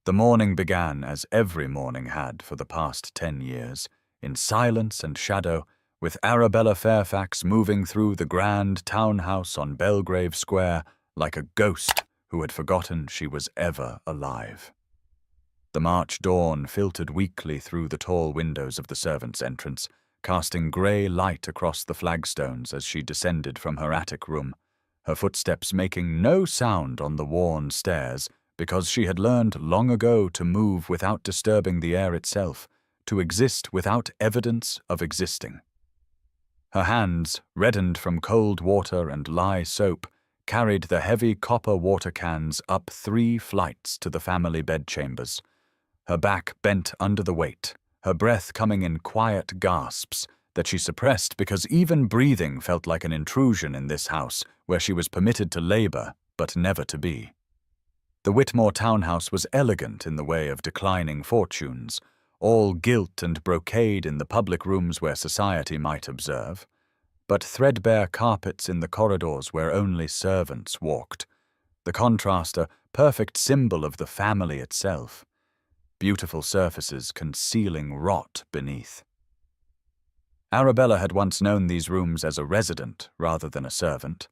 The morning began as every morning had for the past 10 years, in silence and shadow, with Arabella Fairfax moving through the grand townhouse on Belgrave Square like a ghost who had forgotten she was ever alive. The March dawn filtered weakly through the tall windows of the servants' entrance, casting grey light across the flagstones as she descended from her attic room, her footsteps making no sound on the worn stairs, because she had learned long ago to move without disturbing the air itself, to exist without evidence of existing. Her hands, reddened from cold water and lye soap, carried the heavy copper water cans up 3 flights to the family bedchambers. Her back bent under the weight, her breath coming in quiet gasps that she suppressed because even breathing felt like an intrusion in this house where she was permitted to labor but never to be. The Whitmore townhouse was elegant in the way of declining fortunes, all gilt and brocade in the public rooms where society might observe, but threadbare carpets in the corridors where only servants walked, the contrast a perfect symbol of the family itself, beautiful surfaces concealing rot beneath. Arabella had once known these rooms as a resident rather than a servant,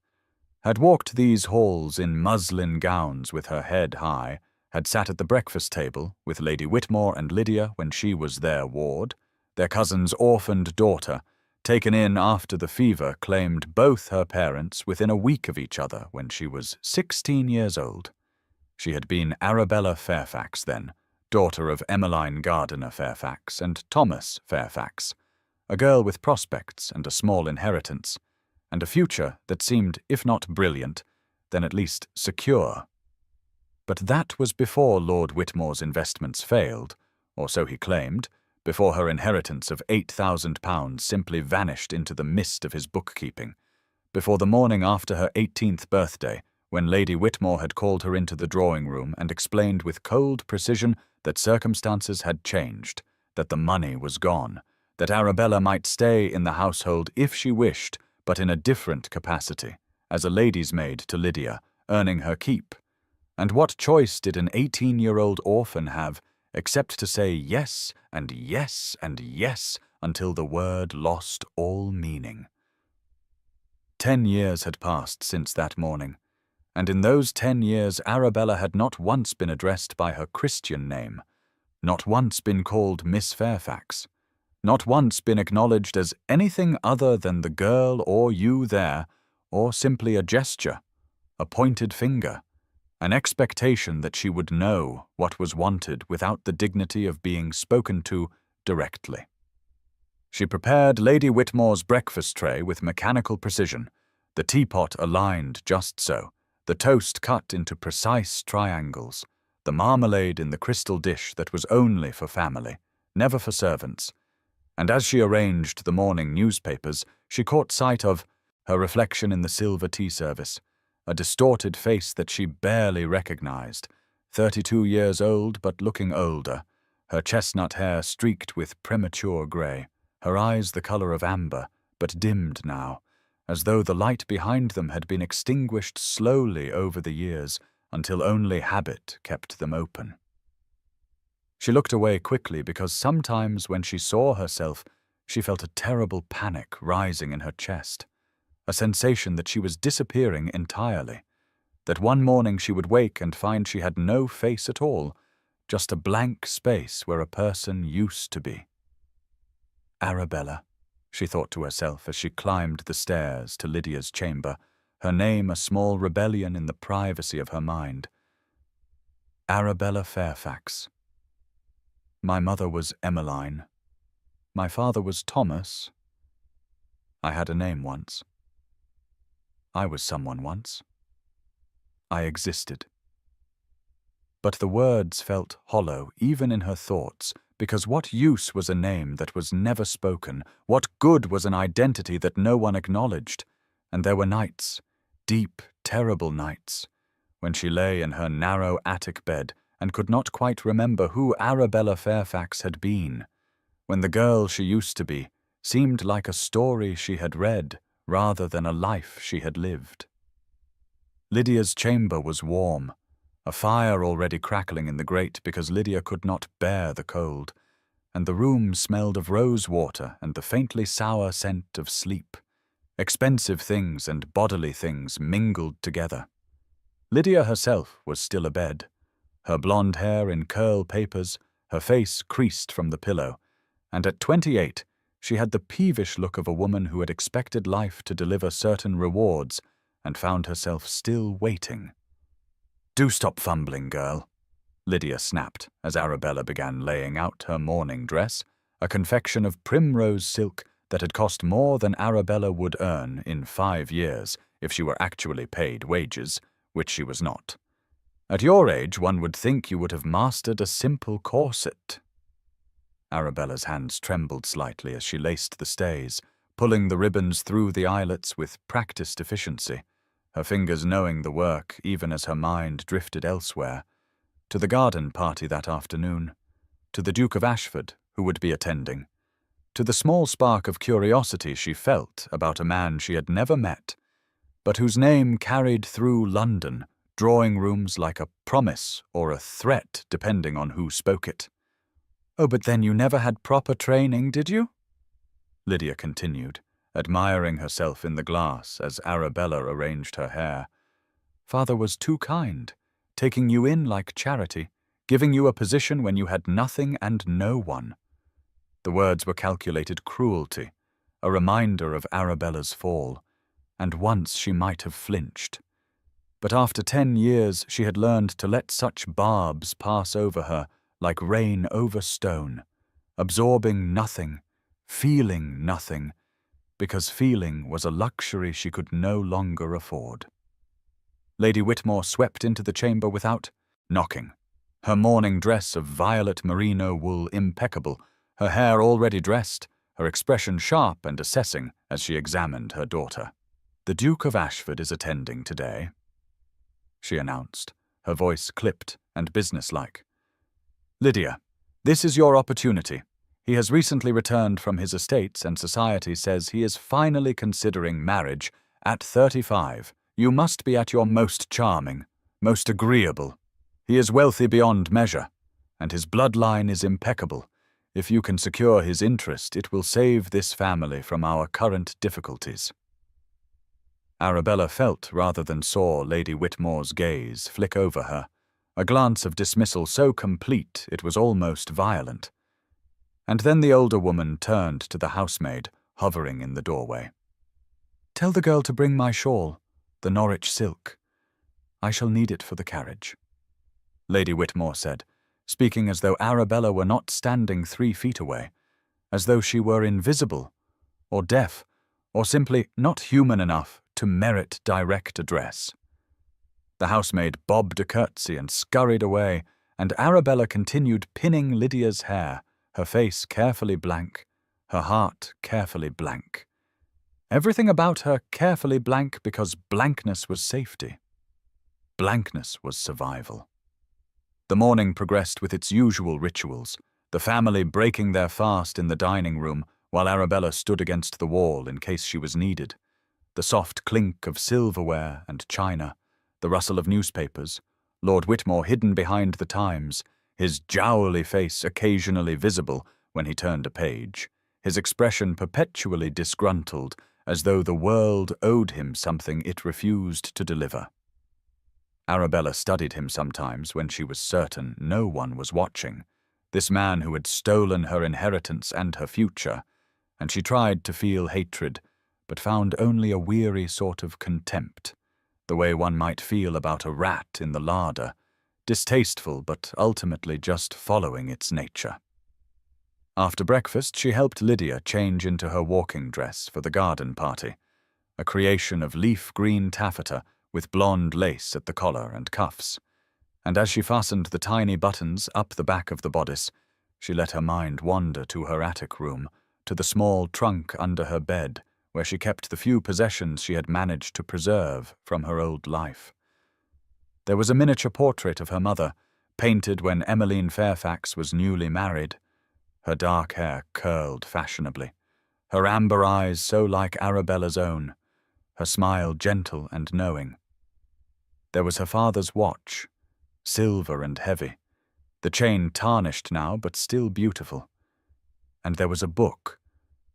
had walked these halls in muslin gowns with her head high, had sat at the breakfast table with Lady Whitmore and Lydia when she was their ward, their cousin's orphaned daughter, taken in after the fever, claimed both her parents within a week of each other when she was 16 years old. She had been Arabella Fairfax then, daughter of Emmeline Gardiner Fairfax and Thomas Fairfax, a girl with prospects and a small inheritance, and a future that seemed, if not brilliant, then at least secure. But that was before Lord Whitmore's investments failed, or so he claimed, before her inheritance of £8,000 simply vanished into the mist of his bookkeeping, before the morning after her 18th birthday, when Lady Whitmore had called her into the drawing-room and explained with cold precision that circumstances had changed, that the money was gone, that Arabella might stay in the household if she wished, but in a different capacity, as a lady's maid to Lydia, earning her keep. And what choice did an 18-year-old orphan have except to say yes and yes and yes until the word lost all meaning? 10 years had passed since that morning, and in those 10 years Arabella had not once been addressed by her Christian name, not once been called Miss Fairfax, not once been acknowledged as anything other than the girl or you there, or simply a gesture, a pointed finger, an expectation that she would know what was wanted without the dignity of being spoken to directly. She prepared Lady Whitmore's breakfast tray with mechanical precision, the teapot aligned just so, the toast cut into precise triangles, the marmalade in the crystal dish that was only for family, never for servants. And as she arranged the morning newspapers, she caught sight of her reflection in the silver tea service, a distorted face that she barely recognized, 32 years old but looking older, her chestnut hair streaked with premature grey, her eyes the colour of amber, but dimmed now, as though the light behind them had been extinguished slowly over the years until only habit kept them open. She looked away quickly because sometimes when she saw herself, she felt a terrible panic rising in her chest, a sensation that she was disappearing entirely, that one morning she would wake and find she had no face at all, just a blank space where a person used to be. Arabella, she thought to herself as she climbed the stairs to Lydia's chamber, her name a small rebellion in the privacy of her mind. Arabella Fairfax. My mother was Emmeline. My father was Thomas. I had a name once. I was someone once. I existed. But the words felt hollow even in her thoughts, because what use was a name that was never spoken? What good was an identity that no one acknowledged? And there were nights, deep, terrible nights, when she lay in her narrow attic bed and could not quite remember who Arabella Fairfax had been, when the girl she used to be seemed like a story she had read rather than a life she had lived. Lydia's chamber was warm, a fire already crackling in the grate because Lydia could not bear the cold, and the room smelled of rose water and the faintly sour scent of sleep. Expensive things and bodily things mingled together. Lydia herself was still abed, her blonde hair in curl papers, her face creased from the pillow, and at 28 she had the peevish look of a woman who had expected life to deliver certain rewards and found herself still waiting. "Do stop fumbling, girl," Lydia snapped as Arabella began laying out her morning dress, a confection of primrose silk that had cost more than Arabella would earn in 5 years if she were actually paid wages, which she was not. "At your age, one would think you would have mastered a simple corset." Arabella's hands trembled slightly as she laced the stays, pulling the ribbons through the eyelets with practiced efficiency, her fingers knowing the work even as her mind drifted elsewhere, to the garden party that afternoon, to the Duke of Ashford, who would be attending, to the small spark of curiosity she felt about a man she had never met, but whose name carried through London drawing rooms like a promise or a threat depending on who spoke it. "Oh, but then you never had proper training, did you?" Lydia continued, admiring herself in the glass as Arabella arranged her hair. "Father was too kind, taking you in like charity, giving you a position when you had nothing and no one." The words were calculated cruelty, a reminder of Arabella's fall, and once she might have flinched. But after 10 years she had learned to let such barbs pass over her like rain over stone, absorbing nothing, feeling nothing, because feeling was a luxury she could no longer afford. Lady Whitmore swept into the chamber without knocking, her morning dress of violet merino wool impeccable, her hair already dressed, her expression sharp and assessing as she examined her daughter. "The Duke of Ashford is attending today," she announced, her voice clipped and businesslike. "Lydia, this is your opportunity. He has recently returned from his estates and society says he is finally considering marriage at 35. You must be at your most charming, most agreeable. He is wealthy beyond measure, and his bloodline is impeccable. If you can secure his interest, it will save this family from our current difficulties." Arabella felt rather than saw Lady Whitmore's gaze flick over her, a glance of dismissal so complete it was almost violent. And then the older woman turned to the housemaid, hovering in the doorway. "Tell the girl to bring my shawl, the Norwich silk. I shall need it for the carriage," Lady Whitmore said, speaking as though Arabella were not standing 3 feet away, as though she were invisible, or deaf, or simply not human enough to merit direct address. The housemaid bobbed a curtsy and scurried away, and Arabella continued pinning Lydia's hair, her face carefully blank, her heart carefully blank. Everything about her carefully blank because blankness was safety. Blankness was survival. The morning progressed with its usual rituals, the family breaking their fast in the dining room while Arabella stood against the wall in case she was needed. The soft clink of silverware and china, the rustle of newspapers, Lord Whitmore hidden behind the Times, his jowly face occasionally visible when he turned a page, his expression perpetually disgruntled, as though the world owed him something it refused to deliver. Arabella studied him sometimes when she was certain no one was watching, this man who had stolen her inheritance and her future, and she tried to feel hatred, but found only a weary sort of contempt, the way one might feel about a rat in the larder, distasteful but ultimately just following its nature. After breakfast, she helped Lydia change into her walking dress for the garden party, a creation of leaf green taffeta with blonde lace at the collar and cuffs, and as she fastened the tiny buttons up the back of the bodice, she let her mind wander to her attic room, to the small trunk under her bed, where she kept the few possessions she had managed to preserve from her old life. There was a miniature portrait of her mother, painted when Emmeline Fairfax was newly married, her dark hair curled fashionably, her amber eyes so like Arabella's own, her smile gentle and knowing. There was her father's watch, silver and heavy, the chain tarnished now but still beautiful. And there was a book,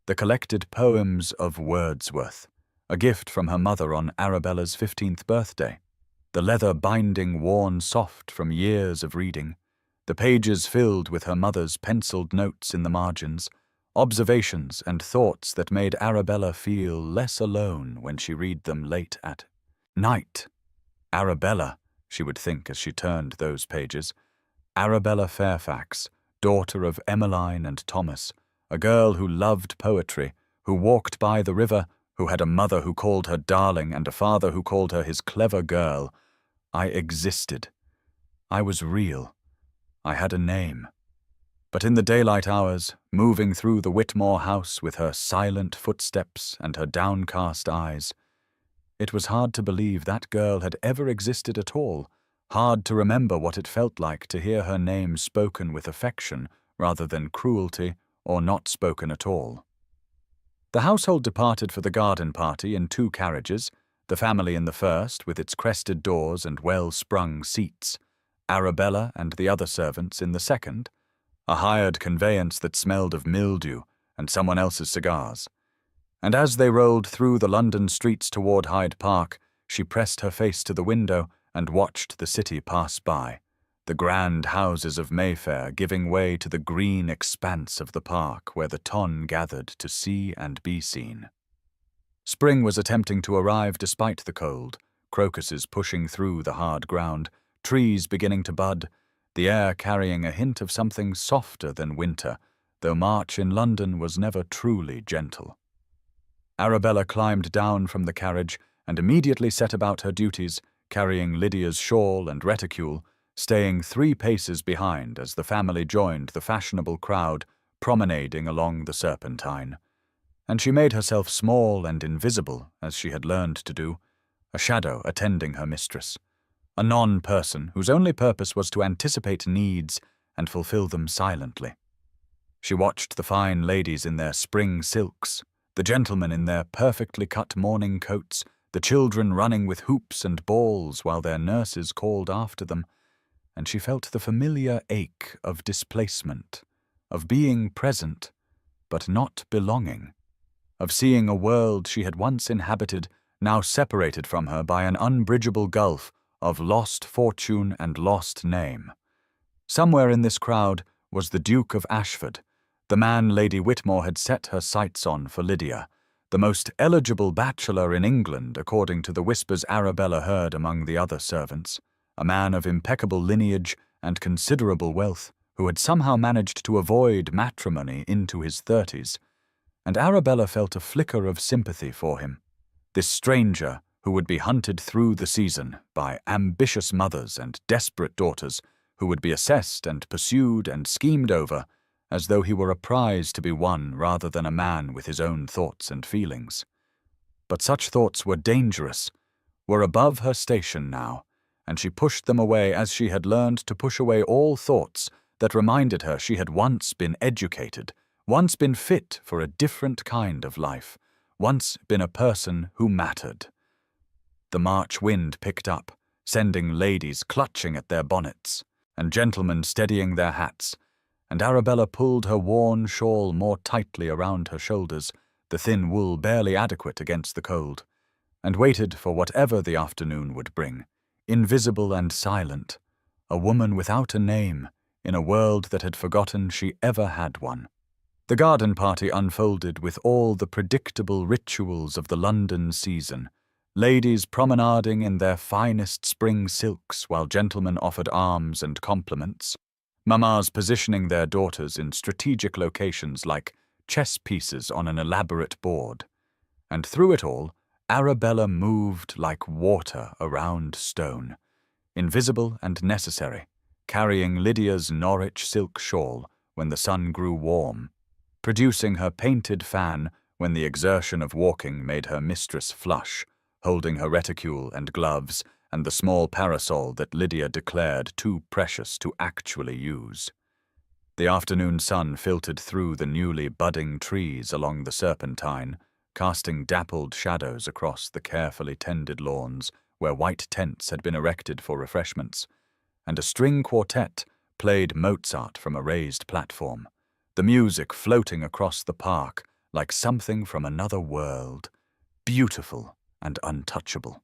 the collected poems of Wordsworth, a gift from her mother on Arabella's 15th birthday, the leather binding worn soft from years of reading, the pages filled with her mother's penciled notes in the margins, observations and thoughts that made Arabella feel less alone when she read them late at night. Arabella, she would think as she turned those pages, Arabella Fairfax, daughter of Emmeline and Thomas, a girl who loved poetry, who walked by the river, who had a mother who called her darling and a father who called her his clever girl. I existed. I was real. I had a name. But in the daylight hours, moving through the Whitmore house with her silent footsteps and her downcast eyes, it was hard to believe that girl had ever existed at all, hard to remember what it felt like to hear her name spoken with affection rather than cruelty or not spoken at all. The household departed for the garden party in 2 carriages, the family in the first with its crested doors and well-sprung seats, Arabella and the other servants in the second, a hired conveyance that smelled of mildew and someone else's cigars. And as they rolled through the London streets toward Hyde Park, she pressed her face to the window and watched the city pass by, the grand houses of Mayfair giving way to the green expanse of the park where the ton gathered to see and be seen. Spring was attempting to arrive despite the cold, crocuses pushing through the hard ground, trees beginning to bud, the air carrying a hint of something softer than winter, though March in London was never truly gentle. Arabella climbed down from the carriage and immediately set about her duties, carrying Lydia's shawl and reticule, staying 3 paces behind as the family joined the fashionable crowd promenading along the Serpentine. And she made herself small and invisible, as she had learned to do, a shadow attending her mistress, a non-person whose only purpose was to anticipate needs and fulfill them silently. She watched the fine ladies in their spring silks, the gentlemen in their perfectly cut morning coats, the children running with hoops and balls while their nurses called after them, and she felt the familiar ache of displacement, of being present, but not belonging, of seeing a world she had once inhabited now separated from her by an unbridgeable gulf of lost fortune and lost name. Somewhere in this crowd was the Duke of Ashford, the man Lady Whitmore had set her sights on for Lydia, the most eligible bachelor in England according to the whispers Arabella heard among the other servants, a man of impeccable lineage and considerable wealth who had somehow managed to avoid matrimony into his 30s, and Arabella felt a flicker of sympathy for him, this stranger who would be hunted through the season by ambitious mothers and desperate daughters who would be assessed and pursued and schemed over as though he were a prize to be won rather than a man with his own thoughts and feelings. But such thoughts were dangerous, were above her station now, and she pushed them away as she had learned to push away all thoughts that reminded her she had once been educated, once been fit for a different kind of life, once been a person who mattered. The March wind picked up, sending ladies clutching at their bonnets, and gentlemen steadying their hats, and Arabella pulled her worn shawl more tightly around her shoulders, the thin wool barely adequate against the cold, and waited for whatever the afternoon would bring, invisible and silent, a woman without a name, in a world that had forgotten she ever had one. The garden party unfolded with all the predictable rituals of the London season, ladies promenading in their finest spring silks while gentlemen offered arms and compliments, mammas positioning their daughters in strategic locations like chess pieces on an elaborate board. And through it all, Arabella moved like water around stone, invisible and necessary, carrying Lydia's Norwich silk shawl when the sun grew warm, producing her painted fan when the exertion of walking made her mistress flush, holding her reticule and gloves and the small parasol that Lydia declared too precious to actually use. The afternoon sun filtered through the newly budding trees along the Serpentine, casting dappled shadows across the carefully tended lawns where white tents had been erected for refreshments, and a string quartet played Mozart from a raised platform, the music floating across the park like something from another world, beautiful and untouchable.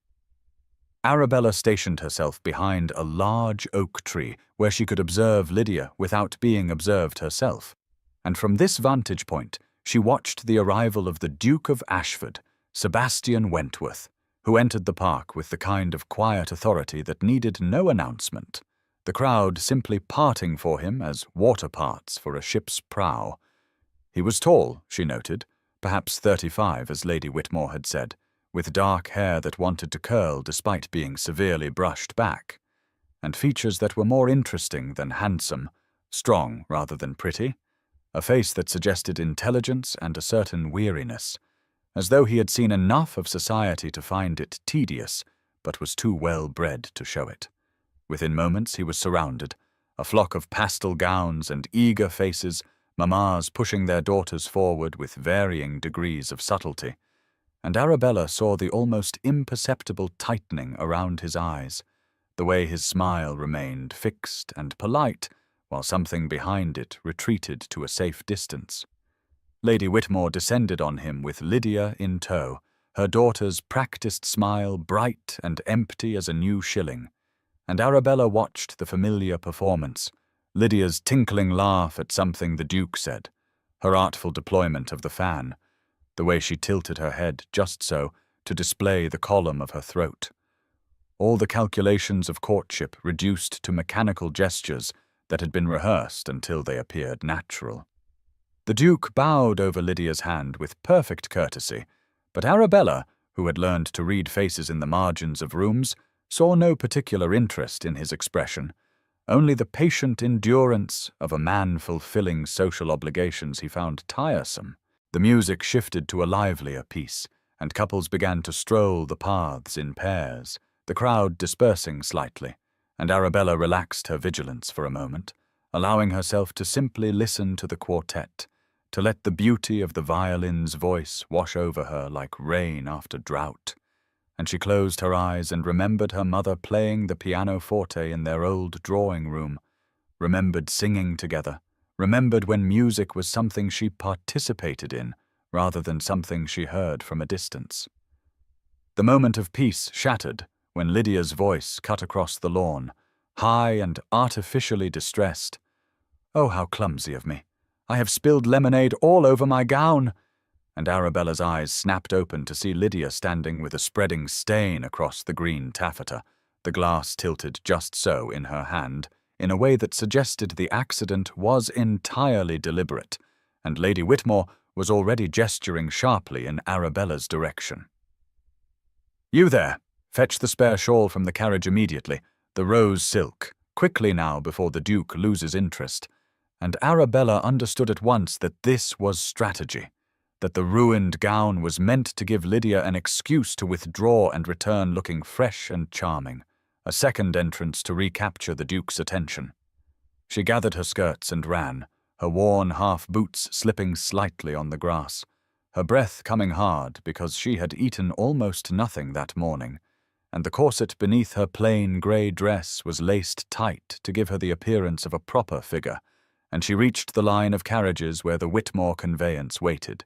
Arabella stationed herself behind a large oak tree where she could observe Lydia without being observed herself, and from this vantage point she watched the arrival of the Duke of Ashford, Sebastian Wentworth, who entered the park with the kind of quiet authority that needed no announcement, the crowd simply parting for him as water parts for a ship's prow. He was tall, she noted, perhaps 35, as Lady Whitmore had said, with dark hair that wanted to curl despite being severely brushed back, and features that were more interesting than handsome, strong rather than pretty, a face that suggested intelligence and a certain weariness, as though he had seen enough of society to find it tedious, but was too well bred to show it. Within moments he was surrounded, a flock of pastel gowns and eager faces, mammas pushing their daughters forward with varying degrees of subtlety, and Arabella saw the almost imperceptible tightening around his eyes, the way his smile remained fixed and polite, while something behind it retreated to a safe distance. Lady Whitmore descended on him with Lydia in tow, her daughter's practiced smile bright and empty as a new shilling, and Arabella watched the familiar performance, Lydia's tinkling laugh at something the Duke said, her artful deployment of the fan, the way she tilted her head just so to display the column of her throat. All the calculations of courtship reduced to mechanical gestures that had been rehearsed until they appeared natural. The Duke bowed over Lydia's hand with perfect courtesy, but Arabella, who had learned to read faces in the margins of rooms, saw no particular interest in his expression, only the patient endurance of a man fulfilling social obligations he found tiresome. The music shifted to a livelier piece, and couples began to stroll the paths in pairs, the crowd dispersing slightly, and Arabella relaxed her vigilance for a moment, allowing herself to simply listen to the quartet, to let the beauty of the violin's voice wash over her like rain after drought. And she closed her eyes and remembered her mother playing the pianoforte in their old drawing-room, remembered singing together, remembered when music was something she participated in rather than something she heard from a distance. The moment of peace shattered when Lydia's voice cut across the lawn, high and artificially distressed. "Oh, how clumsy of me! I have spilled lemonade all over my gown!" And Arabella's eyes snapped open to see Lydia standing with a spreading stain across the green taffeta, the glass tilted just so in her hand, in a way that suggested the accident was entirely deliberate, and Lady Whitmore was already gesturing sharply in Arabella's direction. "You there! Fetch the spare shawl from the carriage immediately, the rose silk, quickly now before the Duke loses interest." And Arabella understood at once that this was strategy, that the ruined gown was meant to give Lydia an excuse to withdraw and return looking fresh and charming, a second entrance to recapture the Duke's attention. She gathered her skirts and ran, her worn half-boots slipping slightly on the grass, her breath coming hard because she had eaten almost nothing that morning, and the corset beneath her plain grey dress was laced tight to give her the appearance of a proper figure, and she reached the line of carriages where the Whitmore conveyance waited,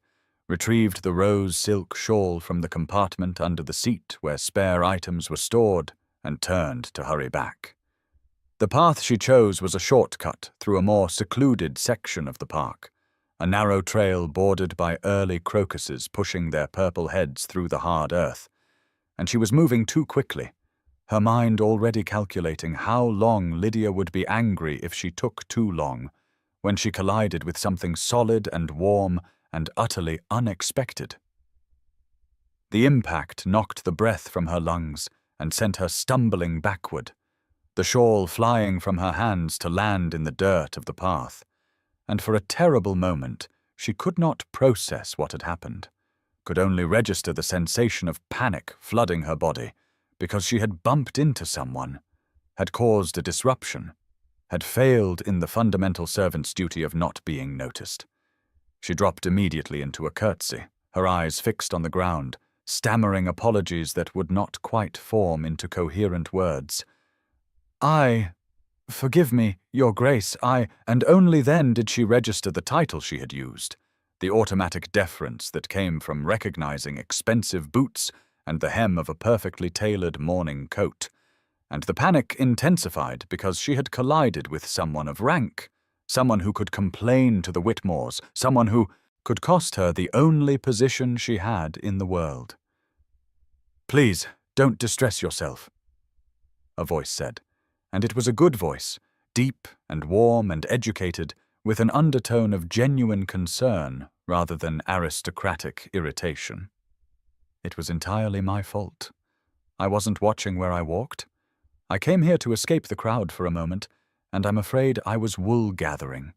retrieved the rose silk shawl from the compartment under the seat where spare items were stored, and turned to hurry back. The path she chose was a shortcut through a more secluded section of the park, a narrow trail bordered by early crocuses pushing their purple heads through the hard earth, and she was moving too quickly, her mind already calculating how long Lydia would be angry if she took too long, when she collided with something solid and warm and utterly unexpected. The impact knocked the breath from her lungs and sent her stumbling backward, the shawl flying from her hands to land in the dirt of the path, and for a terrible moment she could not process what had happened, could only register the sensation of panic flooding her body, because she had bumped into someone, had caused a disruption, had failed in the fundamental servant's duty of not being noticed. She dropped immediately into a curtsy, her eyes fixed on the ground, stammering apologies that would not quite form into coherent words. "Forgive me, Your Grace, And only then did she register the title she had used, the automatic deference that came from recognizing expensive boots and the hem of a perfectly tailored morning coat. And the panic intensified because she had collided with someone of rank, someone who could complain to the Whitmores, someone who could cost her the only position she had in the world. "Please, don't distress yourself," a voice said, and it was a good voice, deep and warm and educated, with an undertone of genuine concern rather than aristocratic irritation. It was entirely my fault. I wasn't watching where I walked. I came here to escape the crowd for a moment, and I'm afraid I was wool-gathering.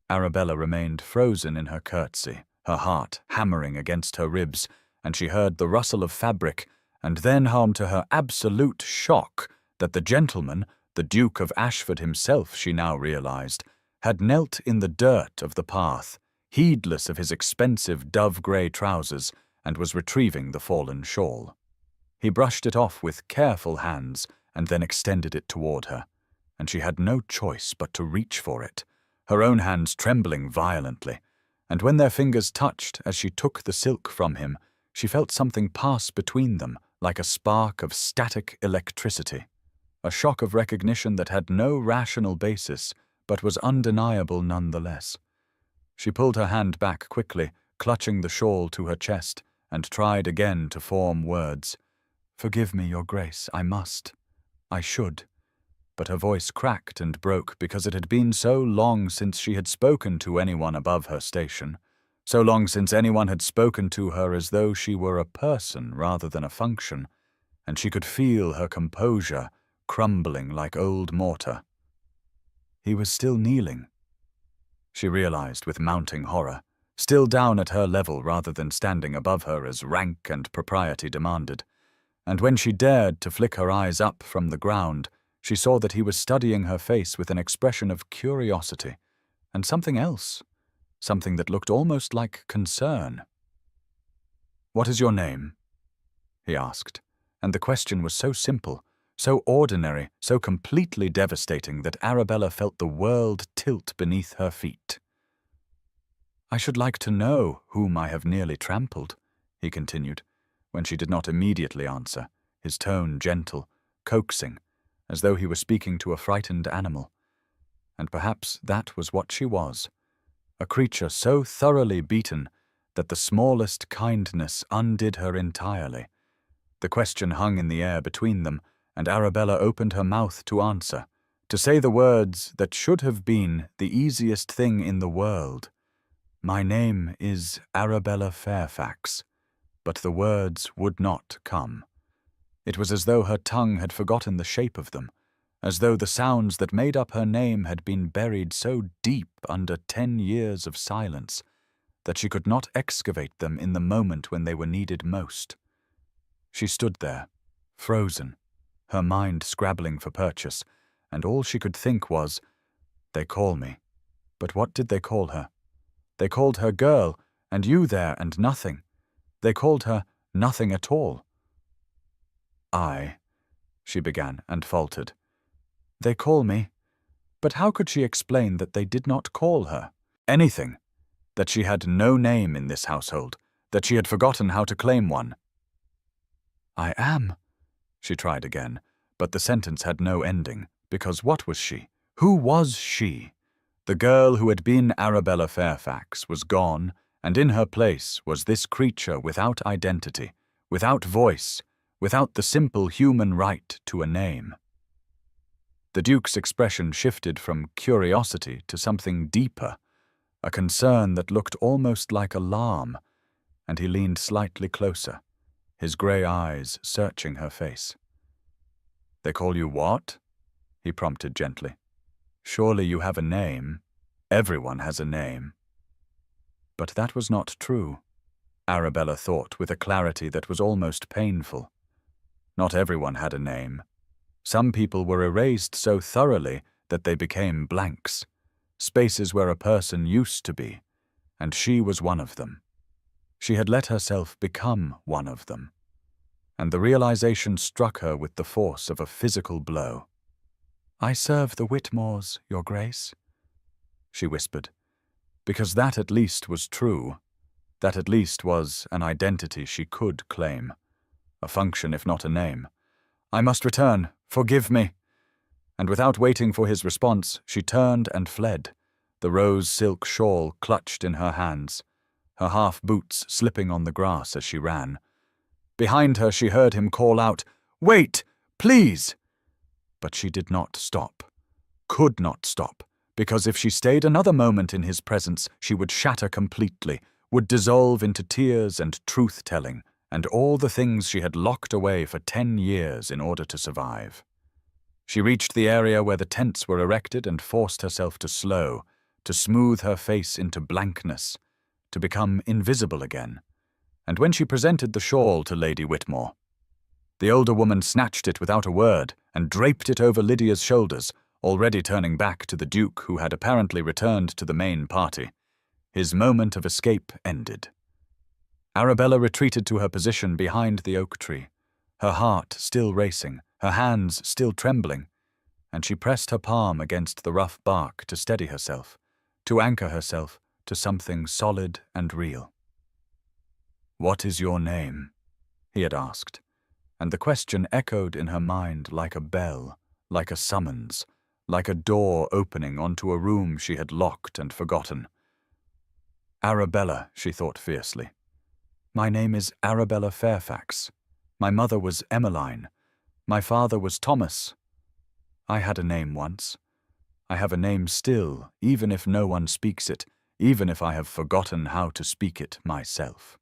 Arabella remained frozen in her curtsy, her heart hammering against her ribs, and she heard the rustle of fabric, and then home to her absolute shock that the gentleman, the Duke of Ashford himself, she now realized, had knelt in the dirt of the path, heedless of his expensive dove-grey trousers, and was retrieving the fallen shawl. He brushed it off with careful hands and then extended it toward her, and she had no choice but to reach for it, her own hands trembling violently, and when their fingers touched as she took the silk from him, she felt something pass between them like a spark of static electricity, a shock of recognition that had no rational basis but was undeniable nonetheless. She pulled her hand back quickly, clutching the shawl to her chest, and tried again to form words. "Forgive me, Your Grace, I must. I should." But her voice cracked and broke because it had been so long since she had spoken to anyone above her station, so long since anyone had spoken to her as though she were a person rather than a function, and she could feel her composure crumbling like old mortar. He was still kneeling, she realized with mounting horror, still down at her level rather than standing above her as rank and propriety demanded. And when she dared to flick her eyes up from the ground, she saw that he was studying her face with an expression of curiosity, and something else, something that looked almost like concern. "What is your name?" he asked, and the question was so simple, so ordinary, so completely devastating that Arabella felt the world tilt beneath her feet. "I should like to know whom I have nearly trampled," he continued, when she did not immediately answer, his tone gentle, coaxing, as though he were speaking to a frightened animal. And perhaps that was what she was, a creature so thoroughly beaten that the smallest kindness undid her entirely. The question hung in the air between them, and Arabella opened her mouth to answer, to say the words that should have been the easiest thing in the world. "My name is Arabella Fairfax," but the words would not come. It was as though her tongue had forgotten the shape of them, as though the sounds that made up her name had been buried so deep under 10 years of silence that she could not excavate them in the moment when they were needed most. She stood there, frozen, her mind scrabbling for purchase, and all she could think was, "They call me." But what did they call her? They called her girl, and you there, and nothing. They called her nothing at all. She began, and faltered. "They call me." But how could she explain that they did not call her? Anything. That she had no name in this household, that she had forgotten how to claim one. "I am," she tried again, but the sentence had no ending, because what was she? Who was she? The girl who had been Arabella Fairfax was gone, and in her place was this creature without identity, without voice, without the simple human right to a name. The Duke's expression shifted from curiosity to something deeper, a concern that looked almost like alarm, and he leaned slightly closer, his grey eyes searching her face. "They call you what?" he prompted gently. "Surely you have a name. Everyone has a name." But that was not true, Arabella thought with a clarity that was almost painful. Not everyone had a name. Some people were erased so thoroughly that they became blanks, spaces where a person used to be, and she was one of them. She had let herself become one of them, and the realization struck her with the force of a physical blow. "I serve the Whitmores, Your Grace," she whispered, because that at least was true. That at least was an identity she could claim, a function if not a name. "I must return. Forgive me." And without waiting for his response, she turned and fled, the rose silk shawl clutched in her hands, her half-boots slipping on the grass as she ran. Behind her she heard him call out, "Wait, please!" But she did not stop, could not stop, because if she stayed another moment in his presence, she would shatter completely, would dissolve into tears and truth-telling, and all the things she had locked away for 10 years in order to survive. She reached the area where the tents were erected and forced herself to slow, to smooth her face into blankness, to become invisible again. And when she presented the shawl to Lady Whitmore, the older woman snatched it without a word and draped it over Lydia's shoulders, already turning back to the Duke, who had apparently returned to the main party. His moment of escape ended. Arabella retreated to her position behind the oak tree, her heart still racing, her hands still trembling, and she pressed her palm against the rough bark to steady herself, to anchor herself to something solid and real. "What is your name?" he had asked, and the question echoed in her mind like a bell, like a summons, like a door opening onto a room she had locked and forgotten. "Arabella," she thought fiercely. "My name is Arabella Fairfax. My mother was Emmeline. My father was Thomas. I had a name once. I have a name still, even if no one speaks it, even if I have forgotten how to speak it myself."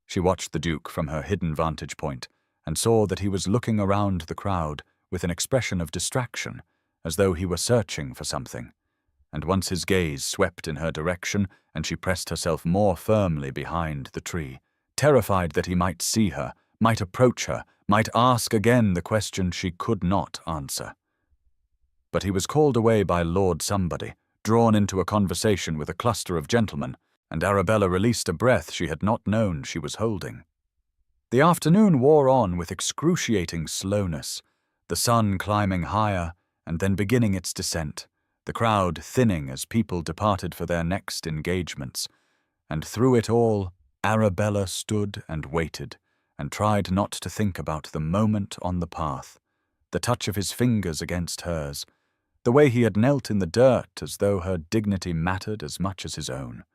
She watched the Duke from her hidden vantage point and saw that he was looking around the crowd with an expression of distraction, as though he were searching for something. And once his gaze swept in her direction, and she pressed herself more firmly behind the tree, terrified that he might see her, might approach her, might ask again the question she could not answer. But he was called away by Lord Somebody, drawn into a conversation with a cluster of gentlemen, and Arabella released a breath she had not known she was holding. The afternoon wore on with excruciating slowness, the sun climbing higher and then beginning its descent, the crowd thinning as people departed for their next engagements, and through it all, Arabella stood and waited, and tried not to think about the moment on the path, the touch of his fingers against hers, the way he had knelt in the dirt as though her dignity mattered as much as his own.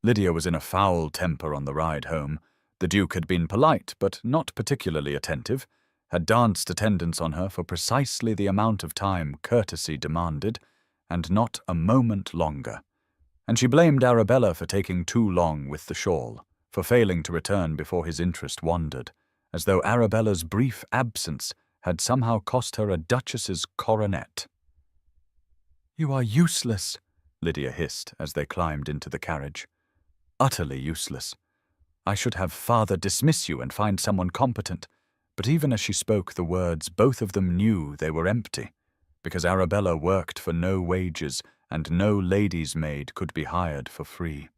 Lydia was in a foul temper on the ride home. The Duke had been polite, but not particularly attentive, had danced attendance on her for precisely the amount of time courtesy demanded, and not a moment longer. And she blamed Arabella for taking too long with the shawl, for failing to return before his interest wandered, as though Arabella's brief absence had somehow cost her a duchess's coronet. "You are useless," Lydia hissed as they climbed into the carriage. "Utterly useless. I should have father dismiss you and find someone competent." But even as she spoke the words, both of them knew they were empty, because Arabella worked for no wages, and no lady's maid could be hired for free.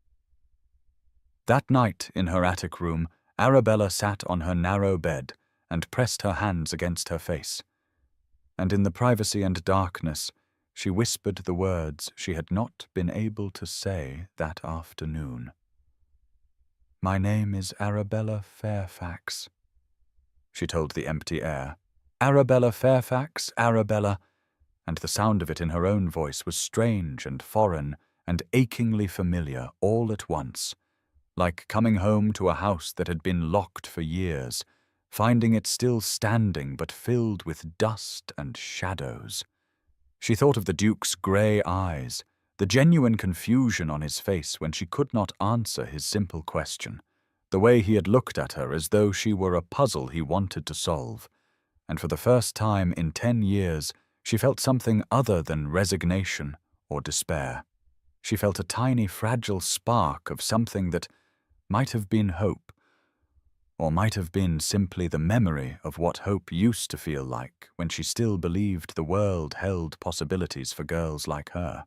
That night, in her attic room, Arabella sat on her narrow bed and pressed her hands against her face. And in the privacy and darkness, she whispered the words she had not been able to say that afternoon. "My name is Arabella Fairfax," she told the empty air. "Arabella Fairfax, Arabella," and the sound of it in her own voice was strange and foreign and achingly familiar all at once, like coming home to a house that had been locked for years, finding it still standing but filled with dust and shadows. She thought of the Duke's grey eyes, the genuine confusion on his face when she could not answer his simple question, the way he had looked at her as though she were a puzzle he wanted to solve, and for the first time in 10 years she felt something other than resignation or despair. She felt a tiny fragile spark of something that might have been hope, or might have been simply the memory of what hope used to feel like when she still believed the world held possibilities for girls like her.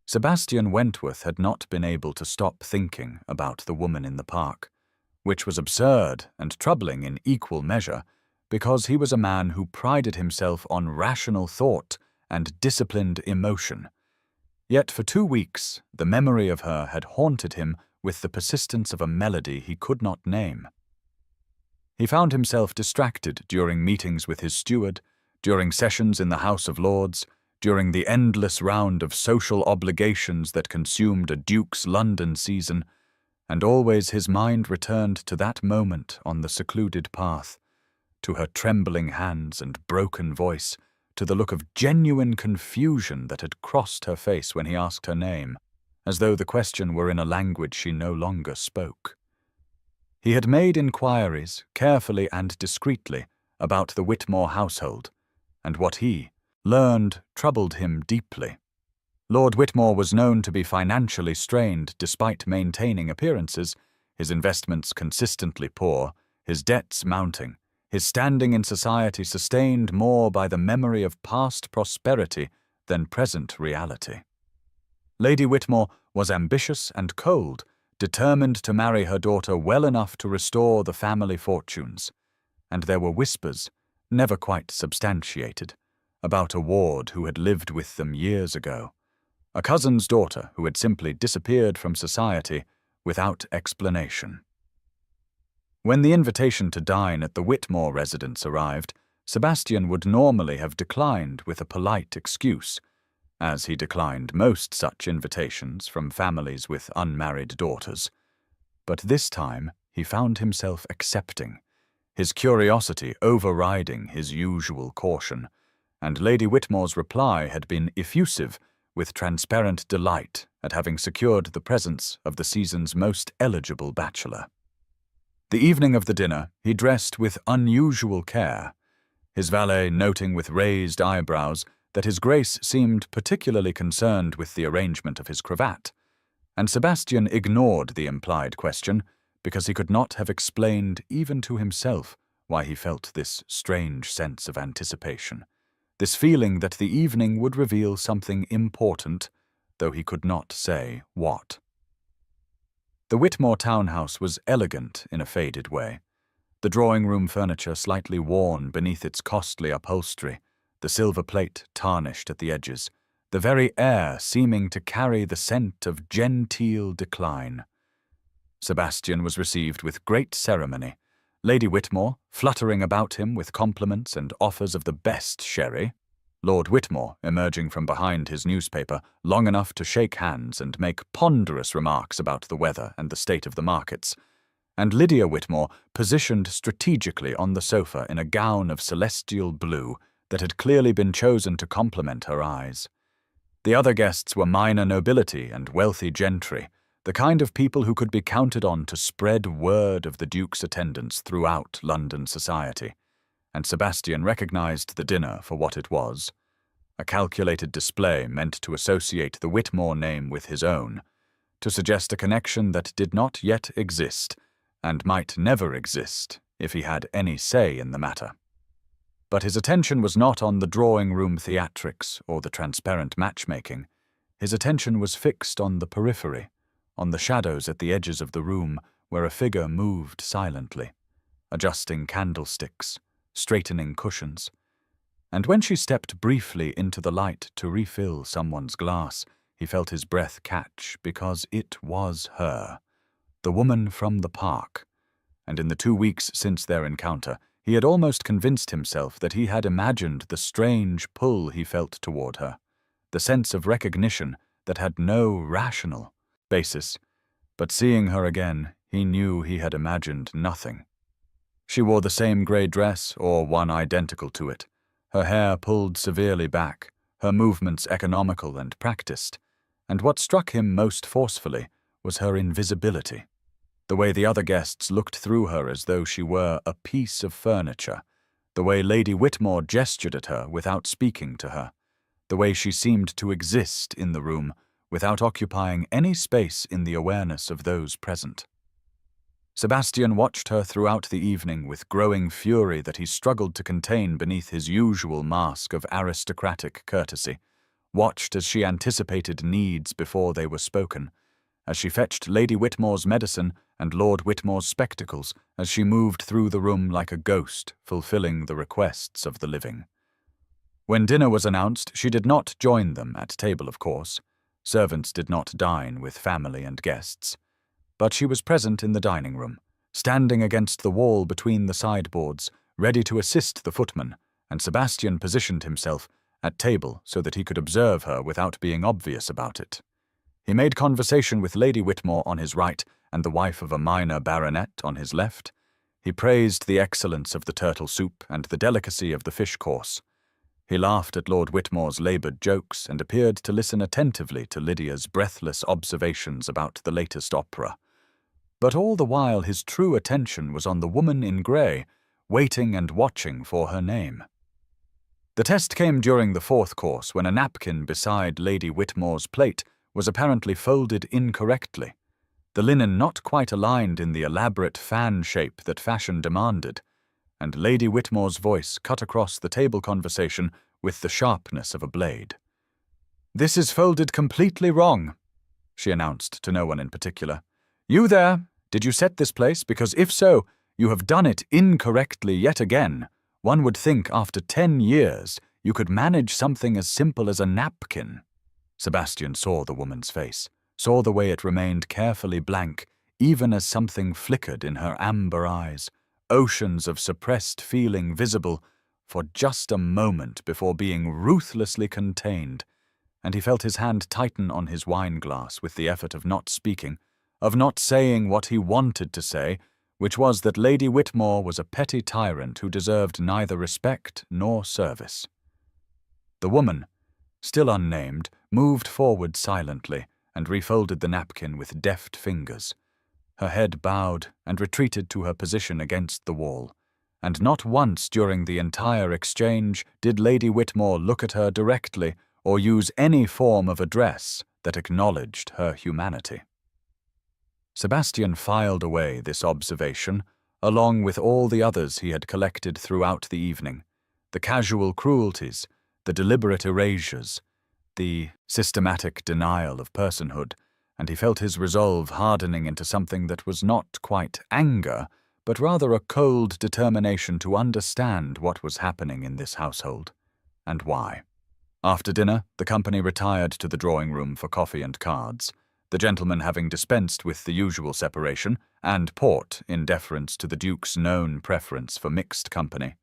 Sebastian Wentworth had not been able to stop thinking about the woman in the park, which was absurd and troubling in equal measure, because he was a man who prided himself on rational thought and disciplined emotion. Yet for 2 weeks, the memory of her had haunted him with the persistence of a melody he could not name. He found himself distracted during meetings with his steward, during sessions in the House of Lords, during the endless round of social obligations that consumed a duke's London season, and always his mind returned to that moment on the secluded path, to her trembling hands and broken voice, to the look of genuine confusion that had crossed her face when he asked her name, as though the question were in a language she no longer spoke. He had made inquiries, carefully and discreetly, about the Whitmore household, and what he learned troubled him deeply. Lord Whitmore was known to be financially strained despite maintaining appearances, his investments consistently poor, his debts mounting, his standing in society sustained more by the memory of past prosperity than present reality. Lady Whitmore was ambitious and cold, determined to marry her daughter well enough to restore the family fortunes, and there were whispers, never quite substantiated, about a ward who had lived with them years ago, a cousin's daughter who had simply disappeared from society without explanation. When the invitation to dine at the Whitmore residence arrived, Sebastian would normally have declined with a polite excuse, as he declined most such invitations from families with unmarried daughters. But this time he found himself accepting, his curiosity overriding his usual caution, and Lady Whitmore's reply had been effusive, with transparent delight at having secured the presence of the season's most eligible bachelor. The evening of the dinner he dressed with unusual care, his valet noting with raised eyebrows that his Grace seemed particularly concerned with the arrangement of his cravat, and Sebastian ignored the implied question because he could not have explained even to himself why he felt this strange sense of anticipation, this feeling that the evening would reveal something important, though he could not say what. The Whitmore townhouse was elegant in a faded way, the drawing-room furniture slightly worn beneath its costly upholstery, the silver plate tarnished at the edges, the very air seeming to carry the scent of genteel decline. Sebastian was received with great ceremony, Lady Whitmore fluttering about him with compliments and offers of the best sherry, Lord Whitmore emerging from behind his newspaper long enough to shake hands and make ponderous remarks about the weather and the state of the markets, and Lydia Whitmore positioned strategically on the sofa in a gown of celestial blue that had clearly been chosen to complement her eyes. The other guests were minor nobility and wealthy gentry, the kind of people who could be counted on to spread word of the Duke's attendance throughout London society, and Sebastian recognized the dinner for what it was, a calculated display meant to associate the Whitmore name with his own, to suggest a connection that did not yet exist, and might never exist if he had any say in the matter. But his attention was not on the drawing-room theatrics or the transparent matchmaking. His attention was fixed on the periphery, on the shadows at the edges of the room where a figure moved silently, adjusting candlesticks, straightening cushions. And when she stepped briefly into the light to refill someone's glass, he felt his breath catch because it was her, the woman from the park, and in the 2 weeks since their encounter, he had almost convinced himself that he had imagined the strange pull he felt toward her, the sense of recognition that had no rational basis, but seeing her again, he knew he had imagined nothing. She wore the same grey dress, or one identical to it, her hair pulled severely back, her movements economical and practiced, and what struck him most forcefully was her invisibility, the way the other guests looked through her as though she were a piece of furniture, the way Lady Whitmore gestured at her without speaking to her, the way she seemed to exist in the room without occupying any space in the awareness of those present. Sebastian watched her throughout the evening with growing fury that he struggled to contain beneath his usual mask of aristocratic courtesy, watched as she anticipated needs before they were spoken, as she fetched Lady Whitmore's medicine and Lord Whitmore's spectacles as she moved through the room like a ghost, fulfilling the requests of the living. When dinner was announced, she did not join them at table, of course. Servants did not dine with family and guests. But she was present in the dining room, standing against the wall between the sideboards, ready to assist the footman, and Sebastian positioned himself at table so that he could observe her without being obvious about it. He made conversation with Lady Whitmore on his right and the wife of a minor baronet on his left. He praised the excellence of the turtle soup and the delicacy of the fish course. He laughed at Lord Whitmore's laboured jokes and appeared to listen attentively to Lydia's breathless observations about the latest opera. But all the while his true attention was on the woman in grey, waiting and watching for her name. The test came during the fourth course when a napkin beside Lady Whitmore's plate was apparently folded incorrectly, the linen not quite aligned in the elaborate fan shape that fashion demanded, and Lady Whitmore's voice cut across the table conversation with the sharpness of a blade. "This is folded completely wrong," she announced to no one in particular. "You there, did you set this place? Because if so, you have done it incorrectly yet again. One would think after 10 years you could manage something as simple as a napkin." Sebastian saw the woman's face, saw the way it remained carefully blank, even as something flickered in her amber eyes, oceans of suppressed feeling visible for just a moment before being ruthlessly contained, and he felt his hand tighten on his wine-glass with the effort of not speaking, of not saying what he wanted to say, which was that Lady Whitmore was a petty tyrant who deserved neither respect nor service. The woman, still unnamed, moved forward silently and refolded the napkin with deft fingers. Her head bowed and retreated to her position against the wall, and not once during the entire exchange did Lady Whitmore look at her directly or use any form of address that acknowledged her humanity. Sebastian filed away this observation, along with all the others he had collected throughout the evening, the casual cruelties, the deliberate erasures, the systematic denial of personhood, and he felt his resolve hardening into something that was not quite anger, but rather a cold determination to understand what was happening in this household, and why. After dinner, the company retired to the drawing-room for coffee and cards, the gentlemen having dispensed with the usual separation, and port in deference to the Duke's known preference for mixed company,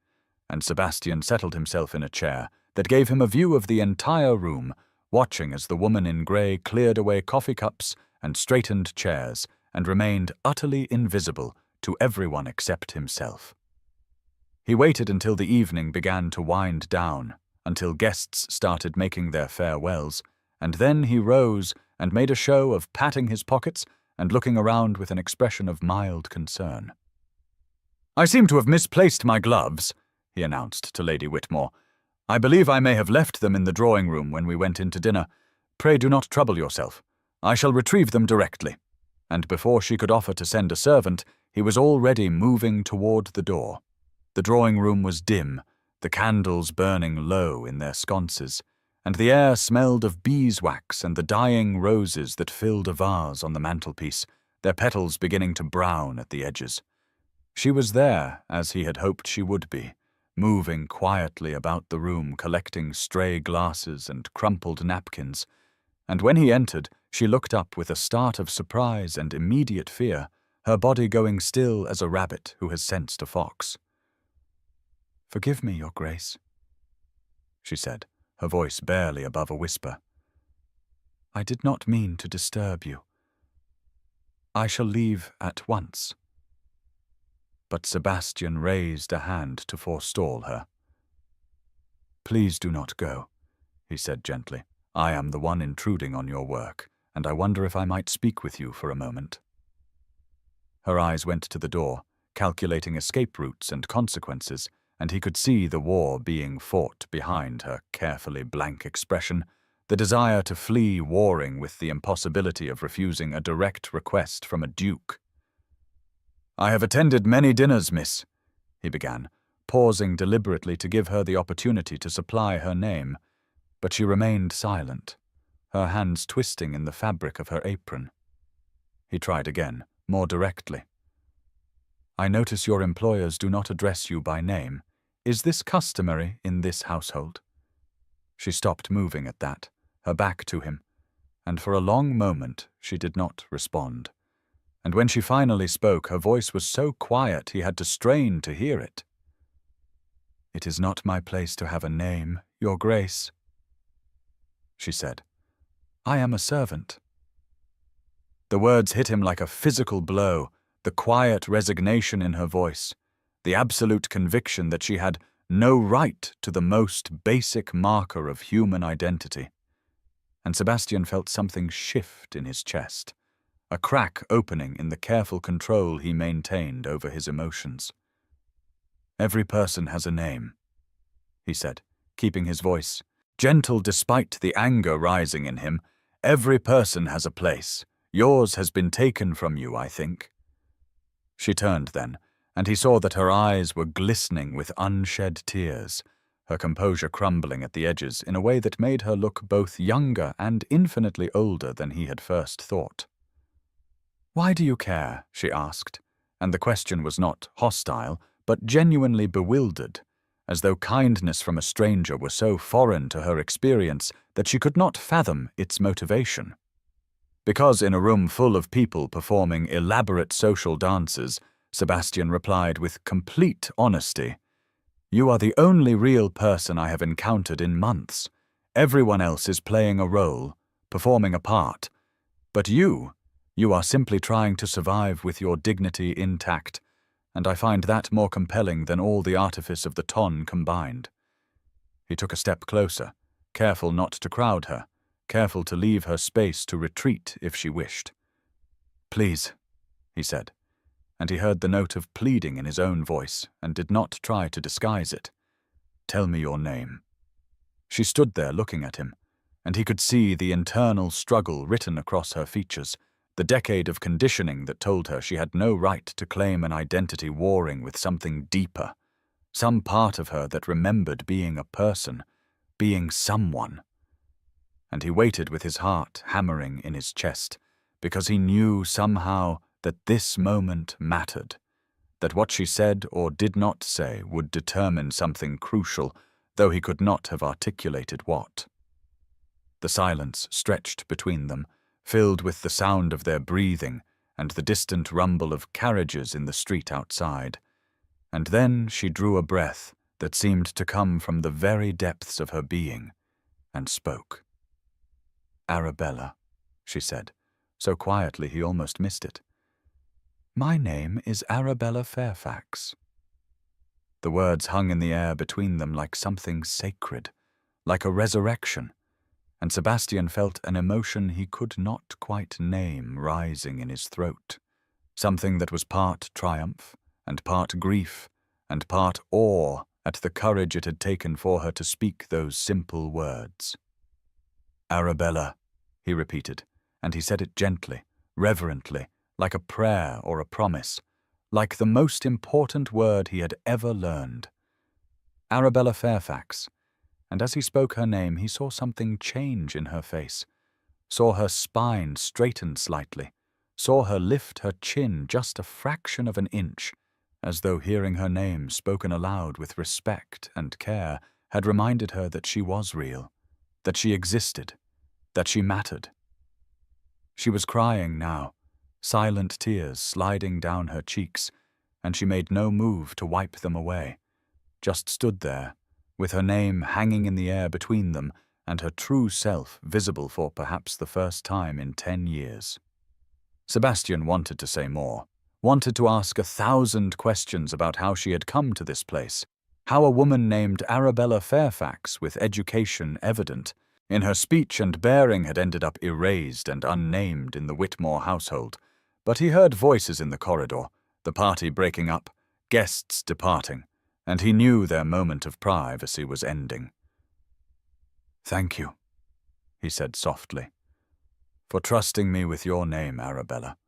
and Sebastian settled himself in a chair that gave him a view of the entire room, watching as the woman in grey cleared away coffee cups and straightened chairs and remained utterly invisible to everyone except himself. He waited until the evening began to wind down, until guests started making their farewells, and then he rose and made a show of patting his pockets and looking around with an expression of mild concern. "I seem to have misplaced my gloves," he announced to Lady Whitmore. "I believe I may have left them in the drawing-room when we went into dinner. Pray do not trouble yourself. I shall retrieve them directly." And before she could offer to send a servant, he was already moving toward the door. The drawing-room was dim, the candles burning low in their sconces, and the air smelled of beeswax and the dying roses that filled a vase on the mantelpiece, their petals beginning to brown at the edges. She was there, as he had hoped she would be, moving quietly about the room collecting stray glasses and crumpled napkins, and when he entered, she looked up with a start of surprise and immediate fear, her body going still as a rabbit who has sensed a fox. "Forgive me, Your Grace," she said, her voice barely above a whisper. "I did not mean to disturb you. I shall leave at once." But Sebastian raised a hand to forestall her. "Please do not go," he said gently. "I am the one intruding on your work, and I wonder if I might speak with you for a moment." Her eyes went to the door, calculating escape routes and consequences, and he could see the war being fought behind her carefully blank expression, the desire to flee warring with the impossibility of refusing a direct request from a duke. "I have attended many dinners, miss," he began, pausing deliberately to give her the opportunity to supply her name, but she remained silent, her hands twisting in the fabric of her apron. He tried again, more directly. I notice your employers do not address you by name. Is this customary in this household? She stopped moving at that, her back to him, and for a long moment she did not respond. And when she finally spoke, her voice was so quiet he had to strain to hear it. It is not my place to have a name, Your Grace, she said. I am a servant. The words hit him like a physical blow, the quiet resignation in her voice, the absolute conviction that she had no right to the most basic marker of human identity. And Sebastian felt something shift in his chest, a crack opening in the careful control he maintained over his emotions. Every person has a name, he said, keeping his voice gentle despite the anger rising in him. Every person has a place. Yours has been taken from you, I think. She turned then, and he saw that her eyes were glistening with unshed tears, her composure crumbling at the edges in a way that made her look both younger and infinitely older than he had first thought. Why do you care? She asked, and the question was not hostile, but genuinely bewildered, as though kindness from a stranger were so foreign to her experience that she could not fathom its motivation. Because in a room full of people performing elaborate social dances, Sebastian replied with complete honesty, You are the only real person I have encountered in months. Everyone else is playing a role, performing a part. But you are simply trying to survive with your dignity intact, and I find that more compelling than all the artifice of the ton combined. He took a step closer, careful not to crowd her, careful to leave her space to retreat if she wished. Please, he said, and he heard the note of pleading in his own voice and did not try to disguise it. Tell me your name. She stood there looking at him, and he could see the internal struggle written across her features, the decade of conditioning that told her she had no right to claim an identity warring with something deeper, some part of her that remembered being a person, being someone. And he waited with his heart hammering in his chest, because he knew somehow that this moment mattered, that what she said or did not say would determine something crucial, though he could not have articulated what. The silence stretched between them, filled with the sound of their breathing and the distant rumble of carriages in the street outside. And then she drew a breath that seemed to come from the very depths of her being, and spoke. Arabella, she said, so quietly he almost missed it. My name is Arabella Fairfax. The words hung in the air between them like something sacred, like a resurrection, and Sebastian felt an emotion he could not quite name rising in his throat, something that was part triumph and part grief and part awe at the courage it had taken for her to speak those simple words. Arabella, he repeated, and he said it gently, reverently, like a prayer or a promise, like the most important word he had ever learned. Arabella Fairfax, and as he spoke her name he saw something change in her face, saw her spine straighten slightly, saw her lift her chin just a fraction of an inch, as though hearing her name spoken aloud with respect and care had reminded her that she was real, that she existed, that she mattered. She was crying now, silent tears sliding down her cheeks, and she made no move to wipe them away, just stood there, with her name hanging in the air between them and her true self visible for perhaps the first time in 10 years. Sebastian wanted to say more, wanted to ask 1,000 questions about how she had come to this place, how a woman named Arabella Fairfax, with education evident, in her speech and bearing had ended up erased and unnamed in the Whitmore household. But he heard voices in the corridor, the party breaking up, guests departing, and he knew their moment of privacy was ending. Thank you, he said softly, for trusting me with your name, Arabella.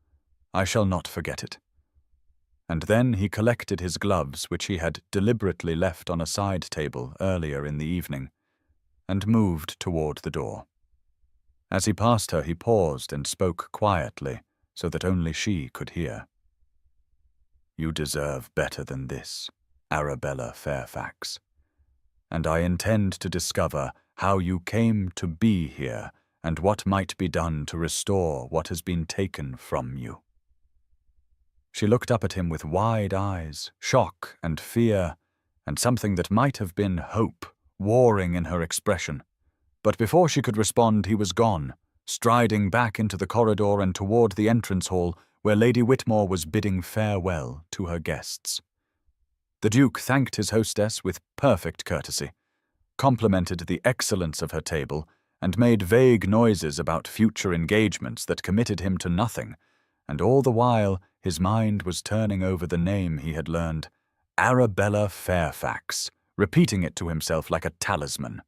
I shall not forget it. And then he collected his gloves, which he had deliberately left on a side table earlier in the evening, and moved toward the door. As he passed her, he paused and spoke quietly, so that only she could hear. "You deserve better than this, Arabella Fairfax, and I intend to discover how you came to be here and what might be done to restore what has been taken from you." She looked up at him with wide eyes, shock and fear, and something that might have been hope warring in her expression. But before she could respond, he was gone, striding back into the corridor and toward the entrance hall where Lady Whitmore was bidding farewell to her guests. The Duke thanked his hostess with perfect courtesy, complimented the excellence of her table, and made vague noises about future engagements that committed him to nothing, and all the while his mind was turning over the name he had learned, Arabella Fairfax, repeating it to himself like a talisman.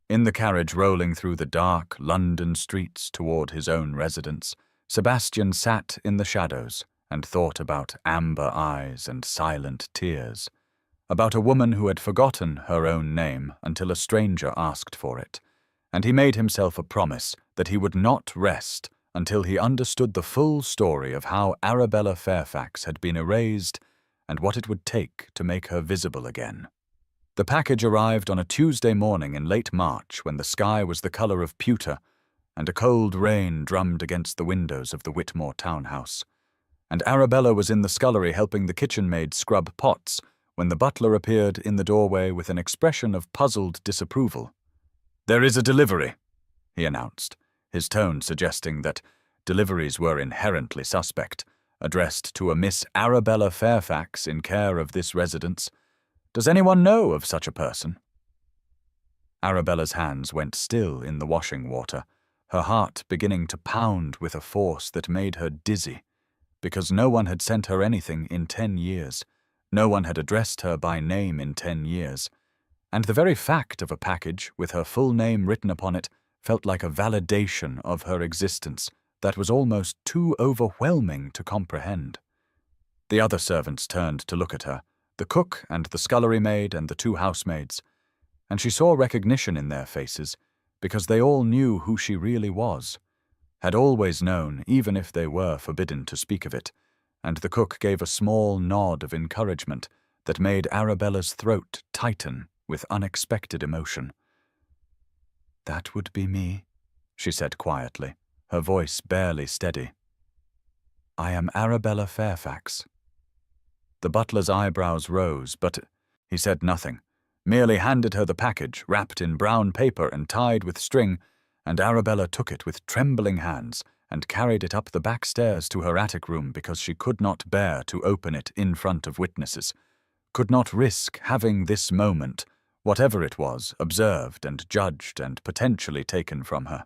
In the carriage rolling through the dark London streets toward his own residence, Sebastian sat in the shadows and thought about amber eyes and silent tears, about a woman who had forgotten her own name until a stranger asked for it, and he made himself a promise that he would not rest until he understood the full story of how Arabella Fairfax had been erased and what it would take to make her visible again. The package arrived on a Tuesday morning in late March when the sky was the colour of pewter and a cold rain drummed against the windows of the Whitmore townhouse, and Arabella was in the scullery helping the kitchen maid scrub pots when the butler appeared in the doorway with an expression of puzzled disapproval. "There is a delivery," he announced, his tone suggesting that deliveries were inherently suspect, addressed to a Miss Arabella Fairfax in care of this residence. "Does anyone know of such a person?" Arabella's hands went still in the washing water, her heart beginning to pound with a force that made her dizzy, because no one had sent her anything in 10 years, no one had addressed her by name in 10 years, and the very fact of a package with her full name written upon it felt like a validation of her existence that was almost too overwhelming to comprehend. The other servants turned to look at her, the cook and the scullery maid and the 2 housemaids, and she saw recognition in their faces because they all knew who she really was, had always known even if they were forbidden to speak of it, and the cook gave a small nod of encouragement that made Arabella's throat tighten with unexpected emotion. "That would be me," she said quietly, her voice barely steady. "I am Arabella Fairfax." The butler's eyebrows rose, but he said nothing, merely handed her the package wrapped in brown paper and tied with string, and Arabella took it with trembling hands and carried it up the back stairs to her attic room because she could not bear to open it in front of witnesses, could not risk having this moment, whatever it was, observed and judged and potentially taken from her.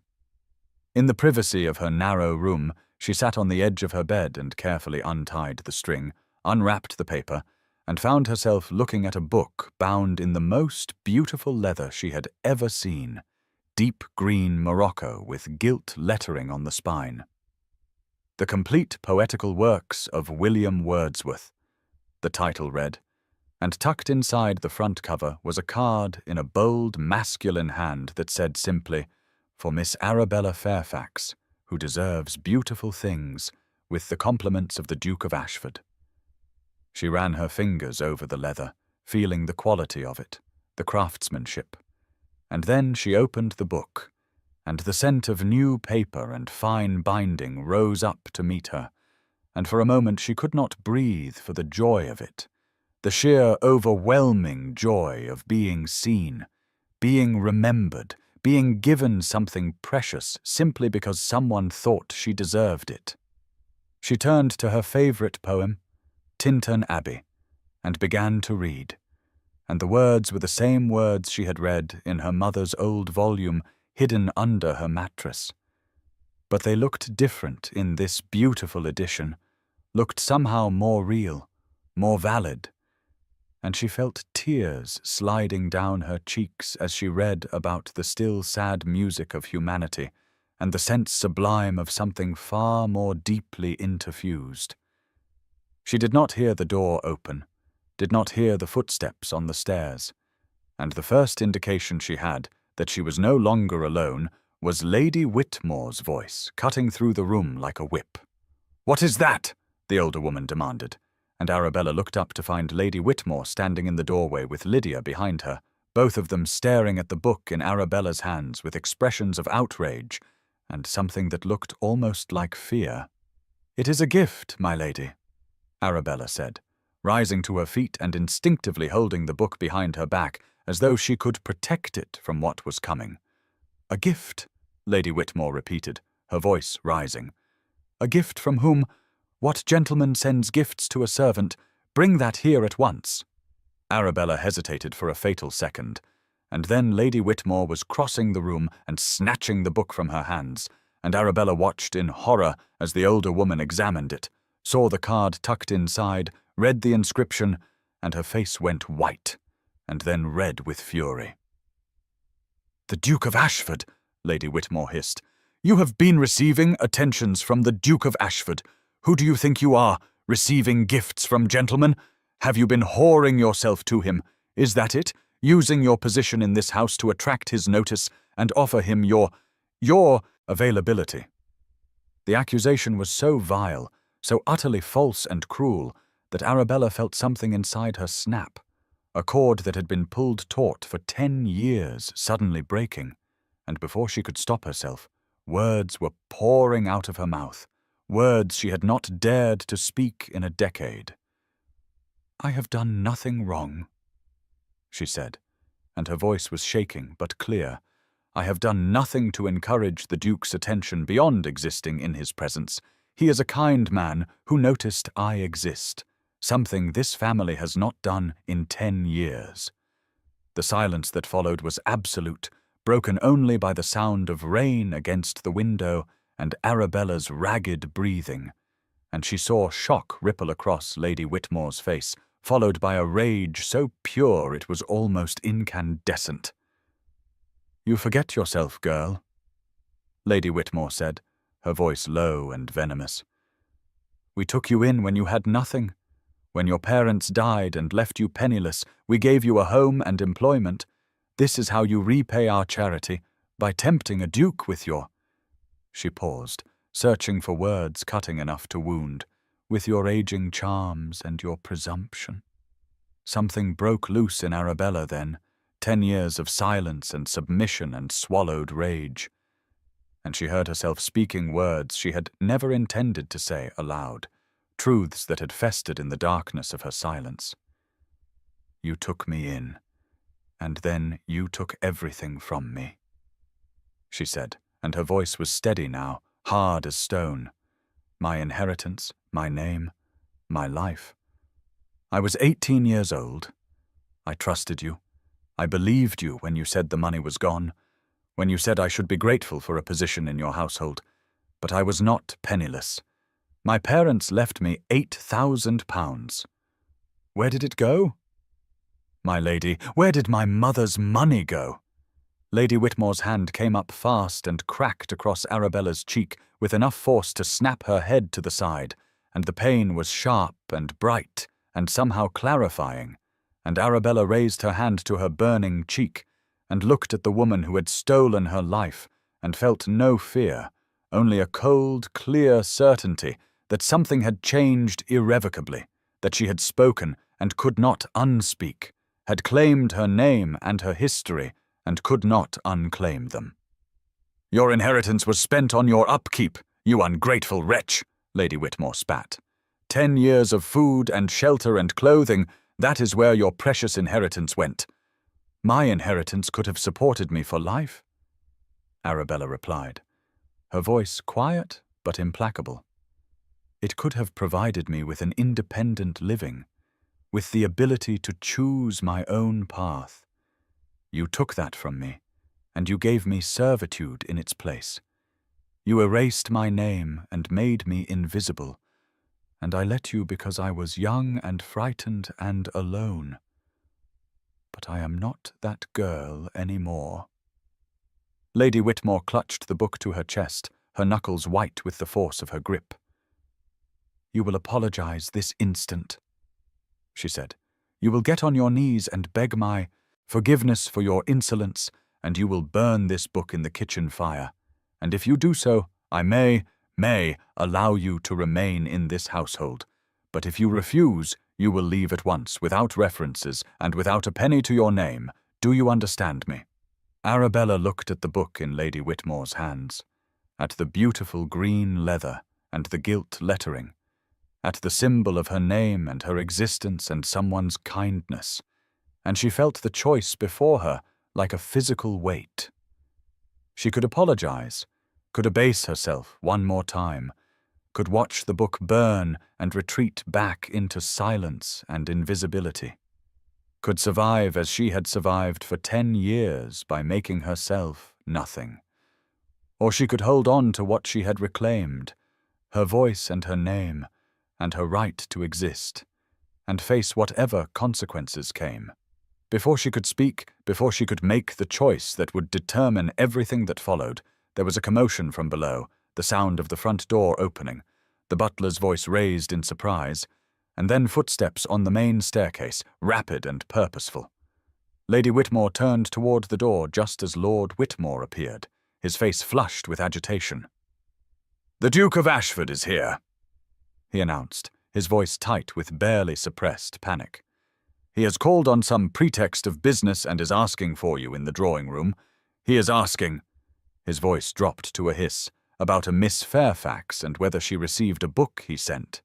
In the privacy of her narrow room, she sat on the edge of her bed and carefully untied the string, unwrapped the paper, and found herself looking at a book bound in the most beautiful leather she had ever seen, deep green morocco with gilt lettering on the spine. The Complete Poetical Works of William Wordsworth, the title read, and tucked inside the front cover was a card in a bold masculine hand that said simply, "For Miss Arabella Fairfax, who deserves beautiful things, with the compliments of the Duke of Ashford." She ran her fingers over the leather, feeling the quality of it, the craftsmanship, and then she opened the book, and the scent of new paper and fine binding rose up to meet her, and for a moment she could not breathe for the joy of it, the sheer overwhelming joy of being seen, being remembered, being given something precious simply because someone thought she deserved it. She turned to her favorite poem, Tintern Abbey, and began to read, and the words were the same words she had read in her mother's old volume hidden under her mattress. But they looked different in this beautiful edition, looked somehow more real, more valid, and she felt tears sliding down her cheeks as she read about the still sad music of humanity and the sense sublime of something far more deeply interfused. She did not hear the door open, did not hear the footsteps on the stairs, and the first indication she had that she was no longer alone was Lady Whitmore's voice cutting through the room like a whip. "What is that?" the older woman demanded, and Arabella looked up to find Lady Whitmore standing in the doorway with Lydia behind her, both of them staring at the book in Arabella's hands with expressions of outrage and something that looked almost like fear. "It is a gift, my lady," Arabella said, rising to her feet and instinctively holding the book behind her back as though she could protect it from what was coming. "A gift," Lady Whitmore repeated, her voice rising. "A gift from whom? What gentleman sends gifts to a servant? Bring that here at once." Arabella hesitated for a fatal second, and then Lady Whitmore was crossing the room and snatching the book from her hands, and Arabella watched in horror as the older woman examined it, saw the card tucked inside, read the inscription, and her face went white, and then red with fury. "The Duke of Ashford," Lady Whitmore hissed. "You have been receiving attentions from the Duke of Ashford. Who do you think you are, receiving gifts from gentlemen? Have you been whoring yourself to him? Is that it? Using your position in this house to attract his notice and offer him your availability?" The accusation was so vile, so utterly false and cruel, that Arabella felt something inside her snap, a cord that had been pulled taut for 10 years suddenly breaking, and before she could stop herself, words were pouring out of her mouth, words she had not dared to speak in a decade. "I have done nothing wrong," she said, and her voice was shaking but clear. "I have done nothing to encourage the Duke's attention beyond existing in his presence. He is a kind man who noticed I exist, something this family has not done in 10 years. The silence that followed was absolute, broken only by the sound of rain against the window and Arabella's ragged breathing, and she saw shock ripple across Lady Whitmore's face, followed by a rage so pure it was almost incandescent. "You forget yourself, girl," Lady Whitmore said, her voice low and venomous. "We took you in when you had nothing. When your parents died and left you penniless, we gave you a home and employment. This is how you repay our charity, by tempting a duke with your—" She paused, searching for words cutting enough to wound. "With your aging charms and your presumption." Something broke loose in Arabella then, 10 years of silence and submission and swallowed rage. And she heard herself speaking words she had never intended to say aloud, truths that had festered in the darkness of her silence. "You took me in, and then you took everything from me," she said, and her voice was steady now, hard as stone. "My inheritance, my name, my life. I was 18 years old. I trusted you. I believed you when you said the money was gone, when you said I should be grateful for a position in your household. But I was not penniless. My parents left me £8,000. Where did it go? My lady, where did my mother's money go?" Lady Whitmore's hand came up fast and cracked across Arabella's cheek with enough force to snap her head to the side, and the pain was sharp and bright and somehow clarifying, and Arabella raised her hand to her burning cheek and looked at the woman who had stolen her life and felt no fear, only a cold, clear certainty that something had changed irrevocably, that she had spoken and could not unspeak, had claimed her name and her history and could not unclaim them. "Your inheritance was spent on your upkeep, you ungrateful wretch," Lady Whitmore spat. 10 years of food and shelter and clothing, that is where your precious inheritance went. My inheritance could have supported me for life," Arabella replied, her voice quiet but implacable. "It could have provided me with an independent living, with the ability to choose my own path. You took that from me, and you gave me servitude in its place. You erased my name and made me invisible, and I let you because I was young and frightened and alone. But I am not that girl any more." Lady Whitmore clutched the book to her chest, her knuckles white with the force of her grip. "You will apologize this instant," she said. "You will get on your knees and beg my forgiveness for your insolence, and you will burn this book in the kitchen fire. And if you do so, I may may allow you to remain in this household, but if you refuse, you will leave at once, without references and without a penny to your name. Do you understand me?" Arabella looked at the book in Lady Whitmore's hands, at the beautiful green leather and the gilt lettering, at the symbol of her name and her existence and someone's kindness, and she felt the choice before her like a physical weight. She could apologize, could abase herself one more time, could watch the book burn and retreat back into silence and invisibility, could survive as she had survived for 10 years by making herself nothing. Or she could hold on to what she had reclaimed, her voice and her name, and her right to exist, and face whatever consequences came. Before she could speak, before she could make the choice that would determine everything that followed, there was a commotion from below, the sound of the front door opening, the butler's voice raised in surprise, and then footsteps on the main staircase, rapid and purposeful. Lady Whitmore turned toward the door just as Lord Whitmore appeared, his face flushed with agitation. "The Duke of Ashford is here," he announced, his voice tight with barely suppressed panic. "He has called on some pretext of business and is asking for you in the drawing-room. He is asking—" his voice dropped to a hiss, "about a Miss Fairfax and whether she received a book he sent."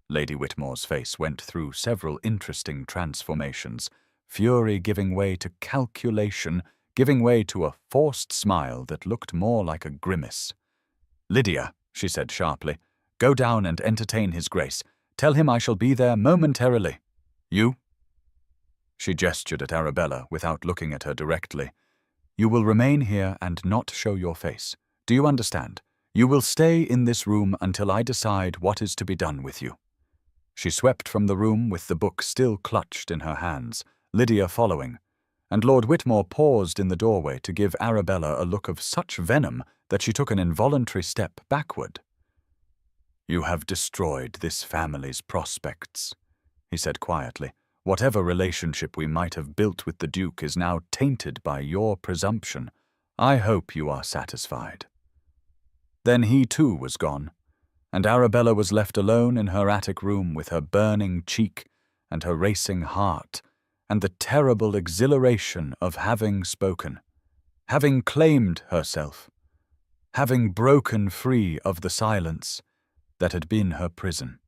Lady Whitmore's face went through several interesting transformations, fury giving way to calculation, giving way to a forced smile that looked more like a grimace. "Lydia," she said sharply, "go down and entertain his grace. Tell him I shall be there momentarily. You?" She gestured at Arabella without looking at her directly. "You will remain here and not show your face. Do you understand? You will stay in this room until I decide what is to be done with you." She swept from the room with the book still clutched in her hands, Lydia following, and Lord Whitmore paused in the doorway to give Arabella a look of such venom that she took an involuntary step backward. "You have destroyed this family's prospects," he said quietly. "Whatever relationship we might have built with the Duke is now tainted by your presumption. I hope you are satisfied." Then he too was gone, and Arabella was left alone in her attic room with her burning cheek and her racing heart, and the terrible exhilaration of having spoken, having claimed herself, having broken free of the silence that had been her prison.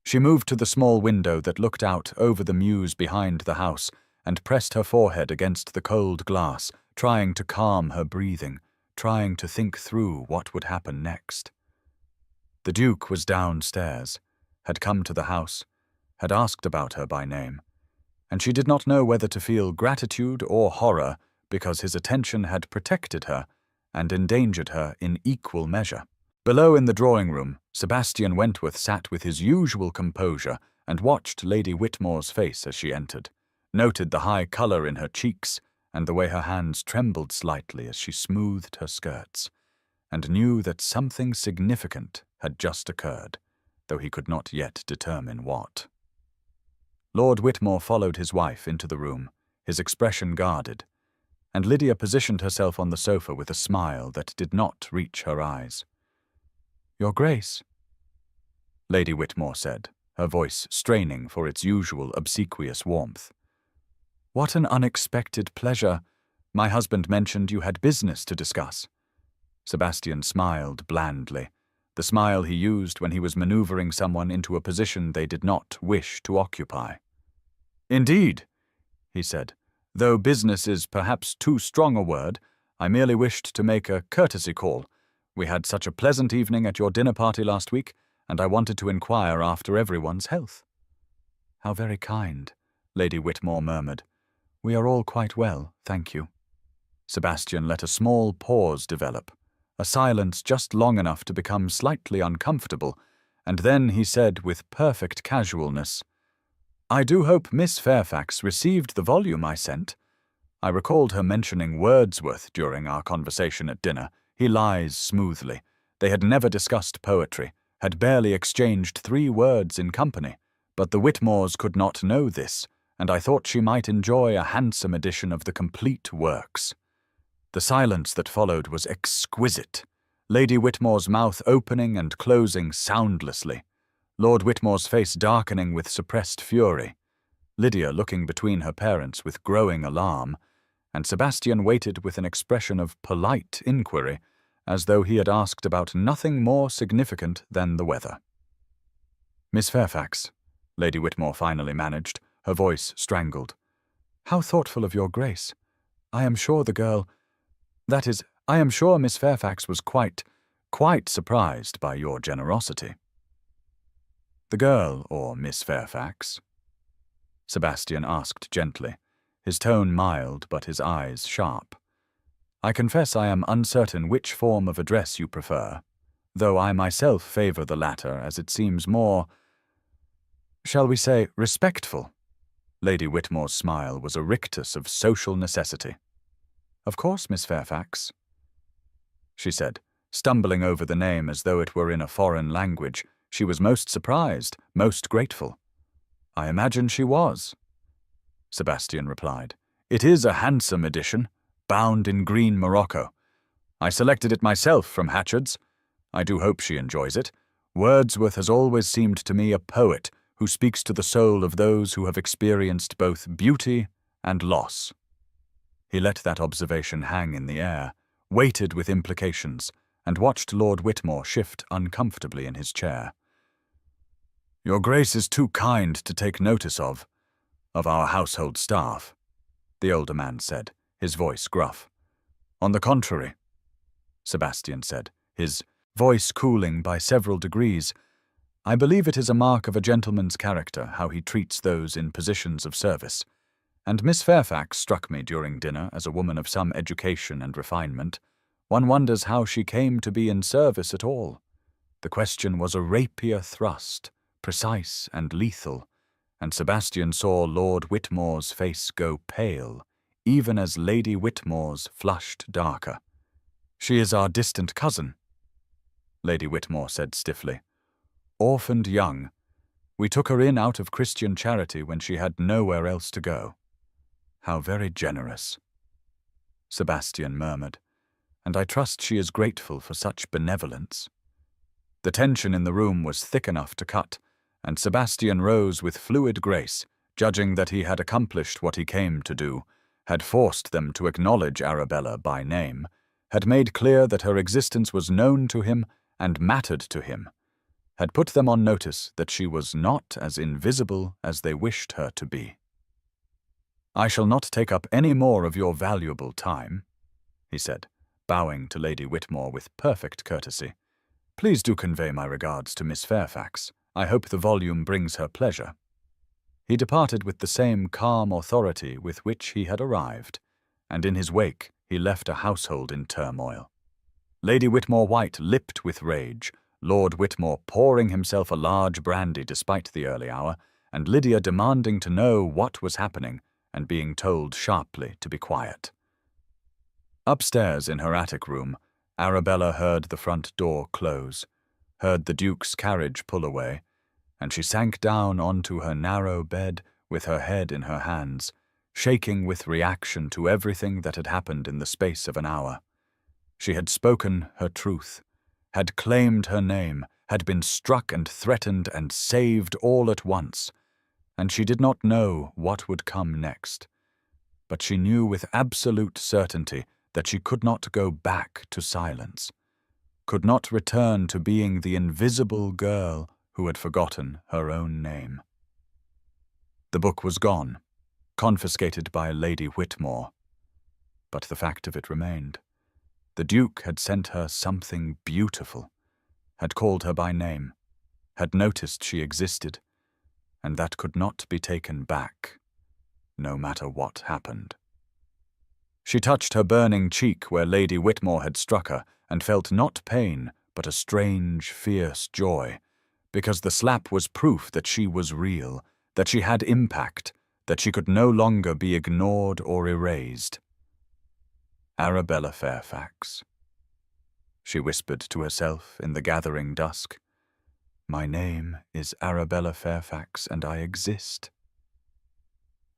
She moved to the small window that looked out over the mews behind the house and pressed her forehead against the cold glass, trying to calm her breathing, trying to think through what would happen next. The Duke was downstairs, had come to the house, had asked about her by name, and she did not know whether to feel gratitude or horror because his attention had protected her and endangered her in equal measure. Below in the drawing-room, Sebastian Wentworth sat with his usual composure and watched Lady Whitmore's face as she entered, noted the high colour in her cheeks and the way her hands trembled slightly as she smoothed her skirts, and knew that something significant had just occurred, though he could not yet determine what. Lord Whitmore followed his wife into the room, his expression guarded, and Lydia positioned herself on the sofa with a smile that did not reach her eyes. "Your Grace," Lady Whitmore said, her voice straining for its usual obsequious warmth. "What an unexpected pleasure. My husband mentioned you had business to discuss." Sebastian smiled blandly, the smile he used when he was maneuvering someone into a position they did not wish to occupy. "Indeed," he said, "though business is perhaps too strong a word, I merely wished to make a courtesy call. We had such a pleasant evening at your dinner party last week, and I wanted to inquire after everyone's health." "How very kind," Lady Whitmore murmured. "We are all quite well, thank you." Sebastian let a small pause develop, a silence just long enough to become slightly uncomfortable, and then he said with perfect casualness, "I do hope Miss Fairfax received the volume I sent. I recalled her mentioning Wordsworth during our conversation at dinner. He lies smoothly. They had never discussed poetry, had barely exchanged 3 words in company, but the Whitmores could not know this, and I thought she might enjoy a handsome edition of the complete works." The silence that followed was exquisite, Lady Whitmore's mouth opening and closing soundlessly, Lord Whitmore's face darkening with suppressed fury, Lydia looking between her parents with growing alarm, and Sebastian waited with an expression of polite inquiry, as though he had asked about nothing more significant than the weather. "Miss Fairfax," Lady Whitmore finally managed, her voice strangled. "How thoughtful of your Grace. I am sure the girl— that is, I am sure Miss Fairfax was quite surprised by your generosity." "The girl, or Miss Fairfax?" Sebastian asked gently, his tone mild but his eyes sharp. "I confess I am uncertain which form of address you prefer, though I myself favor the latter as it seems more, shall we say, respectful." Lady Whitmore's smile was a rictus of social necessity. "Of course, Miss Fairfax," she said, stumbling over the name as though it were in a foreign language. She was most surprised, most grateful. "I imagine she was," Sebastian replied. "It is a handsome edition, bound in green morocco. I selected it myself from Hatchard's. I do hope she enjoys it. Wordsworth has always seemed to me a poet who speaks to the soul of those who have experienced both beauty and loss." He let that observation hang in the air, waited with implications, and watched Lord Whitmore shift uncomfortably in his chair. "Your Grace is too kind to take notice of our household staff," the older man said, his voice gruff. "On the contrary," Sebastian said, his voice cooling by several degrees, "I believe it is a mark of a gentleman's character how he treats those in positions of service, and Miss Fairfax struck me during dinner as a woman of some education and refinement. One wonders how she came to be in service at all. The question was a rapier thrust, precise and lethal, and Sebastian saw Lord Whitmore's face go pale, even as Lady Whitmore's flushed darker. "She is our distant cousin," Lady Whitmore said stiffly. "Orphaned young. We took her in out of Christian charity when she had nowhere else to go." "How very generous," Sebastian murmured, "and I trust she is grateful for such benevolence." The tension in the room was thick enough to cut, and Sebastian rose with fluid grace, judging that he had accomplished what he came to do, had forced them to acknowledge Arabella by name, had made clear that her existence was known to him and mattered to him, had put them on notice that she was not as invisible as they wished her to be. "I shall not take up any more of your valuable time," he said, bowing to Lady Whitmore with perfect courtesy. "Please do convey my regards to Miss Fairfax. I hope the volume brings her pleasure." He departed with the same calm authority with which he had arrived, and in his wake he left a household in turmoil. Lady Whitmore White lipped with rage, Lord Whitmore pouring himself a large brandy despite the early hour, and Lydia demanding to know what was happening and being told sharply to be quiet. Upstairs in her attic room, Arabella heard the front door close, heard the Duke's carriage pull away, and she sank down onto her narrow bed with her head in her hands, shaking with reaction to everything that had happened in the space of an hour. She had spoken her truth, had claimed her name, had been struck and threatened and saved all at once, and she did not know what would come next. But she knew with absolute certainty that she could not go back to silence, could not return to being the invisible girl who had forgotten her own name. The book was gone, confiscated by Lady Whitmore, but the fact of it remained. The Duke had sent her something beautiful, had called her by name, had noticed she existed, and that could not be taken back, no matter what happened. She touched her burning cheek where Lady Whitmore had struck her, and felt not pain, but a strange, fierce joy, because the slap was proof that she was real, that she had impact, that she could no longer be ignored or erased. "Arabella Fairfax," she whispered to herself in the gathering dusk. "My name is Arabella Fairfax, and I exist."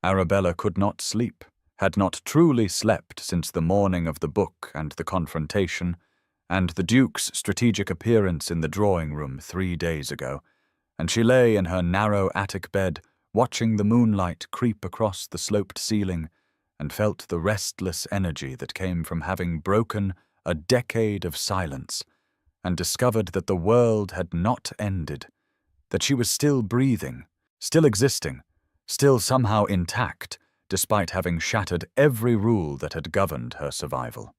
Arabella could not sleep, had not truly slept since the morning of the book and the confrontation, and the Duke's strategic appearance in the drawing-room 3 days ago, and she lay in her narrow attic bed, watching the moonlight creep across the sloped ceiling, and felt the restless energy that came from having broken a decade of silence, and discovered that the world had not ended, that she was still breathing, still existing, still somehow intact, despite having shattered every rule that had governed her survival.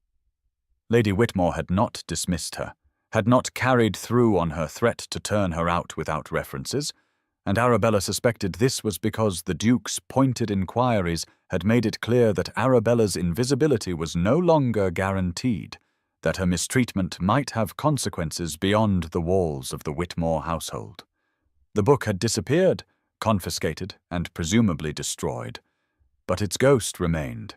Lady Whitmore had not dismissed her, had not carried through on her threat to turn her out without references, and Arabella suspected this was because the Duke's pointed inquiries had made it clear that Arabella's invisibility was no longer guaranteed, that her mistreatment might have consequences beyond the walls of the Whitmore household. The book had disappeared, confiscated, and presumably destroyed, but its ghost remained.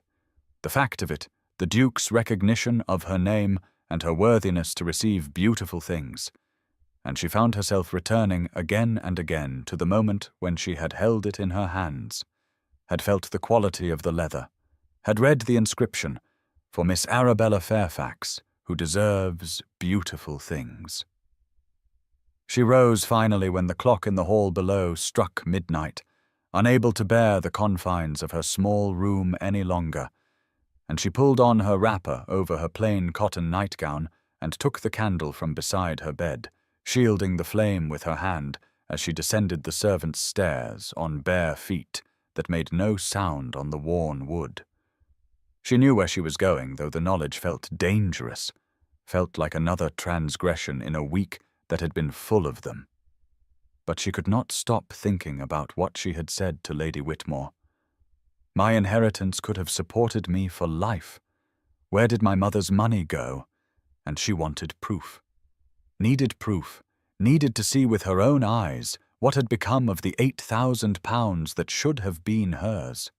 The fact of it, the Duke's recognition of her name and her worthiness to receive beautiful things, and she found herself returning again and again to the moment when she had held it in her hands, had felt the quality of the leather, had read the inscription, "For Miss Arabella Fairfax, who deserves beautiful things." She rose finally when the clock in the hall below struck midnight, unable to bear the confines of her small room any longer, and she pulled on her wrapper over her plain cotton nightgown and took the candle from beside her bed, shielding the flame with her hand as she descended the servants' stairs on bare feet that made no sound on the worn wood. She knew where she was going, though the knowledge felt dangerous, felt like another transgression in a week that had been full of them. But she could not stop thinking about what she had said to Lady Whitmore. My inheritance could have supported me for life. Where did my mother's money go? And she wanted proof. Needed proof, needed to see with her own eyes what had become of the £8,000 that should have been hers.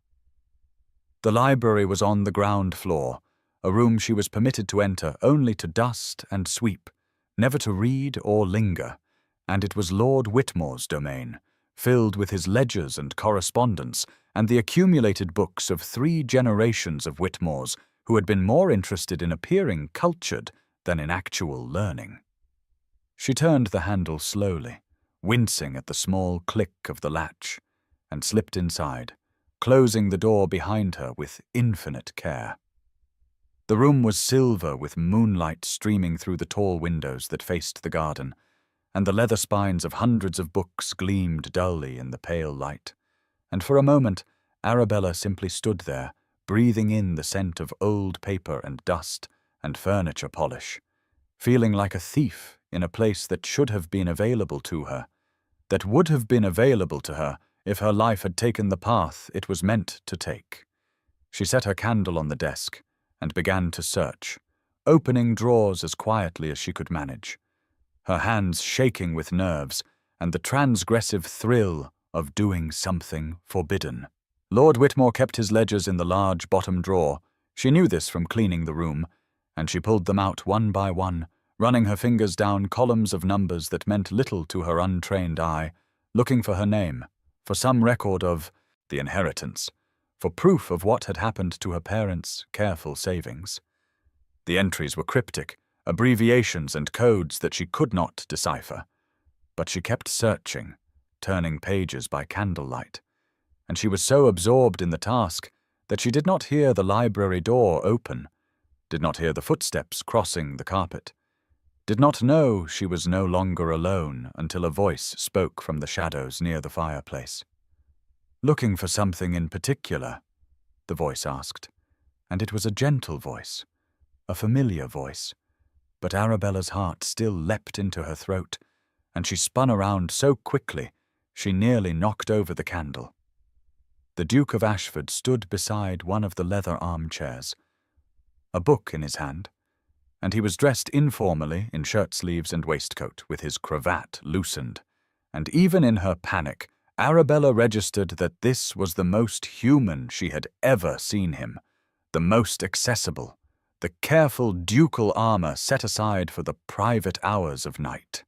The library was on the ground floor, a room she was permitted to enter only to dust and sweep, never to read or linger, and it was Lord Whitmore's domain, filled with his ledgers and correspondence and the accumulated books of 3 generations of Whitmores who had been more interested in appearing cultured than in actual learning. She turned the handle slowly, wincing at the small click of the latch, and slipped inside, closing the door behind her with infinite care. The room was silver with moonlight streaming through the tall windows that faced the garden, and the leather spines of hundreds of books gleamed dully in the pale light. And for a moment, Arabella simply stood there, breathing in the scent of old paper and dust and furniture polish, feeling like a thief in a place that should have been available to her, that would have been available to her if her life had taken the path it was meant to take. She set her candle on the desk and began to search, opening drawers as quietly as she could manage, her hands shaking with nerves and the transgressive thrill of doing something forbidden. Lord Whitmore kept his ledgers in the large bottom drawer. She knew this from cleaning the room, and she pulled them out one by one, running her fingers down columns of numbers that meant little to her untrained eye, looking for her name, for some record of the inheritance, for proof of what had happened to her parents' careful savings. The entries were cryptic, abbreviations and codes that she could not decipher, but she kept searching, turning pages by candlelight, and she was so absorbed in the task that she did not hear the library door open, did not hear the footsteps crossing the carpet, did not know she was no longer alone until a voice spoke from the shadows near the fireplace. "Looking for something in particular?" the voice asked, and it was a gentle voice, a familiar voice, but Arabella's heart still leapt into her throat, and she spun around so quickly she nearly knocked over the candle. The Duke of Ashford stood beside one of the leather armchairs, a book in his hand, and he was dressed informally in shirt-sleeves and waistcoat, with his cravat loosened, and even in her panic, Arabella registered that this was the most human she had ever seen him, the most accessible, the careful ducal armour set aside for the private hours of night.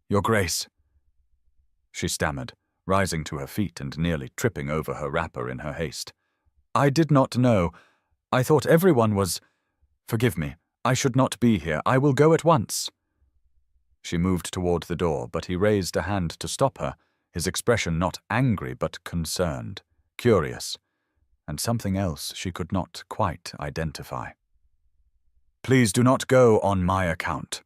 "Your Grace," she stammered, rising to her feet and nearly tripping over her wrapper in her haste. "I did not know. I thought everyone was— Forgive me, I should not be here. I will go at once." She moved toward the door, but he raised a hand to stop her, his expression not angry but concerned, curious, and something else she could not quite identify. "Please do not go on my account,"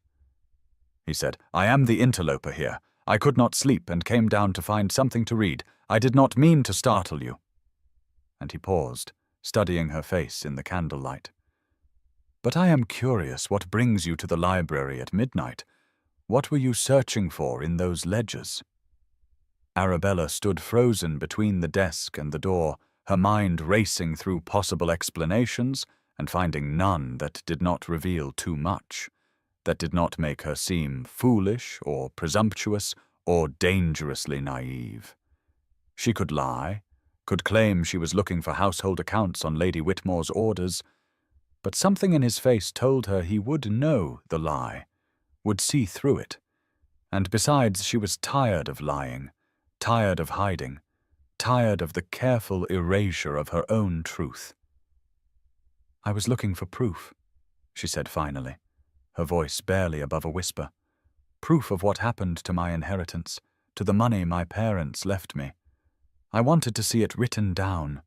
he said. "I am the interloper here. I could not sleep and came down to find something to read. I did not mean to startle you." And he paused, studying her face in the candlelight. "But I am curious what brings you to the library at midnight. What were you searching for in those ledgers?" Arabella stood frozen between the desk and the door, her mind racing through possible explanations and finding none that did not reveal too much, that did not make her seem foolish or presumptuous or dangerously naive. She could lie, could claim she was looking for household accounts on Lady Whitmore's orders, but something in his face told her he would know the lie, would see through it, and besides she was tired of lying, tired of hiding, tired of the careful erasure of her own truth. "I was looking for proof," she said finally, her voice barely above a whisper. "Proof of what happened to my inheritance, to the money my parents left me. I wanted to see it written down,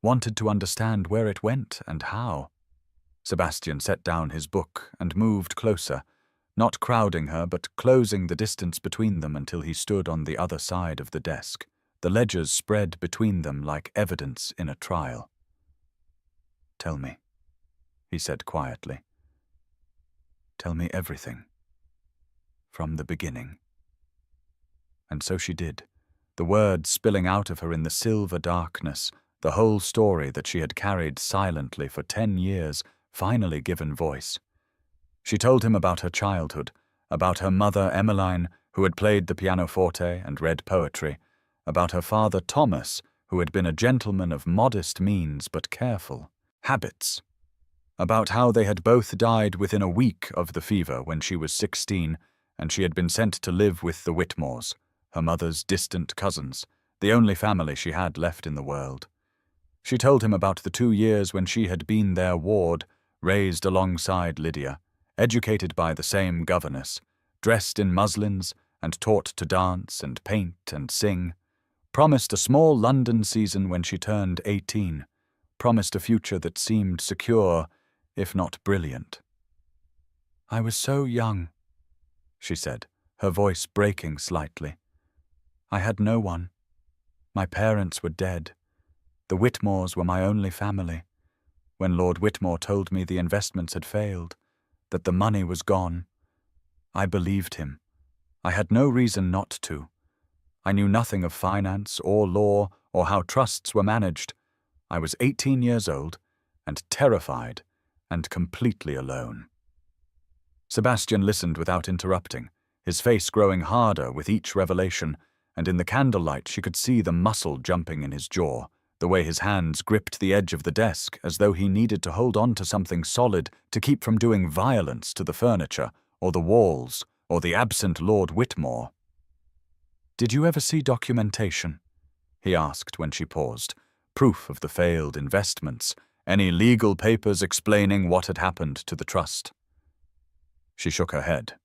wanted to understand where it went and how." Sebastian set down his book and moved closer, not crowding her but closing the distance between them until he stood on the other side of the desk, the ledgers spread between them like evidence in a trial. "Tell me," he said quietly. "Tell me everything. From the beginning." And so she did, the words spilling out of her in the silver darkness, the whole story that she had carried silently for 10 years, finally given voice. She told him about her childhood, about her mother Emmeline, who had played the pianoforte and read poetry, about her father Thomas, who had been a gentleman of modest means but careful habits, about how they had both died within a week of the fever when she was 16, and she had been sent to live with the Whitmores, her mother's distant cousins, the only family she had left in the world. She told him about the 2 years when she had been their ward, raised alongside Lydia, educated by the same governess, dressed in muslins and taught to dance and paint and sing, promised a small London season when she turned 18, promised a future that seemed secure, if not brilliant. "I was so young," she said, her voice breaking slightly. "I had no one. My parents were dead. The Whitmores were my only family. When Lord Whitmore told me the investments had failed, that the money was gone, I believed him. I had no reason not to. I knew nothing of finance or law or how trusts were managed. I was 18 years old and terrified and completely alone." Sebastian listened without interrupting, his face growing harder with each revelation, and in the candlelight she could see the muscle jumping in his jaw, the way his hands gripped the edge of the desk as though he needed to hold on to something solid to keep from doing violence to the furniture, or the walls, or the absent Lord Whitmore. "Did you ever see documentation?" he asked when she paused. "Proof of the failed investments, any legal papers explaining what had happened to the trust?" She shook her head.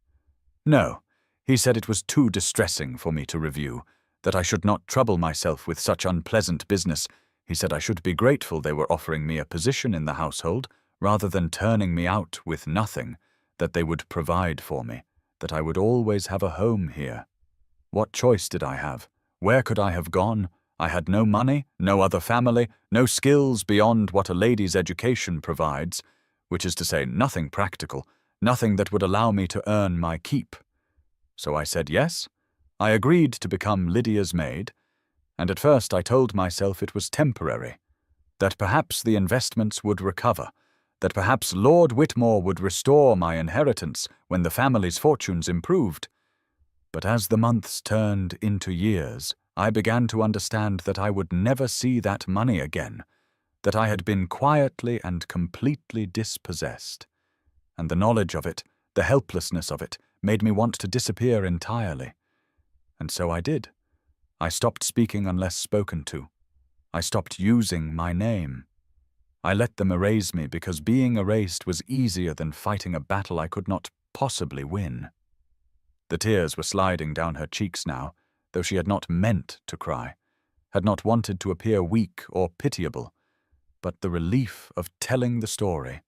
"No, he said it was too distressing for me to review, that I should not trouble myself with such unpleasant business. He said I should be grateful they were offering me a position in the household, rather than turning me out with nothing, that they would provide for me, that I would always have a home here. What choice did I have? Where could I have gone? I had no money, no other family, no skills beyond what a lady's education provides, which is to say nothing practical, nothing that would allow me to earn my keep. So I said yes. I agreed to become Lydia's maid, and at first I told myself it was temporary, that perhaps the investments would recover, that perhaps Lord Whitmore would restore my inheritance when the family's fortunes improved. But as the months turned into years, I began to understand that I would never see that money again, that I had been quietly and completely dispossessed, and the knowledge of it, the helplessness of it, made me want to disappear entirely. And so I did. I stopped speaking unless spoken to. I stopped using my name. I let them erase me because being erased was easier than fighting a battle I could not possibly win. The tears were sliding down her cheeks now, though she had not meant to cry, had not wanted to appear weak or pitiable, but the relief of telling the story,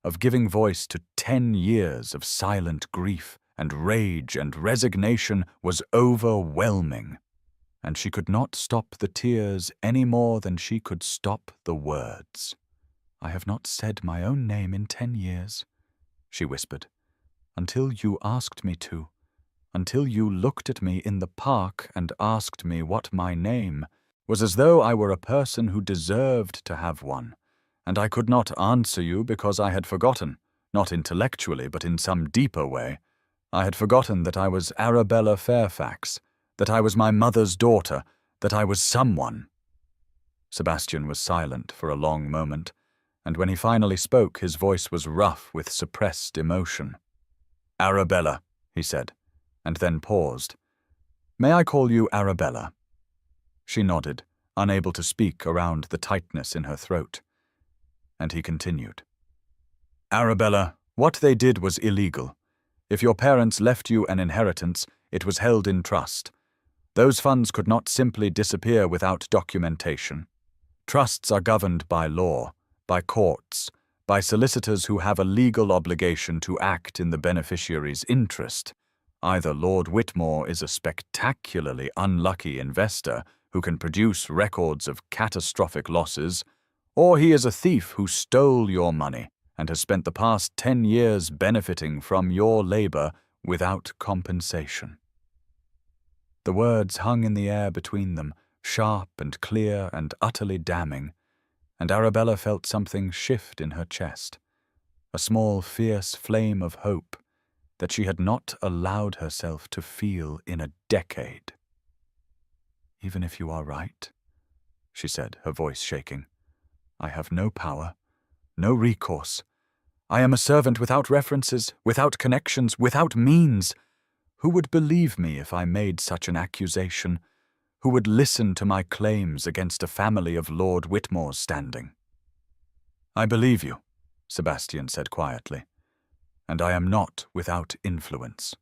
of giving voice to 10 years of silent grief and rage and resignation was overwhelming, and she could not stop the tears any more than she could stop the words. "I have not said my own name in 10 years, she whispered, "until you asked me to, until you looked at me in the park and asked me what my name was, as though I were a person who deserved to have one, and I could not answer you because I had forgotten, not intellectually but in some deeper way. I had forgotten that I was Arabella Fairfax, that I was my mother's daughter, that I was someone." Sebastian was silent for a long moment, and when he finally spoke, his voice was rough with suppressed emotion. "Arabella," he said, and then paused. "May I call you Arabella?" She nodded, unable to speak around the tightness in her throat. And he continued. "Arabella, what they did was illegal. If your parents left you an inheritance, it was held in trust. Those funds could not simply disappear without documentation. Trusts are governed by law, by courts, by solicitors who have a legal obligation to act in the beneficiary's interest. Either Lord Whitmore is a spectacularly unlucky investor who can produce records of catastrophic losses, or he is a thief who stole your money and has spent the past 10 years benefiting from your labor without compensation." The words hung in the air between them, sharp and clear and utterly damning, and Arabella felt something shift in her chest, a small fierce flame of hope that she had not allowed herself to feel in a decade. "Even if you are right," she said, her voice shaking, "I have no power, no recourse. I am a servant without references, without connections, without means. Who would believe me if I made such an accusation? Who would listen to my claims against a family of Lord Whitmore's standing?" "I believe you," Sebastian said quietly, "and I am not without influence."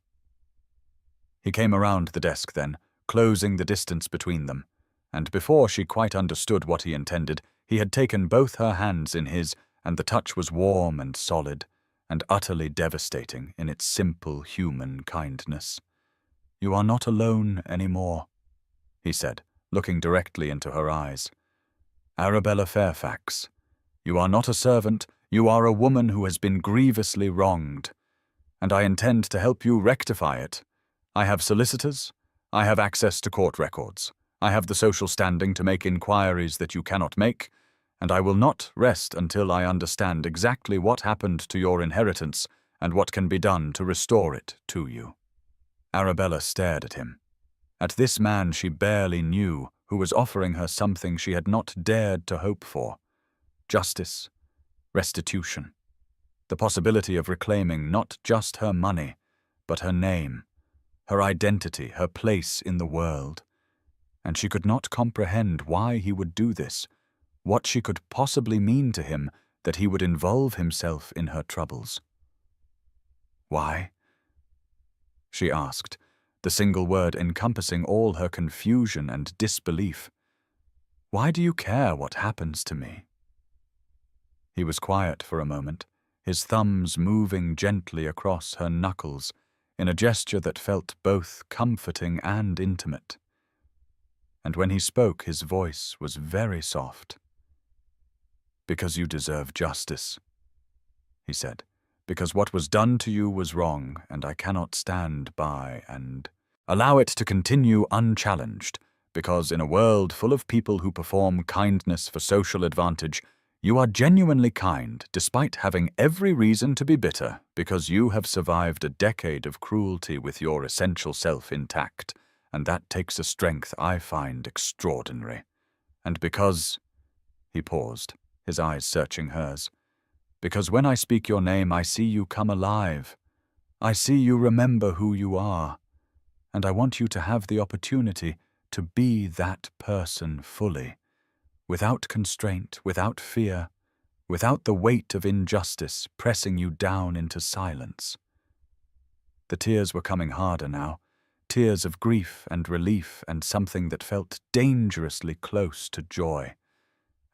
He came around the desk then, closing the distance between them, and before she quite understood what he intended, he had taken both her hands in his, and the touch was warm and solid, and utterly devastating in its simple human kindness. "You are not alone any more," he said, looking directly into her eyes. "Arabella Fairfax, you are not a servant, you are a woman who has been grievously wronged, and I intend to help you rectify it. I have solicitors, I have access to court records, I have the social standing to make inquiries that you cannot make, and I will not rest until I understand exactly what happened to your inheritance and what can be done to restore it to you." Arabella stared at him, at this man she barely knew who was offering her something she had not dared to hope for: justice, restitution, the possibility of reclaiming not just her money, but her name, her identity, her place in the world. And she could not comprehend why he would do this, what she could possibly mean to him that he would involve himself in her troubles. "Why?" she asked, the single word encompassing all her confusion and disbelief. "Why do you care what happens to me?" He was quiet for a moment, his thumbs moving gently across her knuckles in a gesture that felt both comforting and intimate. And when he spoke, his voice was very soft. "Because you deserve justice," he said, "because what was done to you was wrong, and I cannot stand by and allow it to continue unchallenged, because in a world full of people who perform kindness for social advantage, you are genuinely kind, despite having every reason to be bitter, because you have survived a decade of cruelty with your essential self intact, and that takes a strength I find extraordinary. And because—" he paused, his eyes searching hers, "because when I speak your name, I see you come alive. I see you remember who you are, and I want you to have the opportunity to be that person fully, without constraint, without fear, without the weight of injustice pressing you down into silence. The tears were coming harder now, tears of grief and relief and something that felt dangerously close to joy.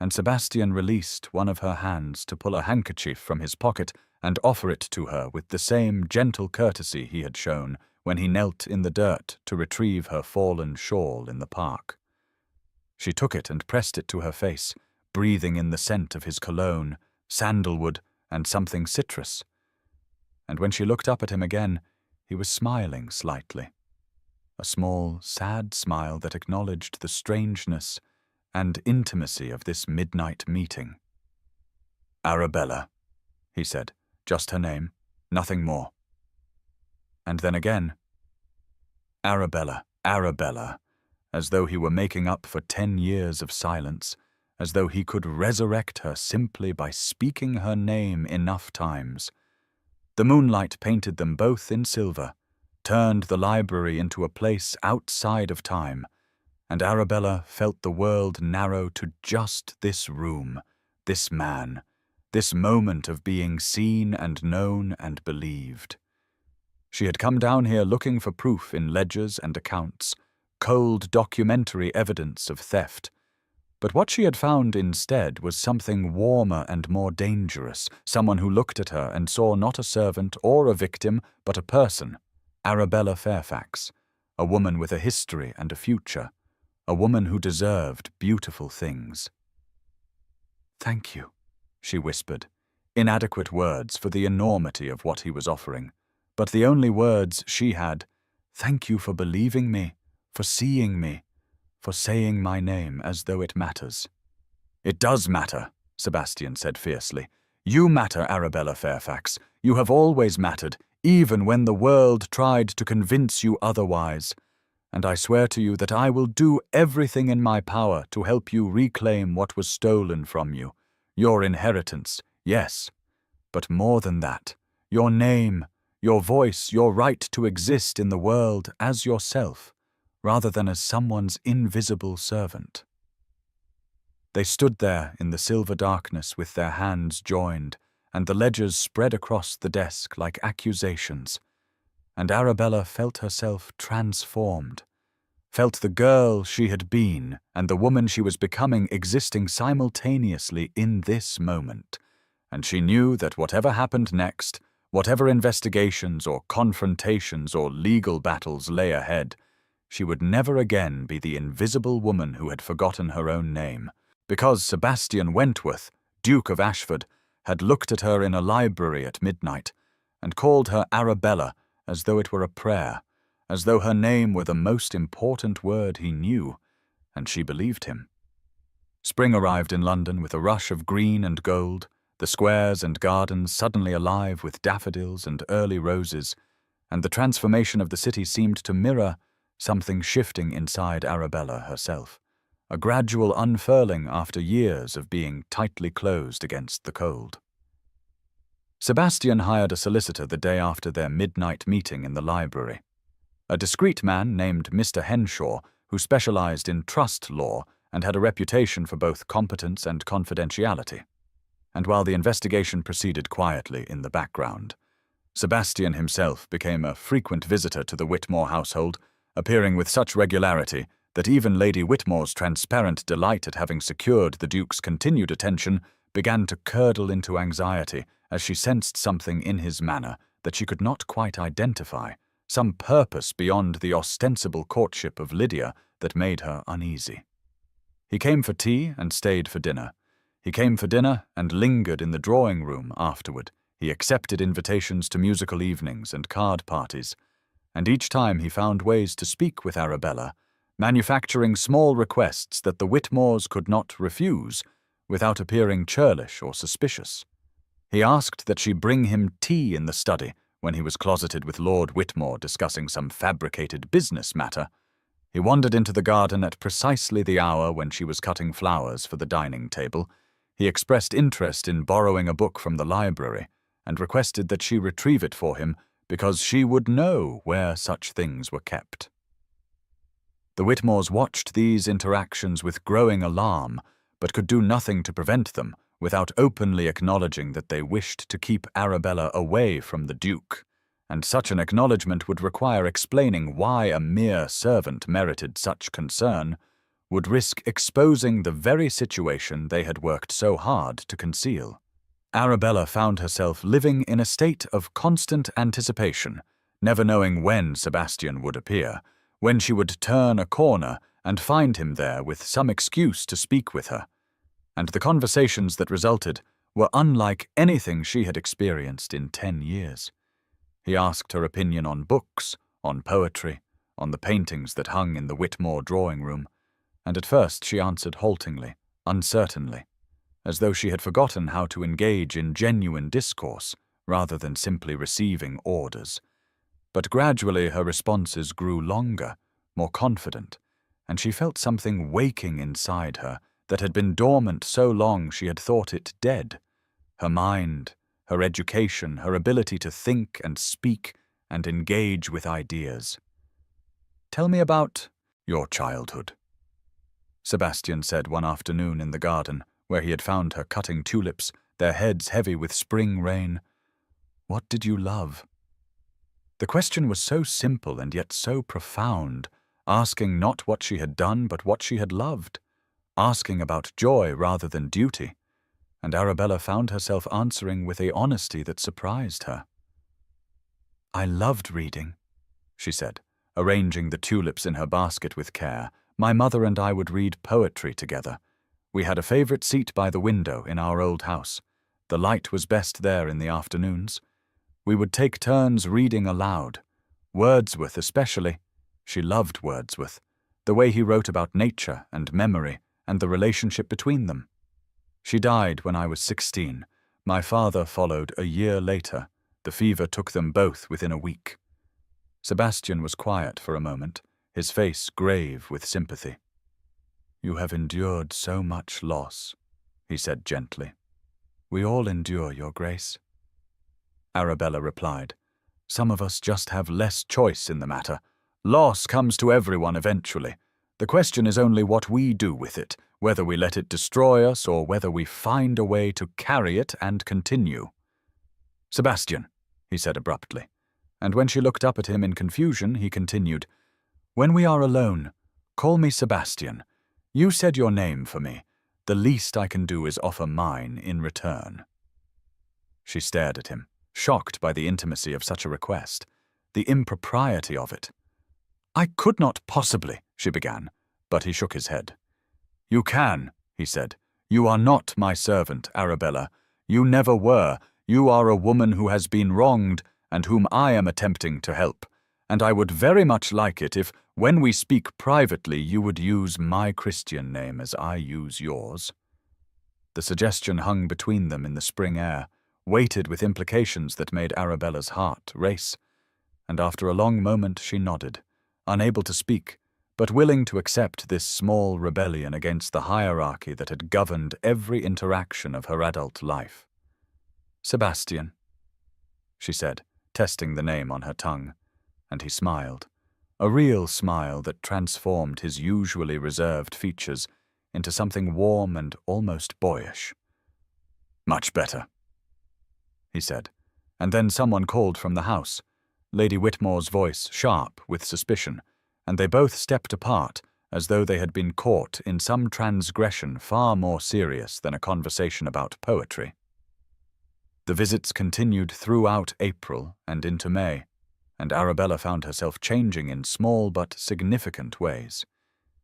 And Sebastian released one of her hands to pull a handkerchief from his pocket and offer it to her with the same gentle courtesy he had shown when he knelt in the dirt to retrieve her fallen shawl in the park. She took it and pressed it to her face, breathing in the scent of his cologne, sandalwood, and something citrus. And when she looked up at him again, he was smiling slightly. A small, sad smile that acknowledged the strangeness and intimacy of this midnight meeting. "Arabella," he said, just her name, nothing more. And then again, "Arabella, Arabella," as though he were making up for 10 years of silence, as though he could resurrect her simply by speaking her name enough times. The moonlight painted them both in silver, turned the library into a place outside of time, and Arabella felt the world narrow to just this room, this man, this moment of being seen and known and believed. She had come down here looking for proof in ledgers and accounts, cold documentary evidence of theft. But what she had found instead was something warmer and more dangerous, someone who looked at her and saw not a servant or a victim, but a person, Arabella Fairfax, a woman with a history and a future, a woman who deserved beautiful things. "Thank you," she whispered, inadequate words for the enormity of what he was offering, but the only words she had. "Thank you for believing me, for seeing me, for saying my name as though it matters." "It does matter," Sebastian said fiercely. "You matter, Arabella Fairfax. You have always mattered, even when the world tried to convince you otherwise. And I swear to you that I will do everything in my power to help you reclaim what was stolen from you. Your inheritance, yes, but more than that, your name, your voice, your right to exist in the world as yourself, rather than as someone's invisible servant." They stood there in the silver darkness with their hands joined, and the ledgers spread across the desk like accusations, and Arabella felt herself transformed, felt the girl she had been and the woman she was becoming existing simultaneously in this moment, and she knew that whatever happened next, whatever investigations or confrontations or legal battles lay ahead, she would never again be the invisible woman who had forgotten her own name, because Sebastian Wentworth, Duke of Ashford, had looked at her in a library at midnight and called her Arabella as though it were a prayer, as though her name were the most important word he knew, and she believed him. Spring arrived in London with a rush of green and gold, the squares and gardens suddenly alive with daffodils and early roses, and the transformation of the city seemed to mirror something shifting inside Arabella herself, a gradual unfurling after years of being tightly closed against the cold. Sebastian hired a solicitor the day after their midnight meeting in the library, a discreet man named Mr. Henshaw, who specialized in trust law and had a reputation for both competence and confidentiality. And while the investigation proceeded quietly in the background, Sebastian himself became a frequent visitor to the Whitmore household, appearing with such regularity that even Lady Whitmore's transparent delight at having secured the Duke's continued attention began to curdle into anxiety as she sensed something in his manner that she could not quite identify, some purpose beyond the ostensible courtship of Lydia that made her uneasy. He came for tea and stayed for dinner. He came for dinner and lingered in the drawing-room afterward. He accepted invitations to musical evenings and card parties, and each time he found ways to speak with Arabella, manufacturing small requests that the Whitmores could not refuse without appearing churlish or suspicious. He asked that she bring him tea in the study when he was closeted with Lord Whitmore discussing some fabricated business matter. He wandered into the garden at precisely the hour when she was cutting flowers for the dining table. He expressed interest in borrowing a book from the library and requested that she retrieve it for him because she would know where such things were kept. The Whitmores watched these interactions with growing alarm, but could do nothing to prevent them, without openly acknowledging that they wished to keep Arabella away from the Duke, and such an acknowledgment would require explaining why a mere servant merited such concern, would risk exposing the very situation they had worked so hard to conceal. Arabella found herself living in a state of constant anticipation, never knowing when Sebastian would appear, when she would turn a corner and find him there with some excuse to speak with her. And the conversations that resulted were unlike anything she had experienced in 10 years. He asked her opinion on books, on poetry, on the paintings that hung in the Whitmore drawing room, and at first she answered haltingly, uncertainly, as though she had forgotten how to engage in genuine discourse rather than simply receiving orders. But gradually her responses grew longer, more confident, and she felt something waking inside her that had been dormant so long she had thought it dead. Her mind, her education, her ability to think and speak and engage with ideas. "Tell me about your childhood," Sebastian said one afternoon in the garden, where he had found her cutting tulips, their heads heavy with spring rain. "What did you love?" The question was so simple and yet so profound, asking not what she had done but what she had loved, asking about joy rather than duty, and Arabella found herself answering with a honesty that surprised her. "I loved reading," she said, arranging the tulips in her basket with care. "My mother and I would read poetry together. We had a favorite seat by the window in our old house. The light was best there in the afternoons. We would take turns reading aloud. Wordsworth especially. She loved Wordsworth, the way he wrote about nature and memory and the relationship between them. She died when I was 16. My father followed a year later. The fever took them both within a week." Sebastian was quiet for a moment, his face grave with sympathy. "You have endured so much loss," he said gently. "We all endure, Your Grace." Arabella replied, "Some of us just have less choice in the matter. Loss comes to everyone eventually. The question is only what we do with it, whether we let it destroy us or whether we find a way to carry it and continue." "Sebastian," he said abruptly, and when she looked up at him in confusion, he continued, "When we are alone, call me Sebastian. You said your name for me. The least I can do is offer mine in return." She stared at him, shocked by the intimacy of such a request, the impropriety of it. "I could not possibly," she began, but he shook his head. "You can," he said. "You are not my servant, Arabella. You never were. You are a woman who has been wronged and whom I am attempting to help, and I would very much like it if, when we speak privately, you would use my Christian name as I use yours." The suggestion hung between them in the spring air, weighted with implications that made Arabella's heart race, and after a long moment she nodded, unable to speak, but willing to accept this small rebellion against the hierarchy that had governed every interaction of her adult life. "Sebastian," she said, testing the name on her tongue, and he smiled, a real smile that transformed his usually reserved features into something warm and almost boyish. "Much better," he said, and then someone called from the house, Lady Whitmore's voice sharp with suspicion, and they both stepped apart as though they had been caught in some transgression far more serious than a conversation about poetry. The visits continued throughout April and into May, and Arabella found herself changing in small but significant ways.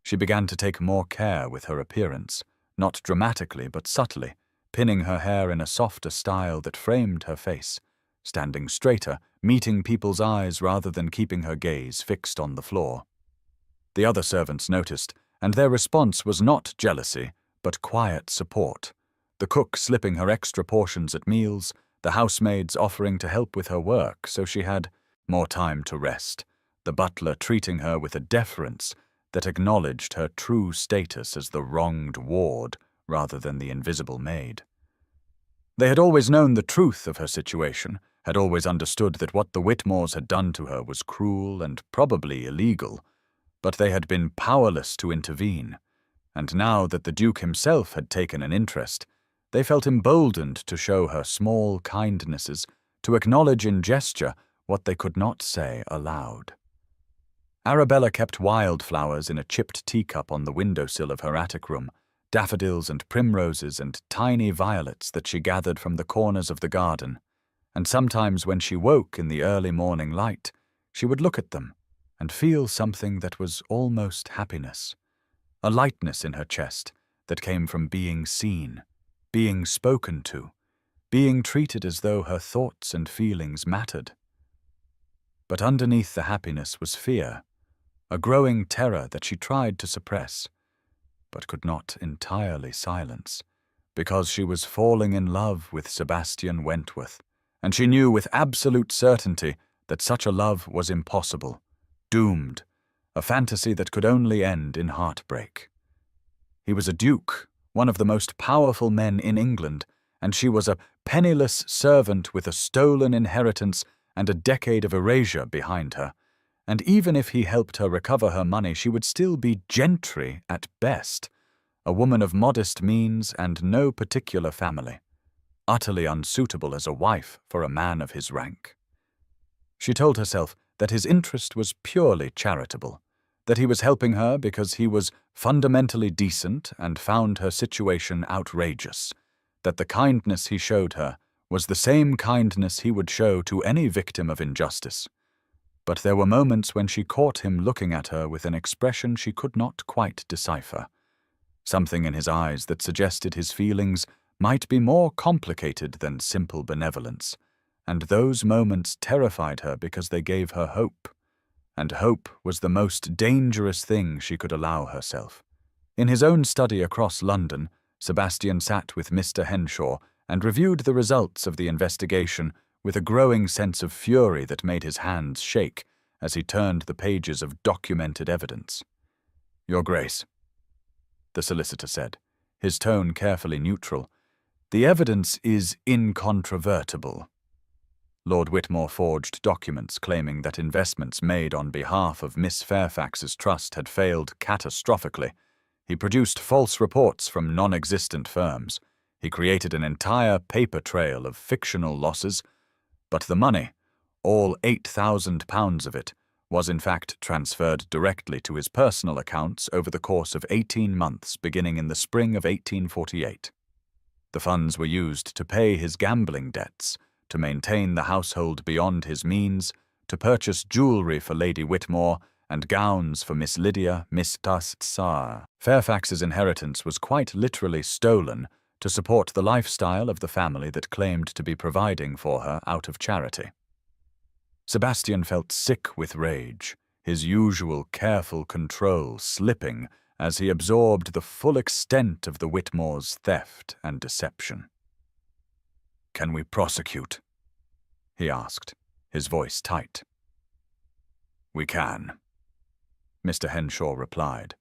She began to take more care with her appearance, not dramatically but subtly, pinning her hair in a softer style that framed her face, standing straighter, meeting people's eyes rather than keeping her gaze fixed on the floor. The other servants noticed, and their response was not jealousy, but quiet support. The cook slipping her extra portions at meals, the housemaids offering to help with her work so she had more time to rest, the butler treating her with a deference that acknowledged her true status as the wronged ward rather than the invisible maid. They had always known the truth of her situation, had always understood that what the Whitmores had done to her was cruel and probably illegal, but they had been powerless to intervene, and now that the Duke himself had taken an interest, They felt emboldened to show her small kindnesses, to acknowledge in gesture what they could not say aloud. Arabella kept wildflowers in a chipped teacup on the windowsill of her attic room, daffodils and primroses and tiny violets that she gathered from the corners of the garden, and sometimes when she woke in the early morning light, she would look at them and feel something that was almost happiness, a lightness in her chest that came from being seen, being spoken to, being treated as though her thoughts and feelings mattered. But underneath the happiness was fear, a growing terror that she tried to suppress, but could not entirely silence, because she was falling in love with Sebastian Wentworth, and she knew with absolute certainty that such a love was impossible, doomed, a fantasy that could only end in heartbreak. He was a duke, one of the most powerful men in England, and she was a penniless servant with a stolen inheritance and a decade of erasure behind her. And even if he helped her recover her money, she would still be gentry at best, a woman of modest means and no particular family, utterly unsuitable as a wife for a man of his rank. She told herself that his interest was purely charitable, that he was helping her because he was fundamentally decent and found her situation outrageous, that the kindness he showed her was the same kindness he would show to any victim of injustice. But there were moments when she caught him looking at her with an expression she could not quite decipher, something in his eyes that suggested his feelings might be more complicated than simple benevolence, and those moments terrified her because they gave her hope, and hope was the most dangerous thing she could allow herself. In his own study across London, Sebastian sat with Mr. Henshaw and reviewed the results of the investigation with a growing sense of fury that made his hands shake as he turned the pages of documented evidence. "Your Grace," the solicitor said, his tone carefully neutral, "the evidence is incontrovertible." Lord Whitmore forged documents claiming that investments made on behalf of Miss Fairfax's trust had failed catastrophically. He produced false reports from non-existent firms. He created an entire paper trail of fictional losses, but the money, all £8,000 of it, was in fact transferred directly to his personal accounts over the course of 18 months beginning in the spring of 1848. The funds were used to pay his gambling debts, to maintain the household beyond his means, to purchase jewellery for Lady Whitmore and gowns for Miss Lydia, Miss Tsar. Fairfax's inheritance was quite literally stolen to support the lifestyle of the family that claimed to be providing for her out of charity. Sebastian felt sick with rage, his usual careful control slipping as he absorbed the full extent of the Whitmores' theft and deception. "Can we prosecute?" he asked, his voice tight. "We can," Mr. Henshaw replied.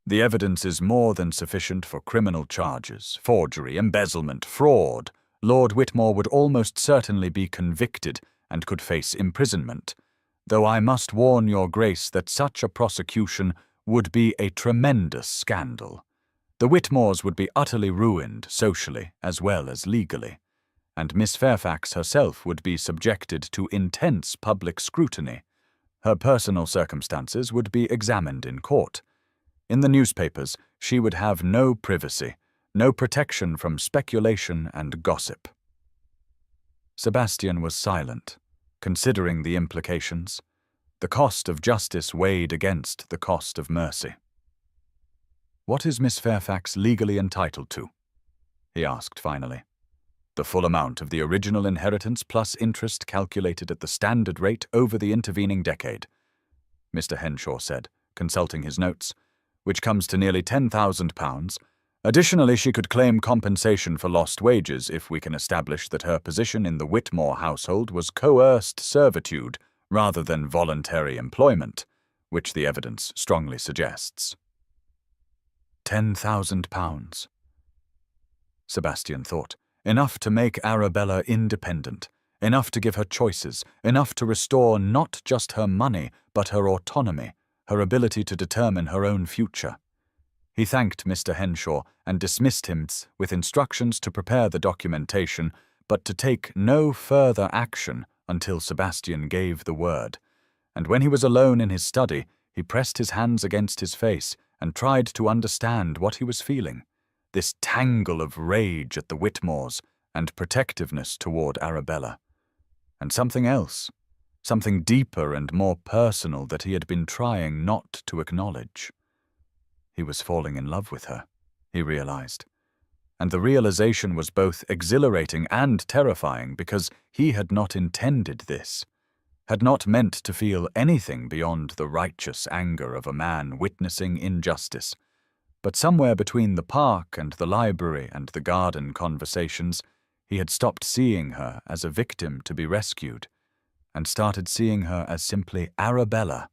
"The evidence is more than sufficient for criminal charges, forgery, embezzlement, fraud. Lord Whitmore would almost certainly be convicted and could face imprisonment, though I must warn your Grace that such a prosecution would be a tremendous scandal. The Whitmores would be utterly ruined socially as well as legally, and Miss Fairfax herself would be subjected to intense public scrutiny. Her personal circumstances would be examined in court. In the newspapers, she would have no privacy, no protection from speculation and gossip." Sebastian was silent, considering the implications. The cost of justice weighed against the cost of mercy. "What is Miss Fairfax legally entitled to?" he asked finally. "The full amount of the original inheritance plus interest calculated at the standard rate over the intervening decade," Mr. Henshaw said, consulting his notes, "which comes to nearly £10,000. Additionally, she could claim compensation for lost wages if we can establish that her position in the Whitmore household was coerced servitude rather than voluntary employment, which the evidence strongly suggests." £10,000. Sebastian thought. Enough to make Arabella independent, enough to give her choices, enough to restore not just her money, but her autonomy, her ability to determine her own future. He thanked Mr. Henshaw and dismissed him with instructions to prepare the documentation, but to take no further action until Sebastian gave the word. And when he was alone in his study, he pressed his hands against his face and tried to understand what he was feeling. This tangle of rage at the Whitmores and protectiveness toward Arabella. And something else, something deeper and more personal that he had been trying not to acknowledge. He was falling in love with her, he realized. And the realization was both exhilarating and terrifying because he had not intended this, had not meant to feel anything beyond the righteous anger of a man witnessing injustice. But somewhere between the park and the library and the garden conversations, he had stopped seeing her as a victim to be rescued, and started seeing her as simply Arabella,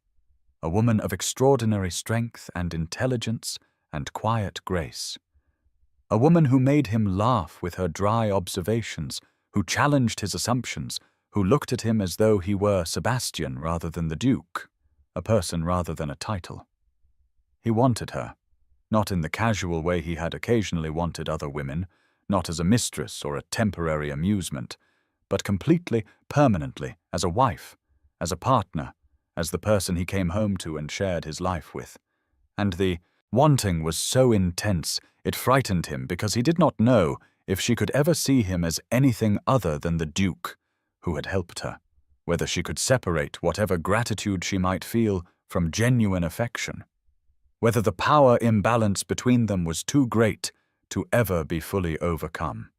a woman of extraordinary strength and intelligence and quiet grace. A woman who made him laugh with her dry observations, who challenged his assumptions, who looked at him as though he were Sebastian rather than the Duke, a person rather than a title. He wanted her, not in the casual way he had occasionally wanted other women, not as a mistress or a temporary amusement, but completely, permanently, as a wife, as a partner, as the person he came home to and shared his life with. And the wanting was so intense, it frightened him because he did not know if she could ever see him as anything other than the Duke who had helped her, whether she could separate whatever gratitude she might feel from genuine affection, whether the power imbalance between them was too great to ever be fully overcome.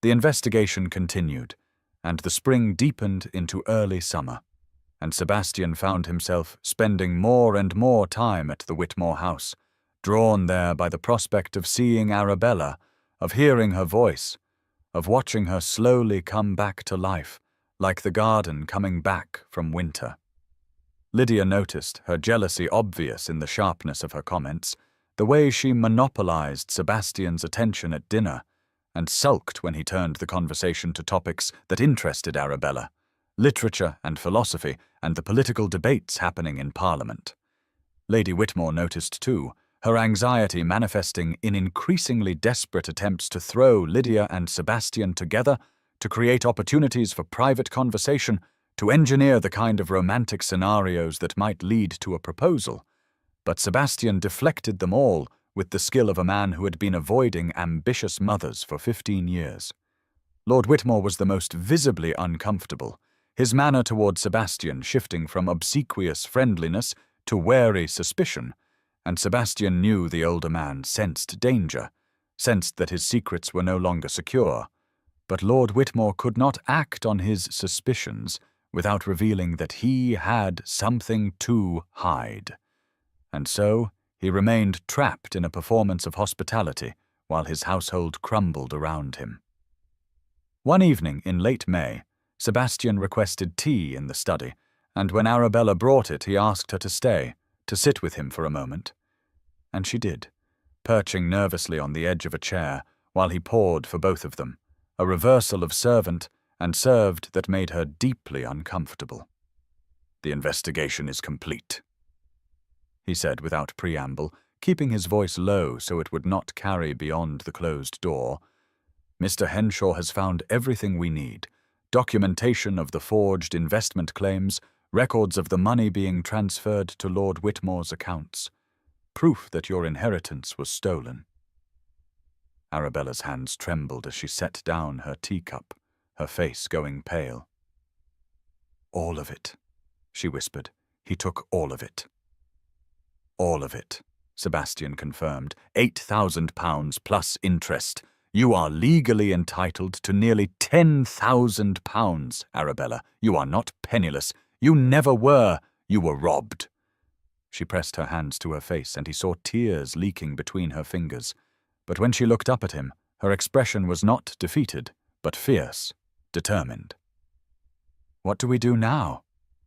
The investigation continued, and the spring deepened into early summer, and Sebastian found himself spending more and more time at the Whitmore house, drawn there by the prospect of seeing Arabella, of hearing her voice, of watching her slowly come back to life, like the garden coming back from winter. Lydia noticed, her jealousy obvious in the sharpness of her comments, the way she monopolized Sebastian's attention at dinner, and sulked when he turned the conversation to topics that interested Arabella, literature and philosophy, and the political debates happening in Parliament. Lady Whitmore noticed, too, her anxiety manifesting in increasingly desperate attempts to throw Lydia and Sebastian together, to create opportunities for private conversation, to engineer the kind of romantic scenarios that might lead to a proposal. But Sebastian deflected them all with the skill of a man who had been avoiding ambitious mothers for 15 years. Lord Whitmore was the most visibly uncomfortable, his manner toward Sebastian shifting from obsequious friendliness to wary suspicion, and Sebastian knew the older man sensed danger, sensed that his secrets were no longer secure. But Lord Whitmore could not act on his suspicions without revealing that he had something to hide. And so he remained trapped in a performance of hospitality while his household crumbled around him. One evening in late May, Sebastian requested tea in the study, and when Arabella brought it, he asked her to stay, to sit with him for a moment. And she did, perching nervously on the edge of a chair while he poured for both of them, a reversal of servant and served that made her deeply uncomfortable. "The investigation is complete," he said without preamble, keeping his voice low so it would not carry beyond the closed door. "Mr. Henshaw has found everything we need, documentation of the forged investment claims, records of the money being transferred to Lord Whitmore's accounts, proof that your inheritance was stolen." Arabella's hands trembled as she set down her teacup, her face going pale. "All of it," she whispered. "He took all of it." "All of it," Sebastian confirmed. £8,000 plus interest. You are legally entitled to nearly £10,000, Arabella. You are not penniless. You never were. You were robbed. She pressed her hands to her face, and he saw tears leaking between her fingers. But when she looked up at him, her expression was not defeated, but fierce, determined. "What do we do now?"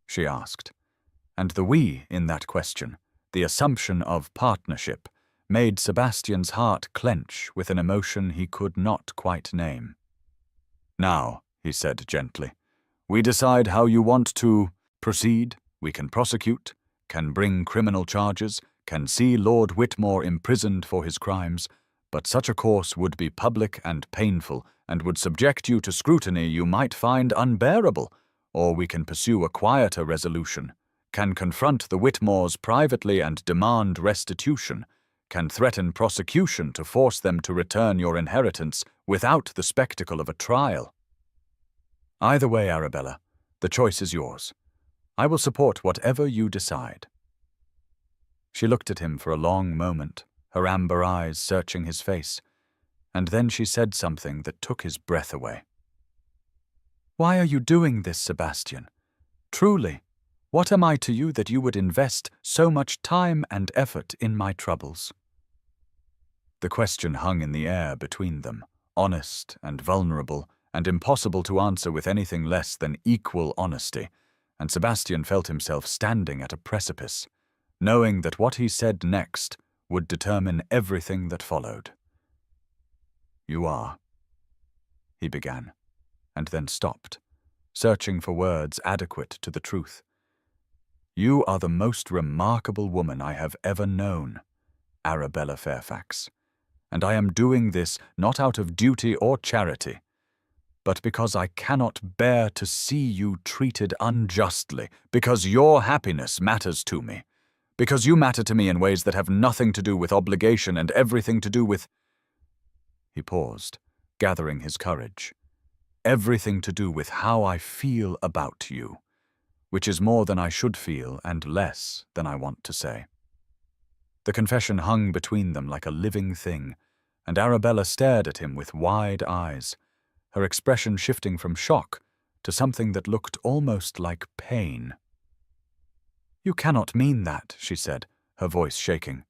she asked. And the "we" in that question, the assumption of partnership, made Sebastian's heart clench with an emotion he could not quite name. "Now," he said gently, "we decide how you want to proceed. We can prosecute, can bring criminal charges, can see Lord Whitmore imprisoned for his crimes, but such a course would be public and painful, and would subject you to scrutiny you might find unbearable. Or we can pursue a quieter resolution, can confront the Whitmores privately and demand restitution, can threaten prosecution to force them to return your inheritance without the spectacle of a trial. Either way, Arabella, the choice is yours. I will support whatever you decide." She looked at him for a long moment, her amber eyes searching his face, and then she said something that took his breath away. "Why are you doing this, Sebastian? Truly, what am I to you that you would invest so much time and effort in my troubles?" The question hung in the air between them, honest and vulnerable, and impossible to answer with anything less than equal honesty, and Sebastian felt himself standing at a precipice, knowing that what he said next would determine everything that followed. "You are," he began, and then stopped, searching for words adequate to the truth. "You are the most remarkable woman I have ever known, Arabella Fairfax, and I am doing this not out of duty or charity, but because I cannot bear to see you treated unjustly, because your happiness matters to me, because you matter to me in ways that have nothing to do with obligation and everything to do with—" He paused, gathering his courage. "Everything to do with how I feel about you, which is more than I should feel and less than I want to say." The confession hung between them like a living thing, and Arabella stared at him with wide eyes, her expression shifting from shock to something that looked almost like pain. "You cannot mean that," she said, her voice shaking.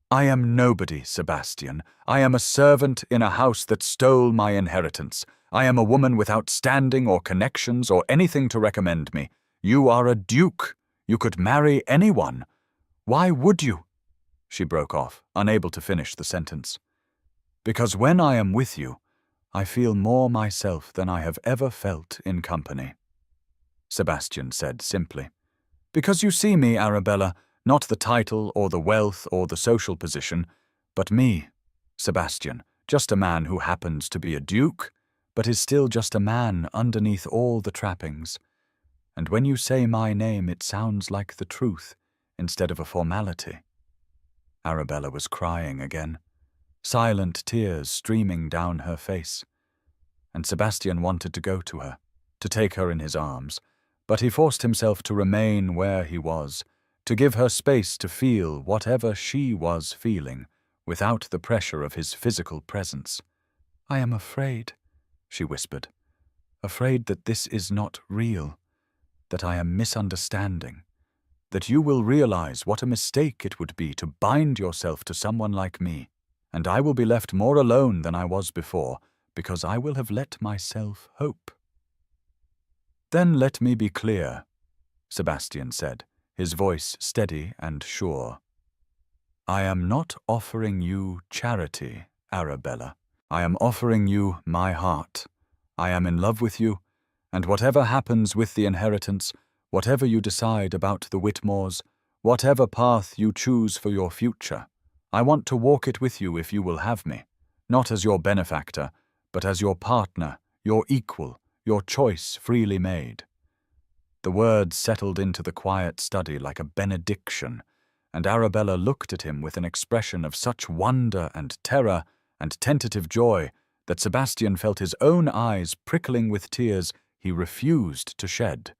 "I am nobody, Sebastian. I am a servant in a house that stole my inheritance. I am a woman without standing or connections or anything to recommend me. You are a duke. You could marry anyone. Why would you?" She broke off, unable to finish the sentence. "Because when I am with you, I feel more myself than I have ever felt in company," Sebastian said simply. "Because you see me, Arabella, not the title or the wealth or the social position, but me, Sebastian, just a man who happens to be a duke, but is still just a man underneath all the trappings. And when you say my name, it sounds like the truth instead of a formality." Arabella was crying again, silent tears streaming down her face, and Sebastian wanted to go to her, to take her in his arms, but he forced himself to remain where he was, to give her space to feel whatever she was feeling, without the pressure of his physical presence. "I am afraid," she whispered, "afraid that this is not real, that I am misunderstanding, that you will realize what a mistake it would be to bind yourself to someone like me, and I will be left more alone than I was before, because I will have let myself hope." "Then let me be clear," Sebastian said, his voice steady and sure. "I am not offering you charity, Arabella. I am offering you my heart. I am in love with you, and whatever happens with the inheritance, whatever you decide about the Whitmores, whatever path you choose for your future, I want to walk it with you if you will have me, not as your benefactor, but as your partner, your equal, your choice freely made." The words settled into the quiet study like a benediction, and Arabella looked at him with an expression of such wonder and terror and tentative joy that Sebastian felt his own eyes prickling with tears he refused to shed.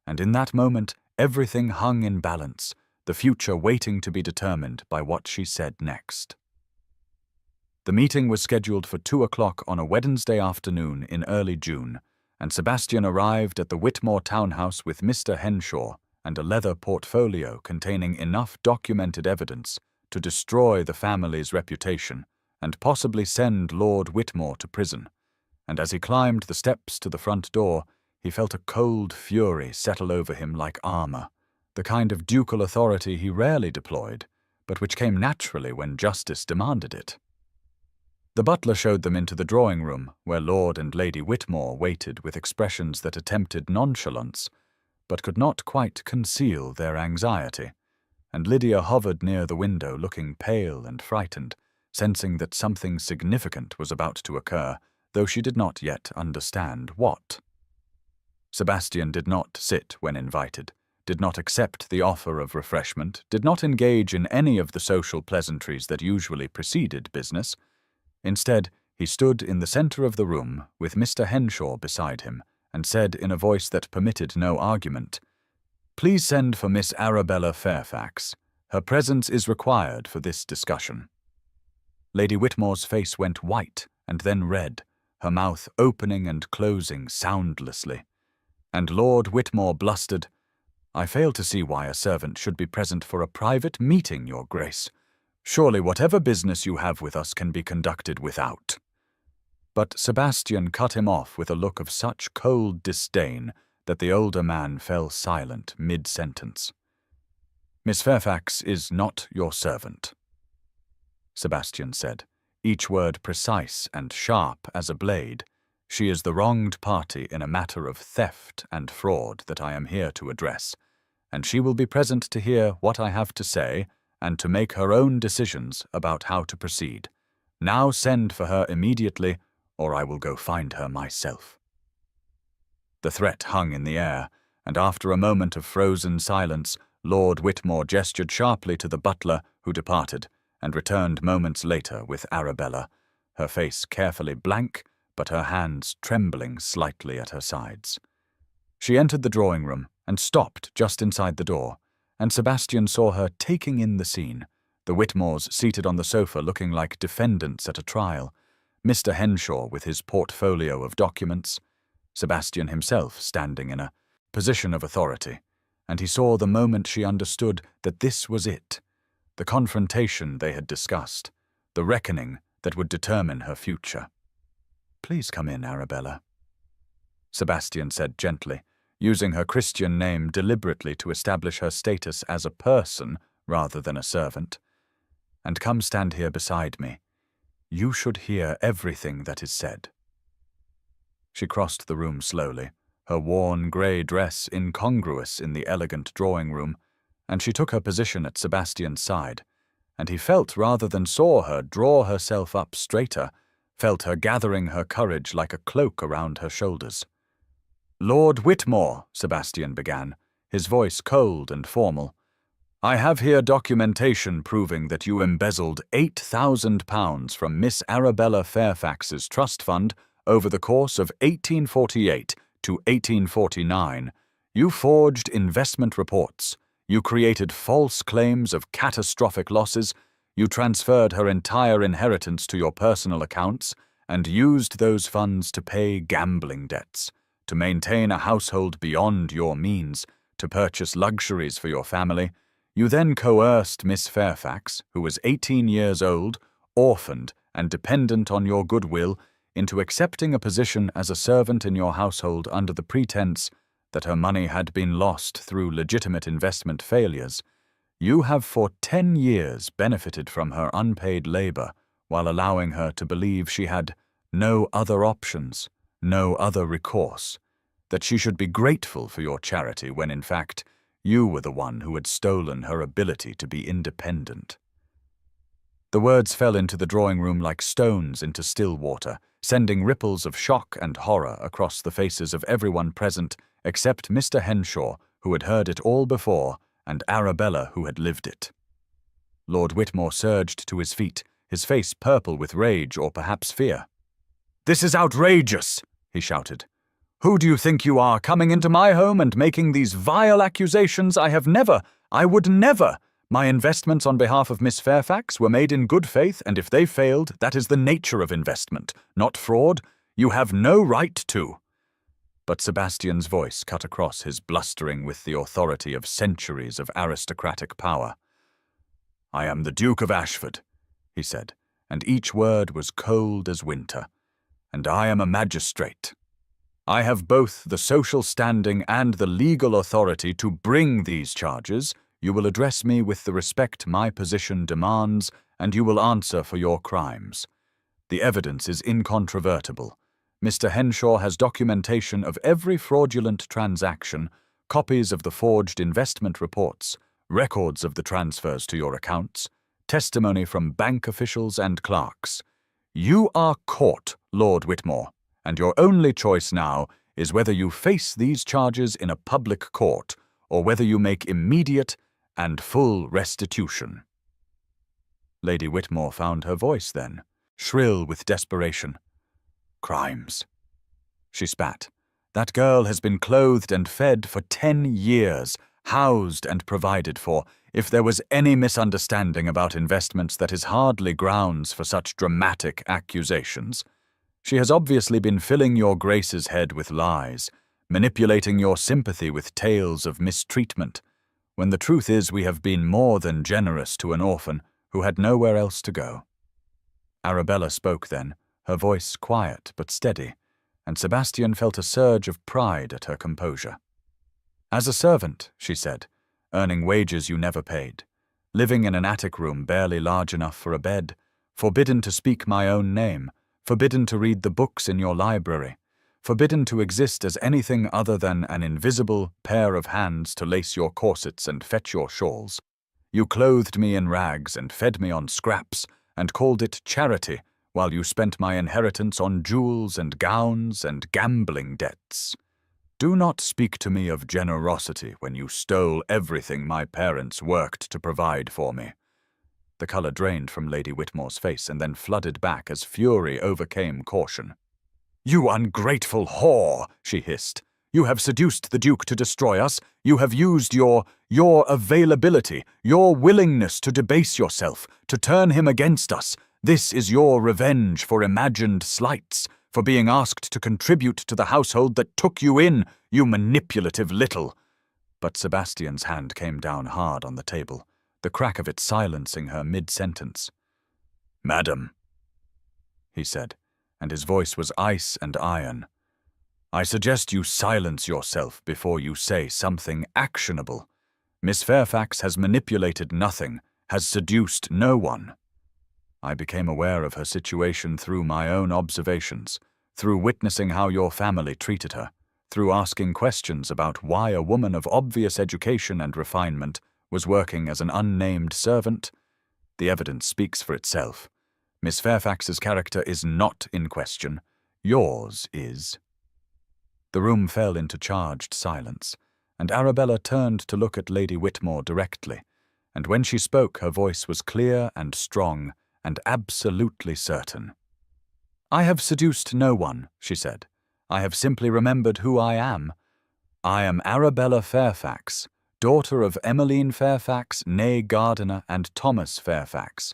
And in that moment, everything hung in balance, the future waiting to be determined by what she said next. The meeting was scheduled for 2 o'clock on a Wednesday afternoon in early June, and Sebastian arrived at the Whitmore townhouse with Mr. Henshaw and a leather portfolio containing enough documented evidence to destroy the family's reputation and possibly send Lord Whitmore to prison. And as he climbed the steps to the front door, he felt a cold fury settle over him like armor, the kind of ducal authority he rarely deployed, but which came naturally when justice demanded it. The butler showed them into the drawing-room, where Lord and Lady Whitmore waited with expressions that attempted nonchalance, but could not quite conceal their anxiety, and Lydia hovered near the window looking pale and frightened, sensing that something significant was about to occur, though she did not yet understand what. Sebastian did not sit when invited, did not accept the offer of refreshment, did not engage in any of the social pleasantries that usually preceded business. Instead, he stood in the center of the room with Mr. Henshaw beside him and said in a voice that permitted no argument, "Please send for Miss Arabella Fairfax. Her presence is required for this discussion." Lady Whitmore's face went white and then red, her mouth opening and closing soundlessly. And Lord Whitmore blustered, "I fail to see why a servant should be present for a private meeting, Your Grace. Surely whatever business you have with us can be conducted without." But Sebastian cut him off with a look of such cold disdain that the older man fell silent mid-sentence. "Miss Fairfax is not your servant," Sebastian said, each word precise and sharp as a blade. "She is the wronged party in a matter of theft and fraud that I am here to address, and she will be present to hear what I have to say and to make her own decisions about how to proceed. Now send for her immediately, or I will go find her myself." The threat hung in the air, and after a moment of frozen silence, Lord Whitmore gestured sharply to the butler, who departed, and returned moments later with Arabella, her face carefully blank, but her hands trembling slightly at her sides. She entered the drawing-room and stopped just inside the door, and Sebastian saw her taking in the scene, the Whitmores seated on the sofa looking like defendants at a trial, Mr. Henshaw with his portfolio of documents, Sebastian himself standing in a position of authority, and he saw the moment she understood that this was it, the confrontation they had discussed, the reckoning that would determine her future. "Please come in, Arabella," Sebastian said gently, using her Christian name deliberately to establish her status as a person rather than a servant. "And come stand here beside me. You should hear everything that is said." She crossed the room slowly, her worn grey dress incongruous in the elegant drawing-room, and she took her position at Sebastian's side, and he felt rather than saw her draw herself up straighter, felt her gathering her courage like a cloak around her shoulders. "Lord Whitmore," Sebastian began, his voice cold and formal, "I have here documentation proving that you embezzled £8,000 from Miss Arabella Fairfax's trust fund over the course of 1848 to 1849. You forged investment reports. You created false claims of catastrophic losses. You transferred her entire inheritance to your personal accounts and used those funds to pay gambling debts, to maintain a household beyond your means, to purchase luxuries for your family. You then coerced Miss Fairfax, who was 18 years old, orphaned and dependent on your goodwill, into accepting a position as a servant in your household under the pretense that her money had been lost through legitimate investment failures. You have for 10 years benefited from her unpaid labor while allowing her to believe she had no other options, no other recourse, that she should be grateful for your charity when in fact you were the one who had stolen her ability to be independent." The words fell into the drawing-room like stones into still water, sending ripples of shock and horror across the faces of everyone present except Mr. Henshaw, who had heard it all before, and Arabella, who had lived it. Lord Whitmore surged to his feet, his face purple with rage or perhaps fear. "This is outrageous!" he shouted. "Who do you think you are, coming into my home and making these vile accusations? I would never! My investments on behalf of Miss Fairfax were made in good faith, and if they failed, that is the nature of investment, not fraud. You have no right to." But Sebastian's voice cut across his blustering with the authority of centuries of aristocratic power. "I am the Duke of Ashford," he said, and each word was cold as winter. "And I am a magistrate. I have both the social standing and the legal authority to bring these charges. You will address me with the respect my position demands, and you will answer for your crimes. The evidence is incontrovertible. Mr. Henshaw has documentation of every fraudulent transaction, copies of the forged investment reports, records of the transfers to your accounts, testimony from bank officials and clerks. You are caught, Lord Whitmore, and your only choice now is whether you face these charges in a public court or whether you make immediate and full restitution." Lady Whitmore found her voice then, shrill with desperation. "Crimes," she spat. "That girl has been clothed and fed for 10 years, housed and provided for. If there was any misunderstanding about investments, that is hardly grounds for such dramatic accusations. She has obviously been filling your Grace's head with lies, manipulating your sympathy with tales of mistreatment, when the truth is we have been more than generous to an orphan who had nowhere else to go." Arabella spoke then, her voice quiet but steady, and Sebastian felt a surge of pride at her composure. "As a servant," she said, "earning wages you never paid, living in an attic room barely large enough for a bed, forbidden to speak my own name, forbidden to read the books in your library, forbidden to exist as anything other than an invisible pair of hands to lace your corsets and fetch your shawls. You clothed me in rags and fed me on scraps, and called it charity, while you spent my inheritance on jewels and gowns and gambling debts. Do not speak to me of generosity when you stole everything my parents worked to provide for me." The colour drained from Lady Whitmore's face and then flooded back as fury overcame caution. "You ungrateful whore," she hissed. "You have seduced the Duke to destroy us. You have used your availability, your willingness to debase yourself, to turn him against us. This is your revenge for imagined slights, for being asked to contribute to the household that took you in, you manipulative little—" But Sebastian's hand came down hard on the table, the crack of it silencing her mid-sentence. "Madam," he said, and his voice was ice and iron, "I suggest you silence yourself before you say something actionable. Miss Fairfax has manipulated nothing, has seduced no one. I became aware of her situation through my own observations, through witnessing how your family treated her, through asking questions about why a woman of obvious education and refinement was working as an unnamed servant. The evidence speaks for itself. Miss Fairfax's character is not in question. Yours is." The room fell into charged silence, and Arabella turned to look at Lady Whitmore directly, and when she spoke her voice was clear and strong and absolutely certain. "I have seduced no one," she said. "I have simply remembered who I am. I am Arabella Fairfax, daughter of Emmeline Fairfax, née Gardiner, and Thomas Fairfax.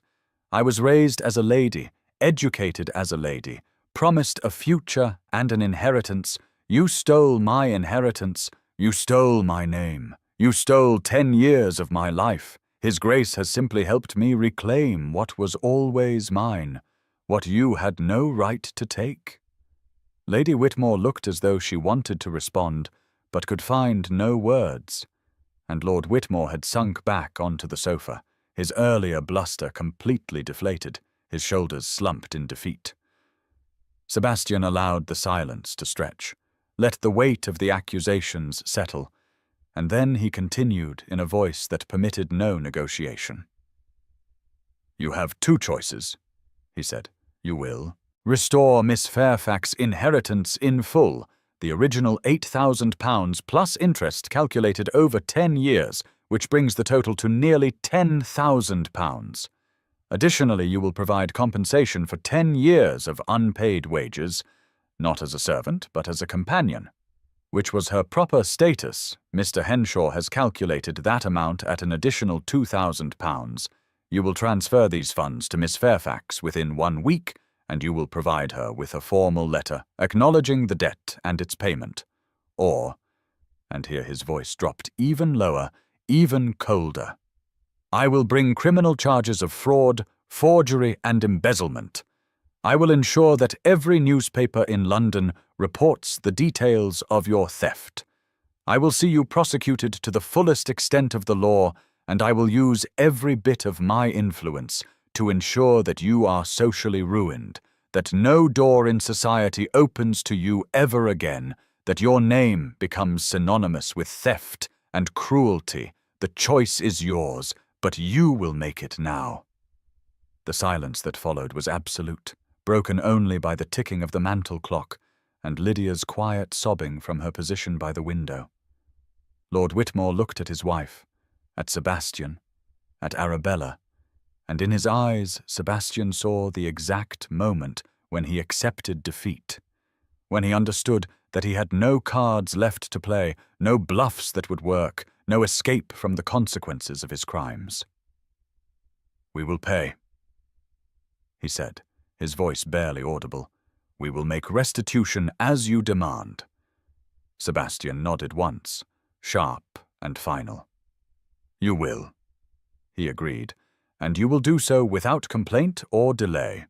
I was raised as a lady, educated as a lady, promised a future and an inheritance. You stole my inheritance. You stole my name. You stole 10 years of my life. His Grace has simply helped me reclaim what was always mine, what you had no right to take." Lady Whitmore looked as though she wanted to respond, but could find no words, and Lord Whitmore had sunk back onto the sofa, his earlier bluster completely deflated, his shoulders slumped in defeat. Sebastian allowed the silence to stretch, let the weight of the accusations settle, and then he continued in a voice that permitted no negotiation. "You have 2 choices," he said. "You will restore Miss Fairfax's inheritance in full, the original £8,000 plus interest calculated over 10 years, which brings the total to nearly £10,000. Additionally, you will provide compensation for 10 years of unpaid wages, not as a servant, but as a companion, which was her proper status. Mr. Henshaw has calculated that amount at an additional £2,000. You will transfer these funds to Miss Fairfax within 1 week, and you will provide her with a formal letter acknowledging the debt and its payment. Or," and here his voice dropped even lower, even colder, "I will bring criminal charges of fraud, forgery, and embezzlement. I will ensure that every newspaper in London reports the details of your theft. I will see you prosecuted to the fullest extent of the law, and I will use every bit of my influence to ensure that you are socially ruined, that no door in society opens to you ever again, that your name becomes synonymous with theft and cruelty, The choice is yours, but you will make it now." The silence that followed was absolute, broken only by the ticking of the mantel clock and Lydia's quiet sobbing from her position by the window. Lord Whitmore looked at his wife, at Sebastian, at Arabella, and in his eyes Sebastian saw the exact moment when he accepted defeat, when he understood that he had no cards left to play, no bluffs that would work, no escape from the consequences of his crimes. "We will pay," he said, his voice barely audible. "We will make restitution as you demand." Sebastian nodded once, sharp and final. "You will," he agreed, "and you will do so without complaint or delay.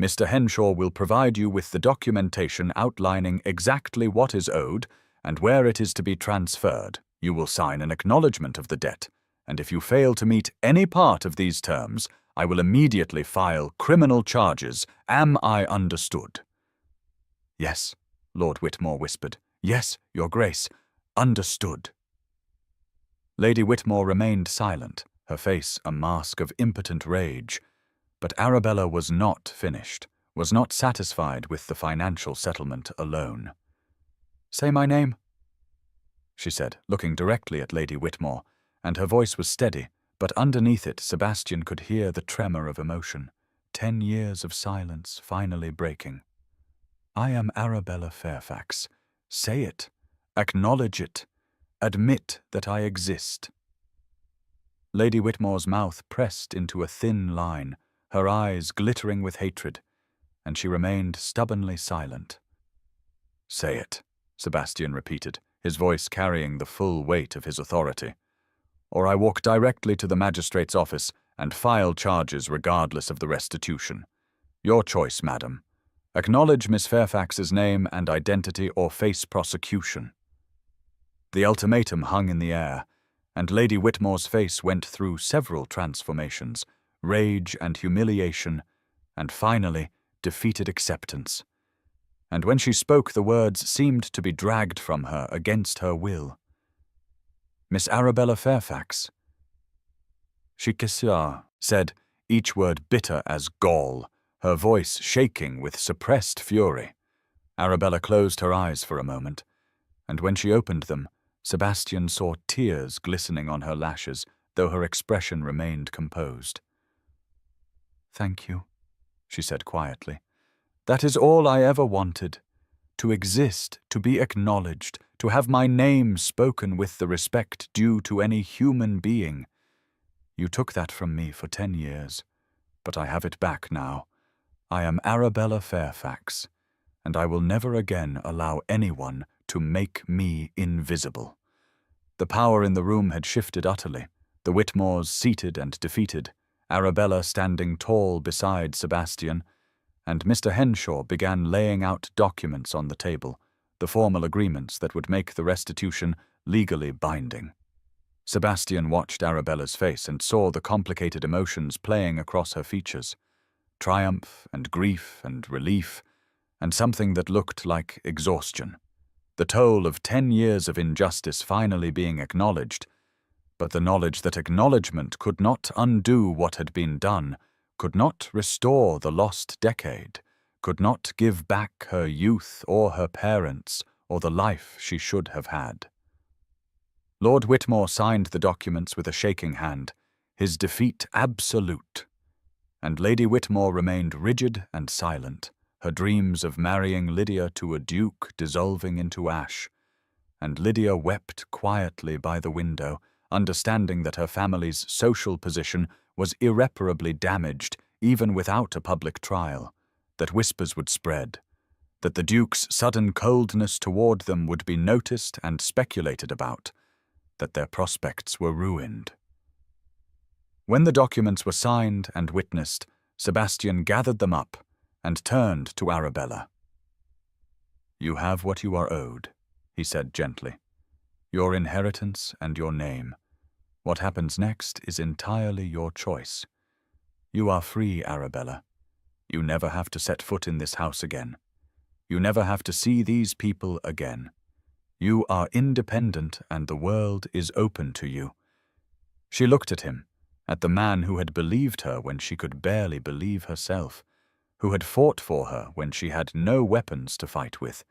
Mr. Henshaw will provide you with the documentation outlining exactly what is owed and where it is to be transferred. You will sign an acknowledgement of the debt, and if you fail to meet any part of these terms, I will immediately file criminal charges. Am I understood?" "Yes," Lord Whitmore whispered. "Yes, Your Grace. Understood." Lady Whitmore remained silent, her face a mask of impotent rage. But Arabella was not finished, was not satisfied with the financial settlement alone. "Say my name," she said, looking directly at Lady Whitmore, and her voice was steady, but underneath it Sebastian could hear the tremor of emotion, 10 years of silence finally breaking. "I am Arabella Fairfax. Say it. Acknowledge it. Admit that I exist." Lady Whitmore's mouth pressed into a thin line, her eyes glittering with hatred, and she remained stubbornly silent. "Say it," Sebastian repeated, his voice carrying the full weight of his authority. "Or I walk directly to the magistrate's office and file charges regardless of the restitution. Your choice, madam. Acknowledge Miss Fairfax's name and identity or face prosecution." The ultimatum hung in the air, and Lady Whitmore's face went through several transformations, rage and humiliation, and finally defeated acceptance. And when she spoke, the words seemed to be dragged from her against her will. "Miss Arabella Fairfax." She said, each word bitter as gall, her voice shaking with suppressed fury. Arabella closed her eyes for a moment, and when she opened them, Sebastian saw tears glistening on her lashes, though her expression remained composed. "Thank you," she said quietly. "That is all I ever wanted. To exist, to be acknowledged, to have my name spoken with the respect due to any human being. You took that from me for 10 years, but I have it back now. I am Arabella Fairfax, and I will never again allow anyone to make me invisible." The power in the room had shifted utterly, the Whitmores seated and defeated, Arabella standing tall beside Sebastian, and Mr. Henshaw began laying out documents on the table, the formal agreements that would make the restitution legally binding. Sebastian watched Arabella's face and saw the complicated emotions playing across her features, triumph and grief and relief, and something that looked like exhaustion. The toll of 10 years of injustice finally being acknowledged, but the knowledge that acknowledgement could not undo what had been done, could not restore the lost decade, could not give back her youth or her parents or the life she should have had. Lord Whitmore signed the documents with a shaking hand, his defeat absolute, and Lady Whitmore remained rigid and silent, her dreams of marrying Lydia to a duke dissolving into ash, and Lydia wept quietly by the window, understanding that her family's social position was irreparably damaged even without a public trial, that whispers would spread, that the Duke's sudden coldness toward them would be noticed and speculated about, that their prospects were ruined. When the documents were signed and witnessed, Sebastian gathered them up and turned to Arabella. "You have what you are owed," he said gently. "Your inheritance and your name. What happens next is entirely your choice. You are free, Arabella. You never have to set foot in this house again. You never have to see these people again. You are independent and the world is open to you. She looked at him, at the man who had believed her when she could barely believe herself, who had fought for her when she had no weapons to fight with,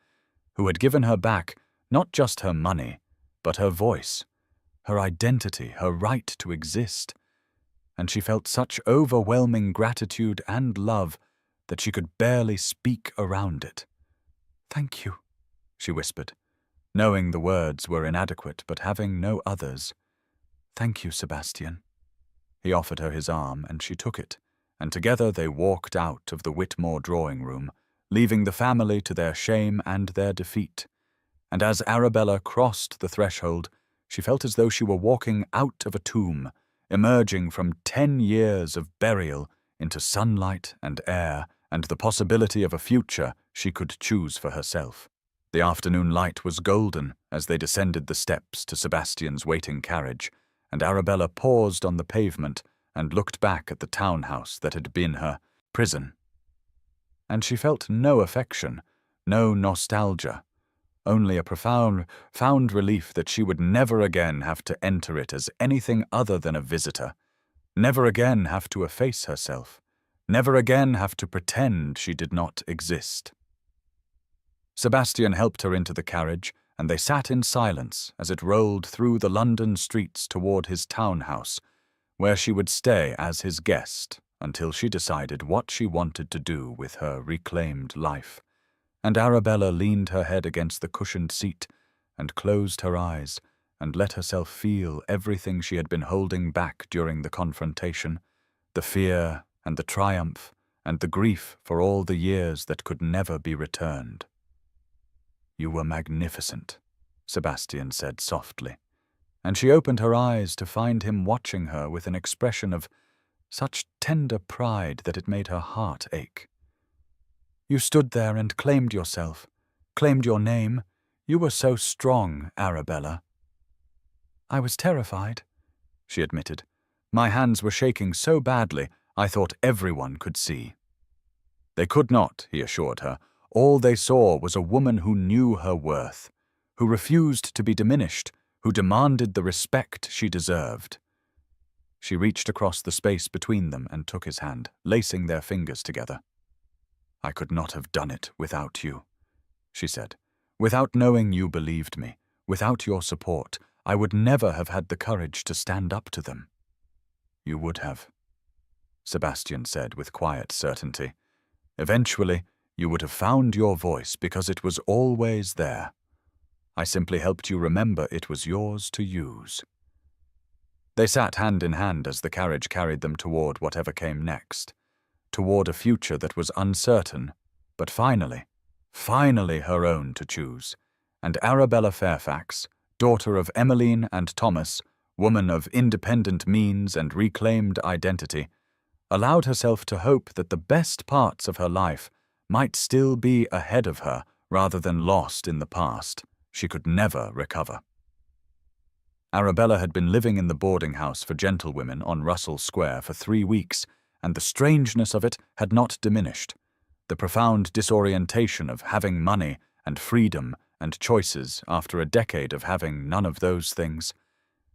who had given her back not just her money, but her voice, her identity, her right to exist. And she felt such overwhelming gratitude and love that she could barely speak around it. "Thank you," she whispered, knowing the words were inadequate but having no others. "Thank you, Sebastian." He offered her his arm, and she took it, and together they walked out of the Whitmore drawing room, leaving the family to their shame and their defeat. And as Arabella crossed the threshold, she felt as though she were walking out of a tomb, emerging from 10 years of burial into sunlight and air and the possibility of a future she could choose for herself. The afternoon light was golden as they descended the steps to Sebastian's waiting carriage, and Arabella paused on the pavement and looked back at the townhouse that had been her prison. And she felt no affection, no nostalgia, only a profound relief that she would never again have to enter it as anything other than a visitor, never again have to efface herself, never again have to pretend she did not exist. Sebastian helped her into the carriage, and they sat in silence as it rolled through the London streets toward his townhouse, where she would stay as his guest until she decided what she wanted to do with her reclaimed life. And Arabella leaned her head against the cushioned seat and closed her eyes and let herself feel everything she had been holding back during the confrontation, the fear and the triumph and the grief for all the years that could never be returned. "You were magnificent," Sebastian said softly, and she opened her eyes to find him watching her with an expression of such tender pride that it made her heart ache. "You stood there and claimed yourself, claimed your name. You were so strong, Arabella." "I was terrified," she admitted. "My hands were shaking so badly I thought everyone could see." They could not, he assured her. All they saw was a woman who knew her worth, who refused to be diminished, who demanded the respect she deserved. She reached across the space between them and took his hand, lacing their fingers together. "I could not have done it without you," she said. "Without knowing you believed me, without your support, I would never have had the courage to stand up to them." "You would have," Sebastian said with quiet certainty. "Eventually, you would have found your voice because it was always there. I simply helped you remember it was yours to use." They sat hand in hand as the carriage carried them toward whatever came next, toward a future that was uncertain, but finally her own to choose. And Arabella Fairfax, daughter of Emmeline and Thomas, woman of independent means and reclaimed identity, allowed herself to hope that the best parts of her life might still be ahead of her rather than lost in the past she could never recover. Arabella had been living in the boarding house for gentlewomen on Russell Square for 3 weeks, and the strangeness of it had not diminished. The profound disorientation of having money and freedom and choices after a decade of having none of those things.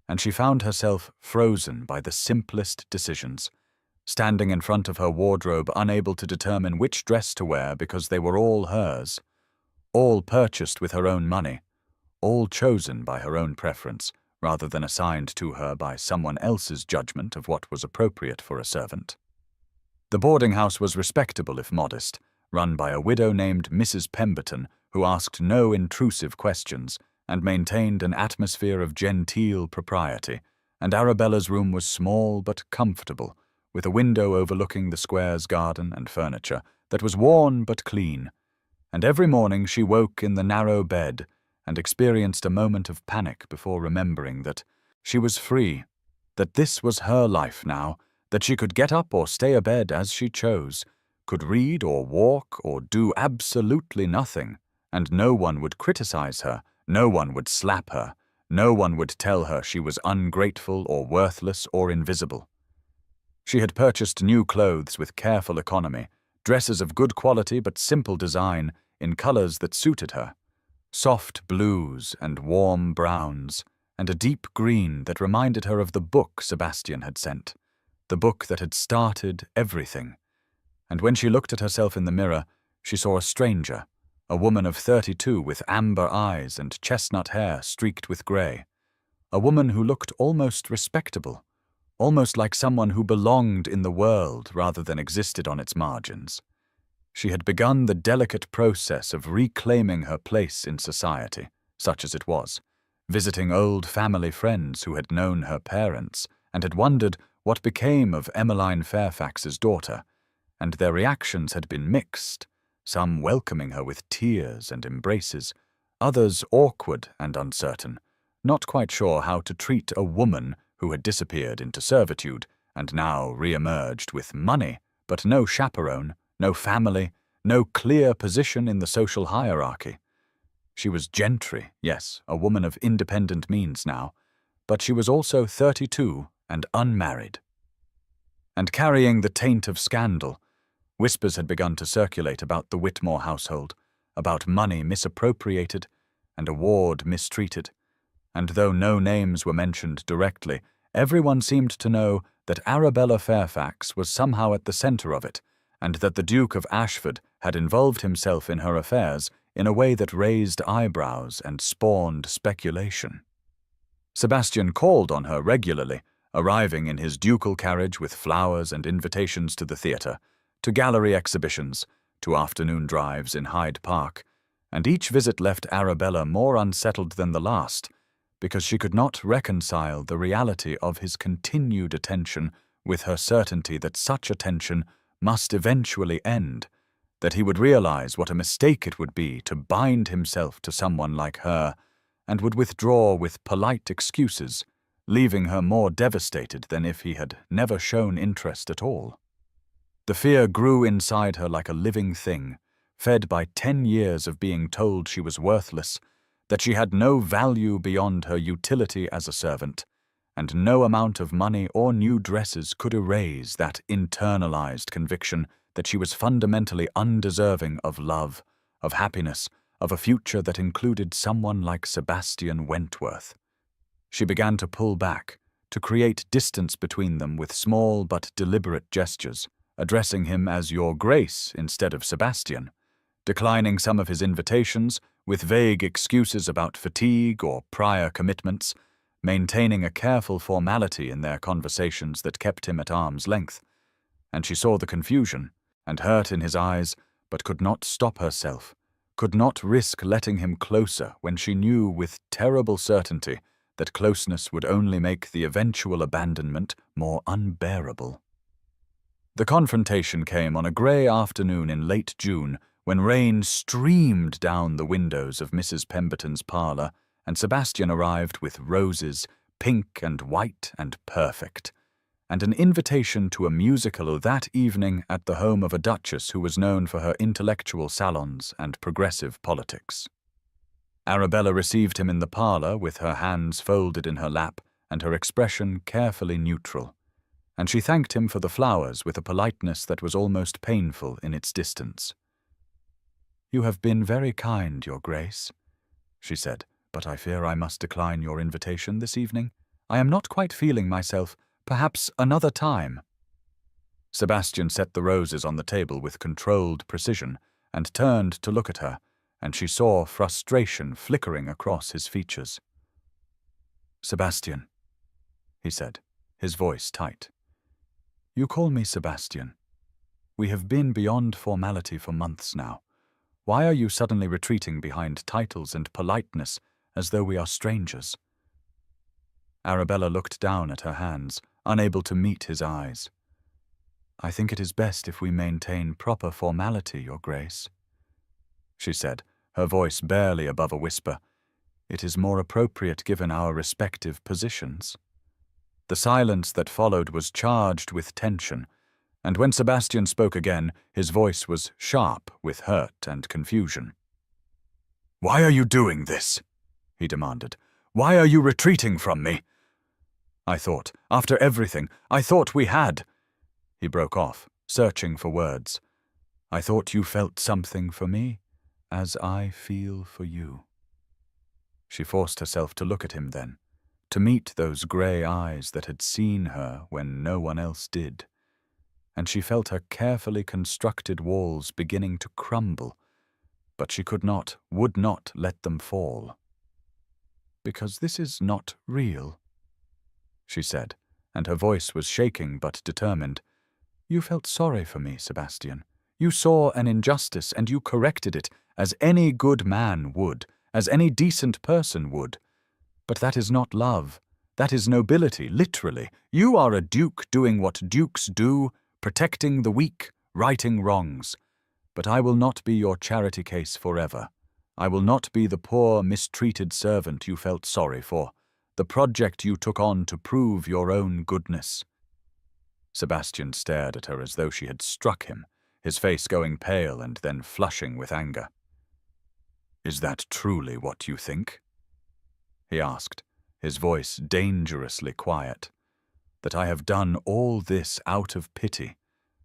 And she found herself frozen by the simplest decisions, standing in front of her wardrobe unable to determine which dress to wear because they were all hers, all purchased with her own money, all chosen by her own preference, rather than assigned to her by someone else's judgment of what was appropriate for a servant. The boarding house was respectable if modest, run by a widow named Mrs. Pemberton, who asked no intrusive questions and maintained an atmosphere of genteel propriety, and Arabella's room was small but comfortable, with a window overlooking the square's garden and furniture that was worn but clean. And every morning she woke in the narrow bed and experienced a moment of panic before remembering that she was free, that this was her life now, that she could get up or stay abed as she chose, could read or walk or do absolutely nothing, and no one would criticize her, no one would slap her, no one would tell her she was ungrateful or worthless or invisible. She had purchased new clothes with careful economy, dresses of good quality but simple design, in colors that suited her, soft blues and warm browns, and a deep green that reminded her of the book Sebastian had sent, the book that had started everything. And when she looked at herself in the mirror, she saw a stranger, a woman of 32 with amber eyes and chestnut hair streaked with grey, a woman who looked almost respectable, almost like someone who belonged in the world rather than existed on its margins. She had begun the delicate process of reclaiming her place in society, such as it was, visiting old family friends who had known her parents and had wondered what became of Emmeline Fairfax's daughter, and their reactions had been mixed, some welcoming her with tears and embraces, others awkward and uncertain, not quite sure how to treat a woman who had disappeared into servitude and now re-emerged with money, but no chaperone, no family, no clear position in the social hierarchy. She was gentry, yes, a woman of independent means now, but she was also 32 and unmarried. And carrying the taint of scandal, whispers had begun to circulate about the Whitmore household, about money misappropriated and a ward mistreated, and though no names were mentioned directly, everyone seemed to know that Arabella Fairfax was somehow at the centre of it, and that the Duke of Ashford had involved himself in her affairs in a way that raised eyebrows and spawned speculation. Sebastian called on her regularly, arriving in his ducal carriage with flowers and invitations to the theatre, to gallery exhibitions, to afternoon drives in Hyde Park, and each visit left Arabella more unsettled than the last, because she could not reconcile the reality of his continued attention with her certainty that such attention must eventually end, that he would realize what a mistake it would be to bind himself to someone like her, and would withdraw with polite excuses, leaving her more devastated than if he had never shown interest at all. The fear grew inside her like a living thing, fed by 10 years of being told she was worthless, that she had no value beyond her utility as a servant, and no amount of money or new dresses could erase that internalized conviction that she was fundamentally undeserving of love, of happiness, of a future that included someone like Sebastian Wentworth. She began to pull back, to create distance between them with small but deliberate gestures, addressing him as Your Grace instead of Sebastian, declining some of his invitations with vague excuses about fatigue or prior commitments, maintaining a careful formality in their conversations that kept him at arm's length. And she saw the confusion and hurt in his eyes, but could not stop herself, could not risk letting him closer when she knew with terrible certainty that closeness would only make the eventual abandonment more unbearable. The confrontation came on a grey afternoon in late June, when rain streamed down the windows of Mrs. Pemberton's parlour, and Sebastian arrived with roses, pink and white and perfect, and an invitation to a musical that evening at the home of a duchess who was known for her intellectual salons and progressive politics. Arabella received him in the parlour with her hands folded in her lap and her expression carefully neutral, and she thanked him for the flowers with a politeness that was almost painful in its distance. "You have been very kind, Your Grace," she said, "but I fear I must decline your invitation this evening. I am not quite feeling myself. Perhaps another time." Sebastian set the roses on the table with controlled precision and turned to look at her, and she saw frustration flickering across his features. "Sebastian," he said, his voice tight. "You call me Sebastian. We have been beyond formality for months now. Why are you suddenly retreating behind titles and politeness as though we are strangers?" Arabella looked down at her hands, unable to meet his eyes. "I think it is best if we maintain proper formality, Your Grace," she said, her voice barely above a whisper. "It is more appropriate given our respective positions." The silence that followed was charged with tension, and when Sebastian spoke again, his voice was sharp with hurt and confusion. "Why are you doing this?" he demanded. "Why are you retreating from me?" "I thought, after everything, I thought we had—" He broke off, searching for words. "I thought you felt something for me, as I feel for you." She forced herself to look at him then, to meet those grey eyes that had seen her when no one else did, and she felt her carefully constructed walls beginning to crumble, but she would not let them fall. "Because this is not real," she said, and her voice was shaking but determined. "You felt sorry for me, Sebastian. You saw an injustice and you corrected it, as any good man would, as any decent person would. But that is not love. That is nobility, literally. You are a duke doing what dukes do, protecting the weak, righting wrongs. But I will not be your charity case forever. I will not be the poor, mistreated servant you felt sorry for, the project you took on to prove your own goodness." Sebastian stared at her as though she had struck him, his face going pale and then flushing with anger. "Is that truly what you think?" he asked, his voice dangerously quiet. "That I have done all this out of pity,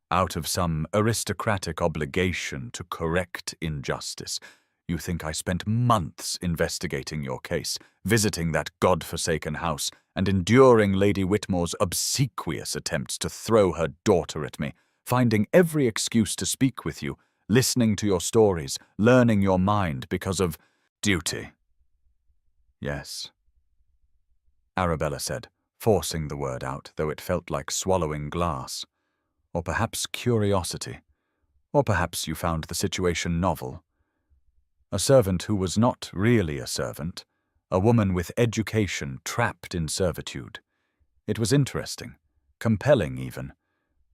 out of some aristocratic obligation to correct injustice? You think I spent months investigating your case, visiting that God-forsaken house, and enduring Lady Whitmore's obsequious attempts to throw her daughter at me, finding every excuse to speak with you, listening to your stories, learning your mind because of duty?" "Yes," Arabella said, forcing the word out, though it felt like swallowing glass. "Or perhaps curiosity. Or perhaps you found the situation novel. A servant who was not really a servant, a woman with education trapped in servitude. It was interesting, compelling even,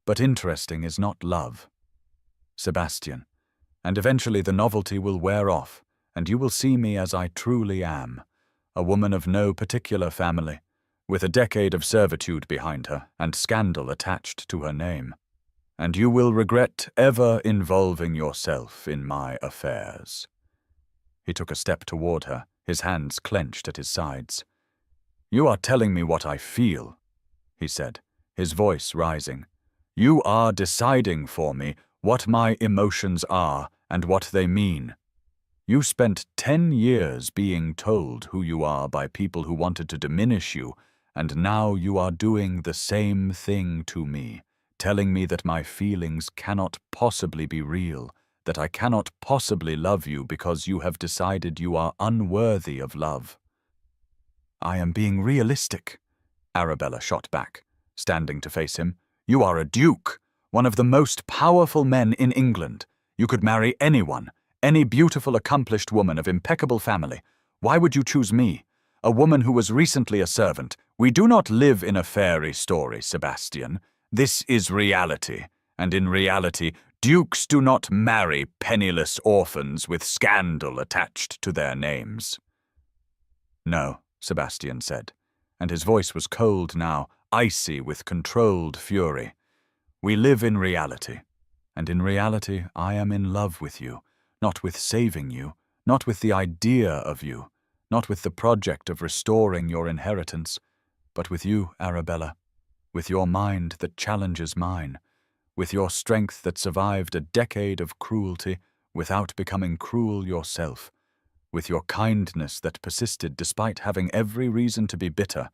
but interesting is not love, Sebastian, and eventually the novelty will wear off, and you will see me as I truly am, a woman of no particular family, with a decade of servitude behind her and scandal attached to her name. And you will regret ever involving yourself in my affairs." He took a step toward her, his hands clenched at his sides. "You are telling me what I feel," he said, his voice rising. "You are deciding for me what my emotions are and what they mean. You spent 10 years being told who you are by people who wanted to diminish you, and now you are doing the same thing to me, telling me that my feelings cannot possibly be real, that I cannot possibly love you because you have decided you are unworthy of love." "I am being realistic," Arabella shot back, standing to face him. "You are a duke, one of the most powerful men in England. You could marry anyone, any beautiful, accomplished woman of impeccable family. Why would you choose me, a woman who was recently a servant? We do not live in a fairy story, Sebastian. This is reality, and in reality, dukes do not marry penniless orphans with scandal attached to their names." "No," Sebastian said, and his voice was cold now, icy with controlled fury. "We live in reality, and in reality I am in love with you, not with saving you, not with the idea of you, not with the project of restoring your inheritance, but with you, Arabella, with your mind that challenges mine, with your strength that survived a decade of cruelty without becoming cruel yourself, with your kindness that persisted despite having every reason to be bitter,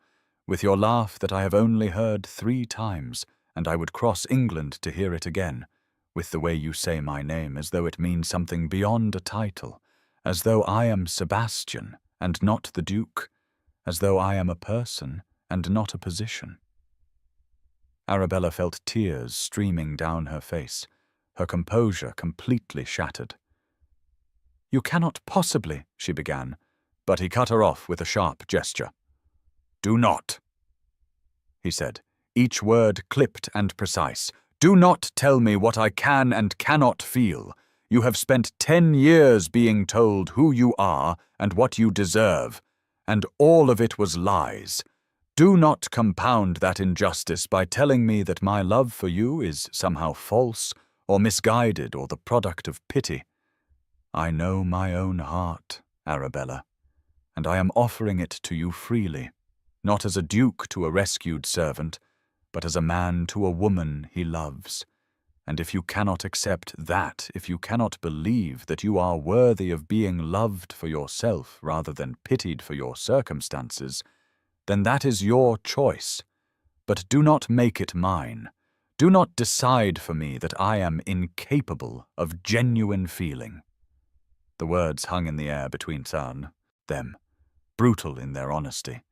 with your laugh that I have only heard 3 times, and I would cross England to hear it again, with the way you say my name as though it means something beyond a title, as though I am Sebastian and not the Duke, as though I am a person and not a position." Arabella felt tears streaming down her face, her composure completely shattered. "You cannot possibly," she began, but he cut her off with a sharp gesture. "Do not," he said, each word clipped and precise. "Do not tell me what I can and cannot feel. You have spent 10 years being told who you are and what you deserve, and all of it was lies. Do not compound that injustice by telling me that my love for you is somehow false or misguided or the product of pity. I know my own heart, Arabella, and I am offering it to you freely, not as a duke to a rescued servant, but as a man to a woman he loves. And if you cannot accept that, if you cannot believe that you are worthy of being loved for yourself rather than pitied for your circumstances, then that is your choice. But do not make it mine. Do not decide for me that I am incapable of genuine feeling." The words hung in the air between them, brutal in their honesty,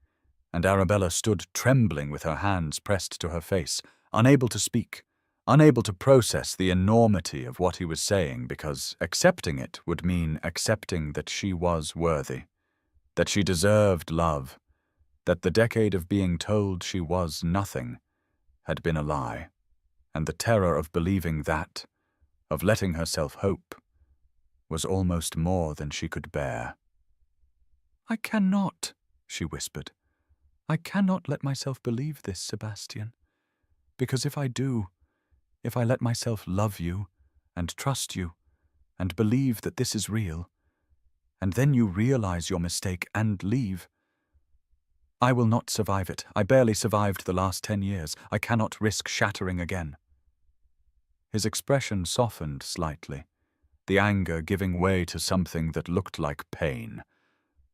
and Arabella stood trembling with her hands pressed to her face, unable to speak, unable to process the enormity of what he was saying, because accepting it would mean accepting that she was worthy, that she deserved love, that the decade of being told she was nothing had been a lie, and the terror of believing that, of letting herself hope, was almost more than she could bear. "I cannot," she whispered. "I cannot let myself believe this, Sebastian, because if I do, if I let myself love you and trust you and believe that this is real, and then you realize your mistake and leave, I will not survive it. I barely survived the last 10 years. I cannot risk shattering again." His expression softened slightly, the anger giving way to something that looked like pain.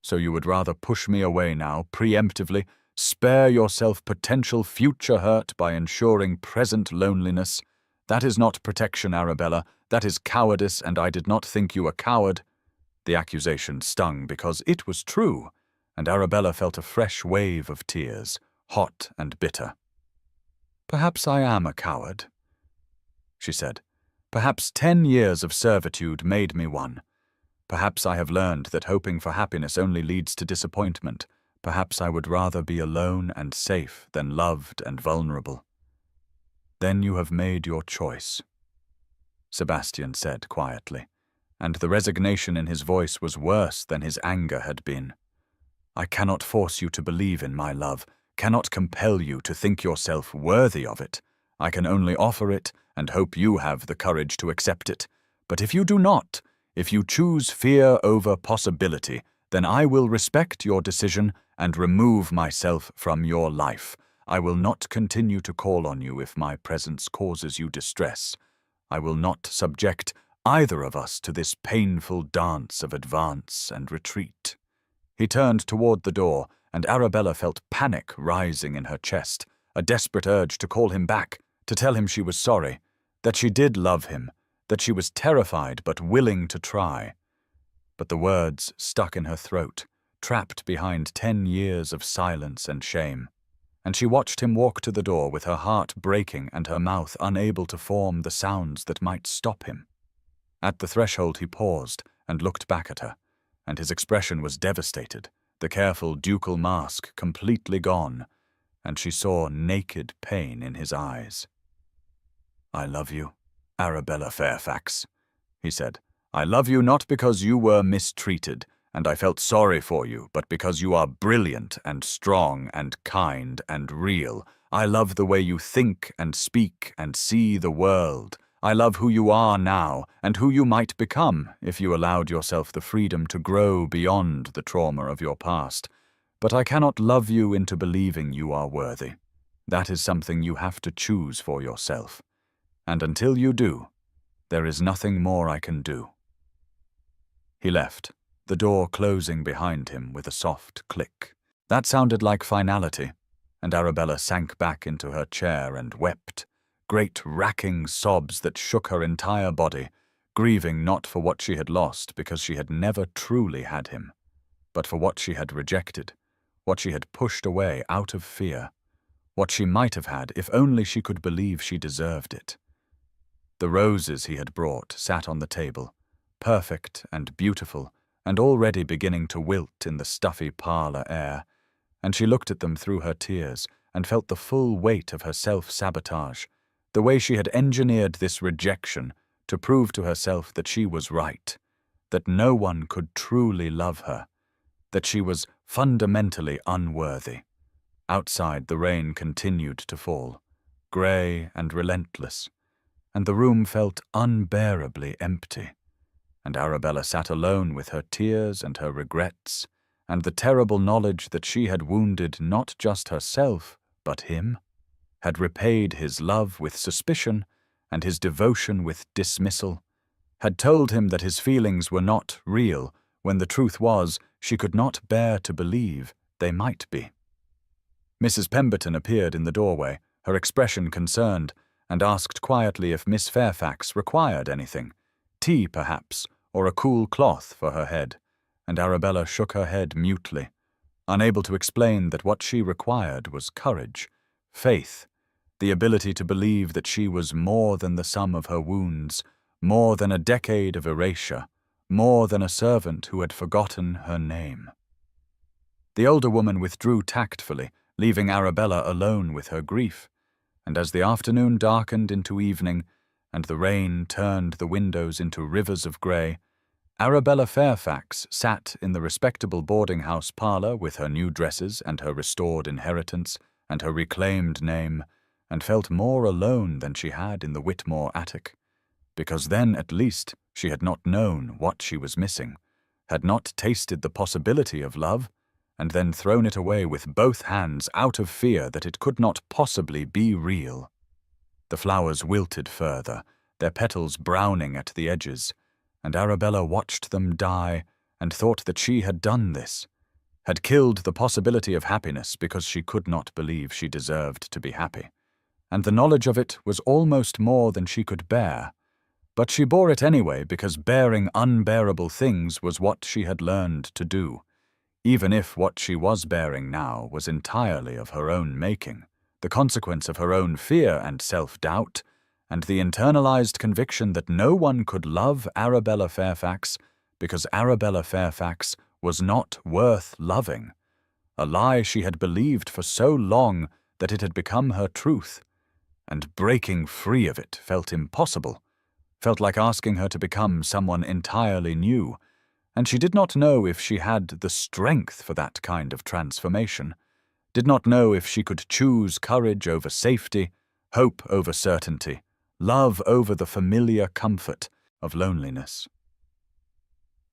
"So you would rather push me away now, preemptively, spare yourself potential future hurt by ensuring present loneliness? That is not protection, Arabella. That is cowardice, and I did not think you a coward." The accusation stung because it was true, and Arabella felt a fresh wave of tears, hot and bitter. "Perhaps I am a coward," she said. "Perhaps 10 years of servitude made me one. Perhaps I have learned that hoping for happiness only leads to disappointment. Perhaps I would rather be alone and safe than loved and vulnerable." "Then you have made your choice," Sebastian said quietly, and the resignation in his voice was worse than his anger had been. "I cannot force you to believe in my love, cannot compel you to think yourself worthy of it. I can only offer it and hope you have the courage to accept it. But if you do not, if you choose fear over possibility, then I will respect your decision and remove myself from your life. I will not continue to call on you if my presence causes you distress. I will not subject either of us to this painful dance of advance and retreat." He turned toward the door, and Arabella felt panic rising in her chest, a desperate urge to call him back, to tell him she was sorry, that she did love him, that she was terrified but willing to try. But the words stuck in her throat, trapped behind 10 years of silence and shame, and she watched him walk to the door with her heart breaking and her mouth unable to form the sounds that might stop him. At the threshold he paused and looked back at her, and his expression was devastated, the careful ducal mask completely gone, and she saw naked pain in his eyes. "I love you, Arabella Fairfax," he said. "I love you not because you were mistreated, and I felt sorry for you, but because you are brilliant and strong and kind and real. I love the way you think and speak and see the world. I love who you are now and who you might become if you allowed yourself the freedom to grow beyond the trauma of your past. But I cannot love you into believing you are worthy. That is something you have to choose for yourself. And until you do, there is nothing more I can do." He left, the door closing behind him with a soft click. That sounded like finality, and Arabella sank back into her chair and wept, great racking sobs that shook her entire body, grieving not for what she had lost because she had never truly had him, but for what she had rejected, what she had pushed away out of fear, what she might have had if only she could believe she deserved it. The roses he had brought sat on the table, perfect and beautiful, and already beginning to wilt in the stuffy parlor air, and she looked at them through her tears and felt the full weight of her self-sabotage, the way she had engineered this rejection to prove to herself that she was right, that no one could truly love her, that she was fundamentally unworthy. Outside, the rain continued to fall, grey and relentless, and the room felt unbearably empty, and Arabella sat alone with her tears and her regrets, and the terrible knowledge that she had wounded not just herself, but him, had repaid his love with suspicion and his devotion with dismissal, had told him that his feelings were not real, when the truth was she could not bear to believe they might be. Mrs. Pemberton appeared in the doorway, her expression concerned, and asked quietly if Miss Fairfax required anything, tea perhaps, or a cool cloth for her head, and Arabella shook her head mutely, unable to explain that what she required was courage, faith, the ability to believe that she was more than the sum of her wounds, more than a decade of erasure, more than a servant who had forgotten her name. The older woman withdrew tactfully, leaving Arabella alone with her grief, and as the afternoon darkened into evening, and the rain turned the windows into rivers of grey, Arabella Fairfax sat in the respectable boarding-house parlour with her new dresses and her restored inheritance and her reclaimed name, and felt more alone than she had in the Whitmore attic, because then at least she had not known what she was missing, had not tasted the possibility of love, and then thrown it away with both hands out of fear that it could not possibly be real. The flowers wilted further, their petals browning at the edges, and Arabella watched them die and thought that she had done this, had killed the possibility of happiness because she could not believe she deserved to be happy, and the knowledge of it was almost more than she could bear. But she bore it anyway because bearing unbearable things was what she had learned to do, even if what she was bearing now was entirely of her own making, the consequence of her own fear and self-doubt, and the internalized conviction that no one could love Arabella Fairfax because Arabella Fairfax was not worth loving, a lie she had believed for so long that it had become her truth, and breaking free of it felt impossible, felt like asking her to become someone entirely new, and she did not know if she had the strength for that kind of transformation, did not know if she could choose courage over safety, hope over certainty, love over the familiar comfort of loneliness.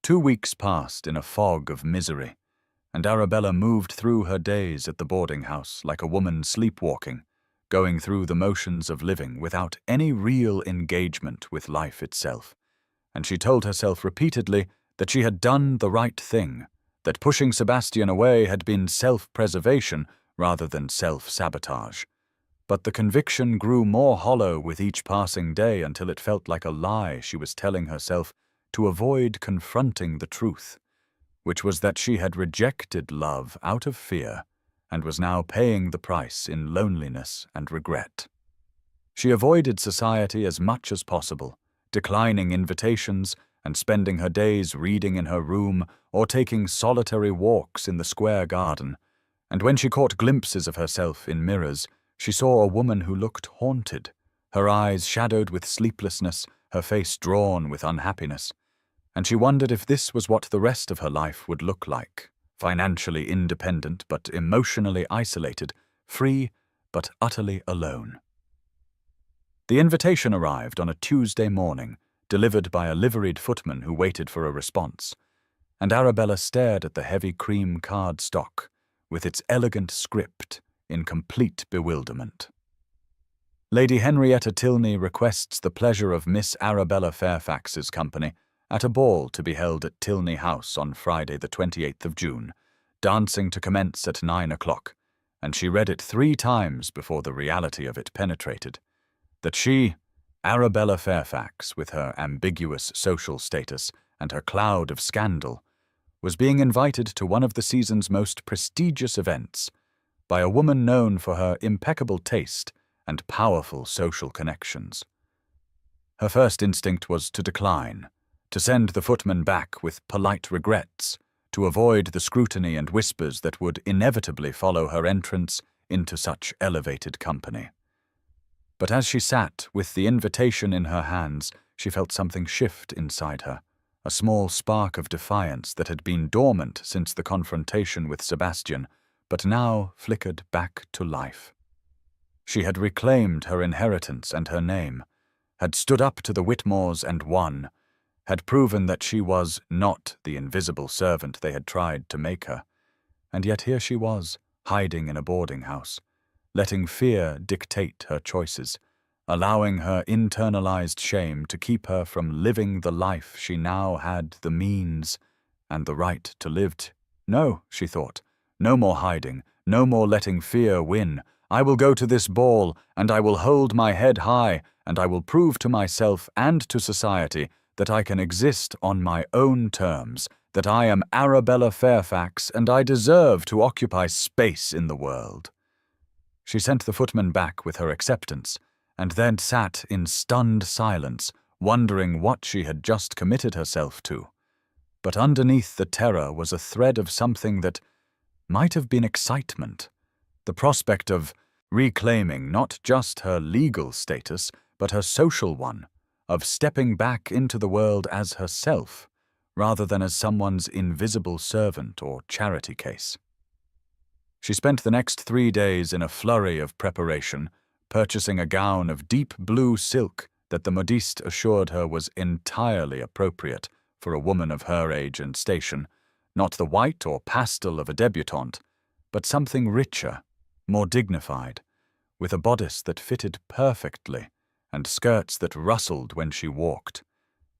2 weeks passed in a fog of misery, and Arabella moved through her days at the boarding-house like a woman sleepwalking, going through the motions of living without any real engagement with life itself, and she told herself repeatedly that she had done the right thing, that pushing Sebastian away had been self-preservation rather than self-sabotage. But the conviction grew more hollow with each passing day until it felt like a lie she was telling herself to avoid confronting the truth, which was that she had rejected love out of fear and was now paying the price in loneliness and regret. She avoided society as much as possible, declining invitations and spending her days reading in her room or taking solitary walks in the square garden, and when she caught glimpses of herself in mirrors, she saw a woman who looked haunted, her eyes shadowed with sleeplessness, her face drawn with unhappiness, and she wondered if this was what the rest of her life would look like, financially independent but emotionally isolated, free but utterly alone. The invitation arrived on a Tuesday morning, delivered by a liveried footman who waited for a response, and Arabella stared at the heavy cream card-stock, with its elegant script, in complete bewilderment. Lady Henrietta Tilney requests the pleasure of Miss Arabella Fairfax's company at a ball to be held at Tilney House on Friday the 28th of June, dancing to commence at 9 o'clock, and she read it 3 times before the reality of it penetrated, that she, Arabella Fairfax, with her ambiguous social status and her cloud of scandal, was being invited to one of the season's most prestigious events by a woman known for her impeccable taste and powerful social connections. Her first instinct was to decline, to send the footman back with polite regrets, to avoid the scrutiny and whispers that would inevitably follow her entrance into such elevated company. But as she sat with the invitation in her hands, she felt something shift inside her, a small spark of defiance that had been dormant since the confrontation with Sebastian, but now flickered back to life. She had reclaimed her inheritance and her name, had stood up to the Whitmores and won, had proven that she was not the invisible servant they had tried to make her, and yet here she was, hiding in a boarding-house, letting fear dictate her choices, allowing her internalized shame to keep her from living the life she now had the means and the right to live. No, she thought, no more hiding, No more letting fear win. I will go to this ball, and I will hold my head high, and I will prove to myself and to society that I can exist on my own terms, that I am Arabella Fairfax, and I deserve to occupy space in the world." She sent the footman back with her acceptance, and then sat in stunned silence, wondering what she had just committed herself to. But underneath the terror was a thread of something that might have been excitement, the prospect of reclaiming not just her legal status, but her social one, of stepping back into the world as herself, rather than as someone's invisible servant or charity case. She spent the next 3 days in a flurry of preparation, purchasing a gown of deep blue silk that the modiste assured her was entirely appropriate for a woman of her age and station, not the white or pastel of a debutante, but something richer, more dignified, with a bodice that fitted perfectly and skirts that rustled when she walked.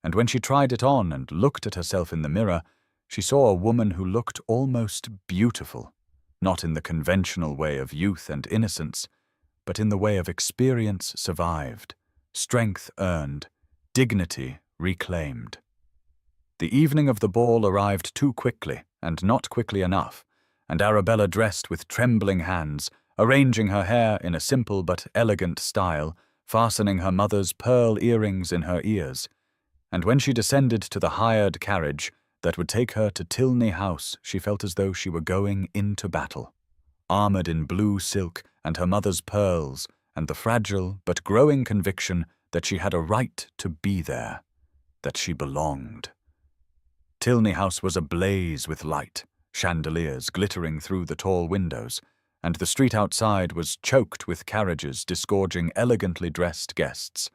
And when she tried it on and looked at herself in the mirror, she saw a woman who looked almost beautiful, not in the conventional way of youth and innocence, but in the way of experience survived, strength earned, dignity reclaimed. The evening of the ball arrived too quickly, and not quickly enough, and Arabella dressed with trembling hands, arranging her hair in a simple but elegant style, fastening her mother's pearl earrings in her ears. And when she descended to the hired carriage that would take her to Tilney House, she felt as though she were going into battle, armored in blue silk and her mother's pearls, and the fragile but growing conviction that she had a right to be there, that she belonged. Tilney House was ablaze with light, chandeliers glittering through the tall windows, and the street outside was choked with carriages disgorging elegantly dressed guests.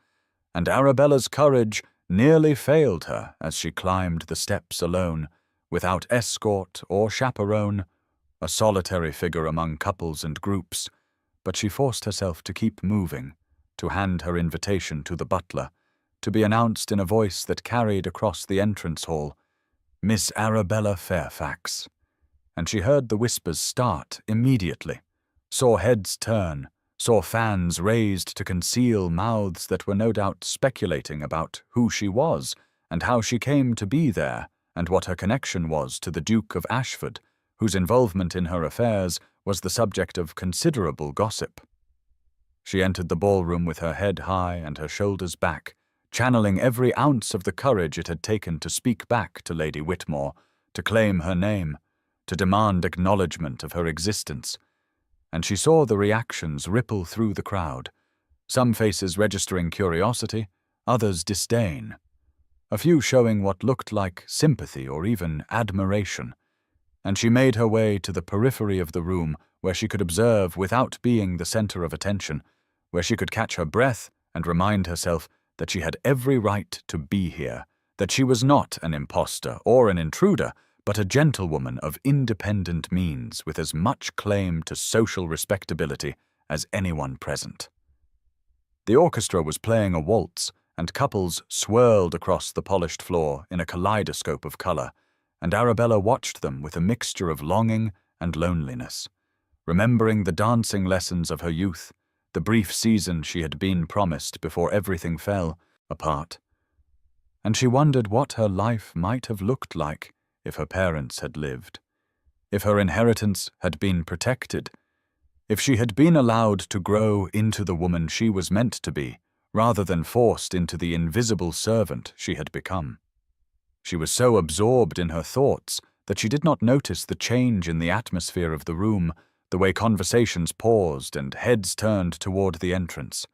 And Arabella's courage nearly failed her as she climbed the steps alone, without escort or chaperone, a solitary figure among couples and groups, but she forced herself to keep moving, to hand her invitation to the butler, to be announced in a voice that carried across the entrance hall, "Miss Arabella Fairfax." And she heard the whispers start immediately, saw heads turn, saw fans raised to conceal mouths that were no doubt speculating about who she was and how she came to be there and what her connection was to the Duke of Ashford, whose involvement in her affairs was the subject of considerable gossip. She entered the ballroom with her head high and her shoulders back, channeling every ounce of the courage it had taken to speak back to Lady Whitmore, to claim her name, to demand acknowledgement of her existence. And she saw the reactions ripple through the crowd, some faces registering curiosity, others disdain, a few showing what looked like sympathy or even admiration. And she made her way to the periphery of the room where she could observe without being the center of attention, where she could catch her breath and remind herself that she had every right to be here, that she was not an impostor or an intruder, but a gentlewoman of independent means with as much claim to social respectability as anyone present. The orchestra was playing a waltz, and couples swirled across the polished floor in a kaleidoscope of color, and Arabella watched them with a mixture of longing and loneliness, remembering the dancing lessons of her youth, the brief season she had been promised before everything fell apart. And she wondered what her life might have looked like if her parents had lived, if her inheritance had been protected, if she had been allowed to grow into the woman she was meant to be, rather than forced into the invisible servant she had become. She was so absorbed in her thoughts that she did not notice the change in the atmosphere of the room, the way conversations paused and heads turned toward the entrance.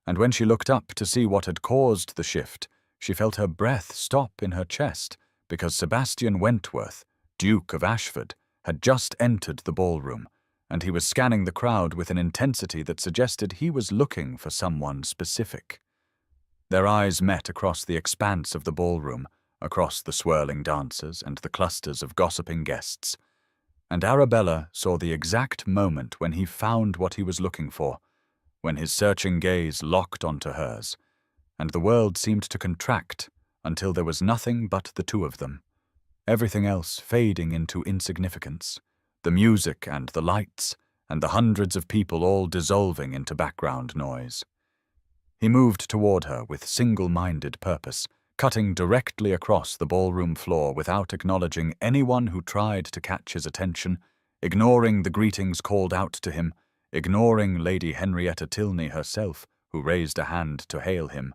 And when she looked up to see what had caused the shift, she felt her breath stop in her chest, because Sebastian Wentworth, Duke of Ashford, had just entered the ballroom, and he was scanning the crowd with an intensity that suggested he was looking for someone specific. Their eyes met across the expanse of the ballroom, across the swirling dancers and the clusters of gossiping guests, and Arabella saw the exact moment when he found what he was looking for, when his searching gaze locked onto hers, and the world seemed to contract until there was nothing but the two of them, everything else fading into insignificance, the music and the lights, and the hundreds of people all dissolving into background noise. He moved toward her with single-minded purpose, cutting directly across the ballroom floor without acknowledging anyone who tried to catch his attention, ignoring the greetings called out to him, ignoring Lady Henrietta Tilney herself, who raised a hand to hail him,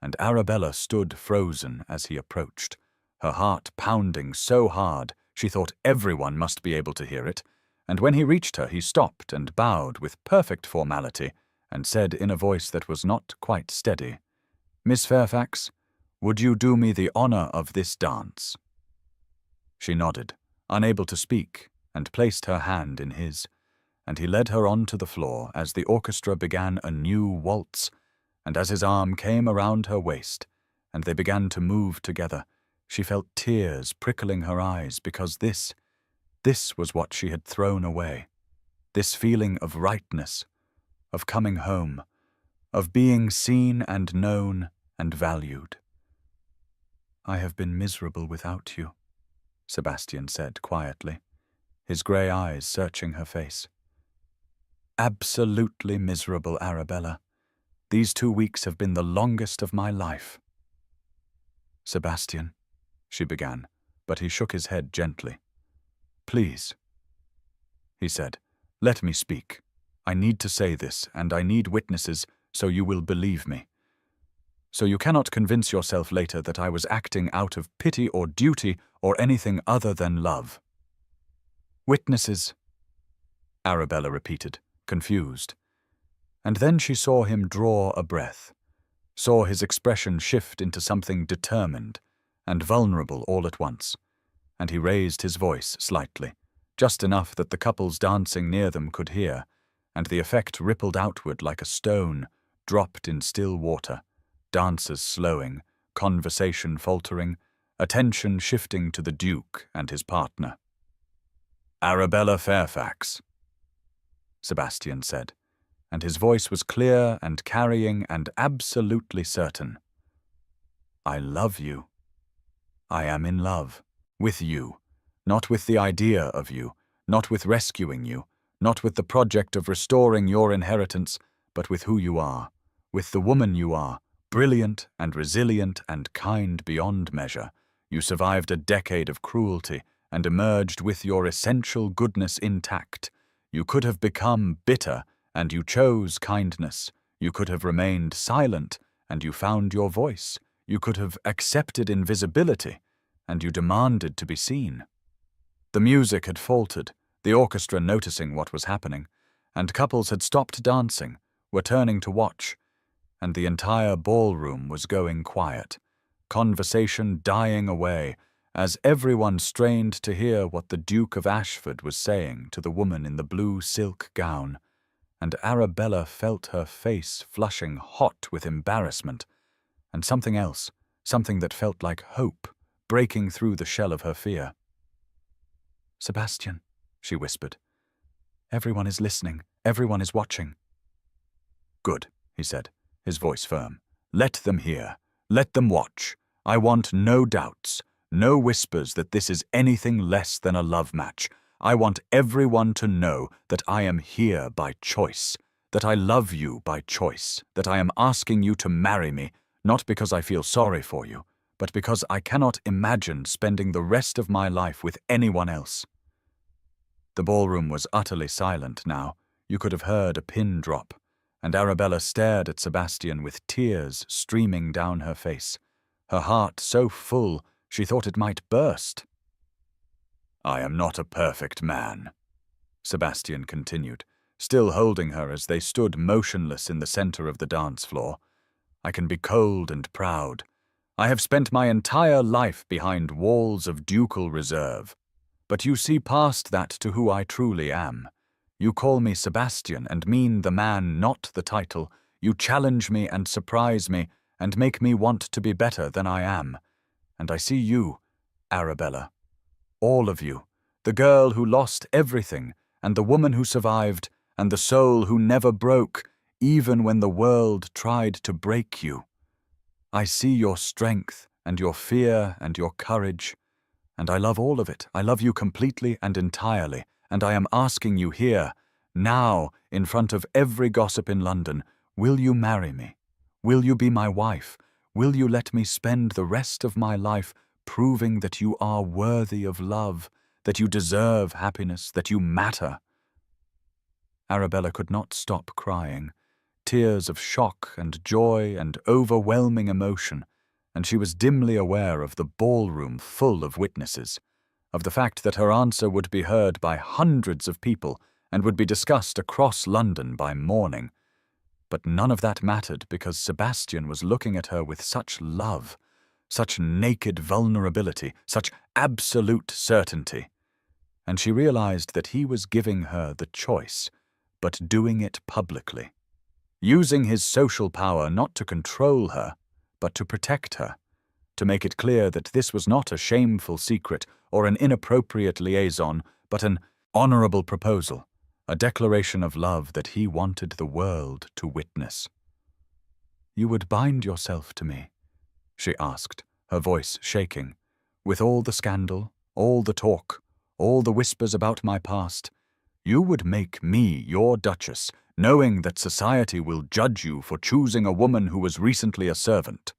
and Arabella stood frozen as he approached, her heart pounding so hard she thought everyone must be able to hear it, and when he reached her he stopped and bowed with perfect formality and said in a voice that was not quite steady, "Miss Fairfax, would you do me the honor of this dance?" She nodded, unable to speak, and placed her hand in his, and he led her onto the floor as the orchestra began a new waltz, and as his arm came around her waist, and they began to move together, she felt tears prickling her eyes because this was what she had thrown away, this feeling of rightness, of coming home, of being seen and known and valued. "I have been miserable without you," Sebastian said quietly, his grey eyes searching her face. "Absolutely miserable, Arabella. These 2 weeks have been the longest of my life." "Sebastian," she began, but he shook his head gently. "Please," he said, "let me speak. I need to say this, and I need witnesses so you will believe me. So you cannot convince yourself later that I was acting out of pity or duty or anything other than love." "Witnesses," Arabella repeated, confused. And then she saw him draw a breath, saw his expression shift into something determined and vulnerable all at once, and he raised his voice slightly, just enough that the couples dancing near them could hear, and the effect rippled outward like a stone dropped in still water, dancers slowing, conversation faltering, attention shifting to the Duke and his partner. "Arabella Fairfax," Sebastian said, and his voice was clear and carrying and absolutely certain. "I love you. I am in love. With you. Not with the idea of you, not with rescuing you, not with the project of restoring your inheritance, but with who you are, with the woman you are, brilliant and resilient and kind beyond measure. You survived a decade of cruelty and emerged with your essential goodness intact. You could have become bitter, and you chose kindness. You could have remained silent, and you found your voice. You could have accepted invisibility, and you demanded to be seen." The music had faltered, the orchestra noticing what was happening, and couples had stopped dancing, were turning to watch, and the entire ballroom was going quiet, conversation dying away, as everyone strained to hear what the Duke of Ashford was saying to the woman in the blue silk gown, and Arabella felt her face flushing hot with embarrassment, and something else, something that felt like hope, breaking through the shell of her fear. "Sebastian," she whispered, "everyone is listening, everyone is watching." "Good," he said, his voice firm. "Let them hear. Let them watch. I want no doubts, no whispers that this is anything less than a love match. I want everyone to know that I am here by choice, that I love you by choice, that I am asking you to marry me, not because I feel sorry for you, but because I cannot imagine spending the rest of my life with anyone else." The ballroom was utterly silent now. You could have heard a pin drop, and Arabella stared at Sebastian with tears streaming down her face, her heart so full she thought it might burst. "I am not a perfect man," Sebastian continued, still holding her as they stood motionless in the center of the dance floor. "I can be cold and proud. I have spent my entire life behind walls of ducal reserve. But you see past that to who I truly am. You call me Sebastian and mean the man, not the title. You challenge me and surprise me and make me want to be better than I am. And I see you, Arabella. All of you. The girl who lost everything, and the woman who survived, and the soul who never broke, even when the world tried to break you. I see your strength and your fear and your courage, and I love all of it. I love you completely and entirely, and I am asking you here, now, in front of every gossip in London, will you marry me? Will you be my wife? Will you let me spend the rest of my life proving that you are worthy of love, that you deserve happiness, that you matter?" Arabella could not stop crying, tears of shock and joy and overwhelming emotion, and she was dimly aware of the ballroom full of witnesses, of the fact that her answer would be heard by hundreds of people and would be discussed across London by morning. But none of that mattered because Sebastian was looking at her with such love, such naked vulnerability, such absolute certainty. And she realized that he was giving her the choice, but doing it publicly, using his social power not to control her, but to protect her, to make it clear that this was not a shameful secret or an inappropriate liaison, but an honorable proposal, a declaration of love that he wanted the world to witness. "You would bind yourself to me?" she asked, her voice shaking. "With all the scandal, all the talk, all the whispers about my past, you would make me your duchess, knowing that society will judge you for choosing a woman who was recently a servant.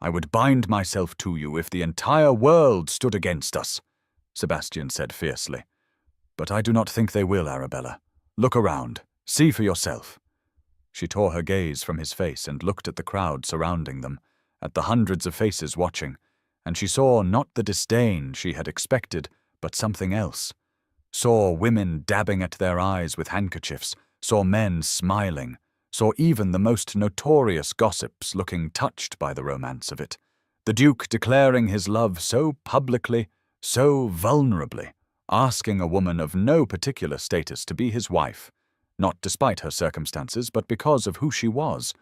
I would bind myself to you if the entire world stood against us," Sebastian said fiercely. "But I do not think they will, Arabella. Look around. See for yourself." She tore her gaze from his face and looked at the crowd surrounding them, at the hundreds of faces watching, and she saw not the disdain she had expected, but something else. Saw women dabbing at their eyes with handkerchiefs, saw men smiling, saw even the most notorious gossips looking touched by the romance of it, the Duke declaring his love so publicly, so vulnerably, asking a woman of no particular status to be his wife, not despite her circumstances, but because of who she was.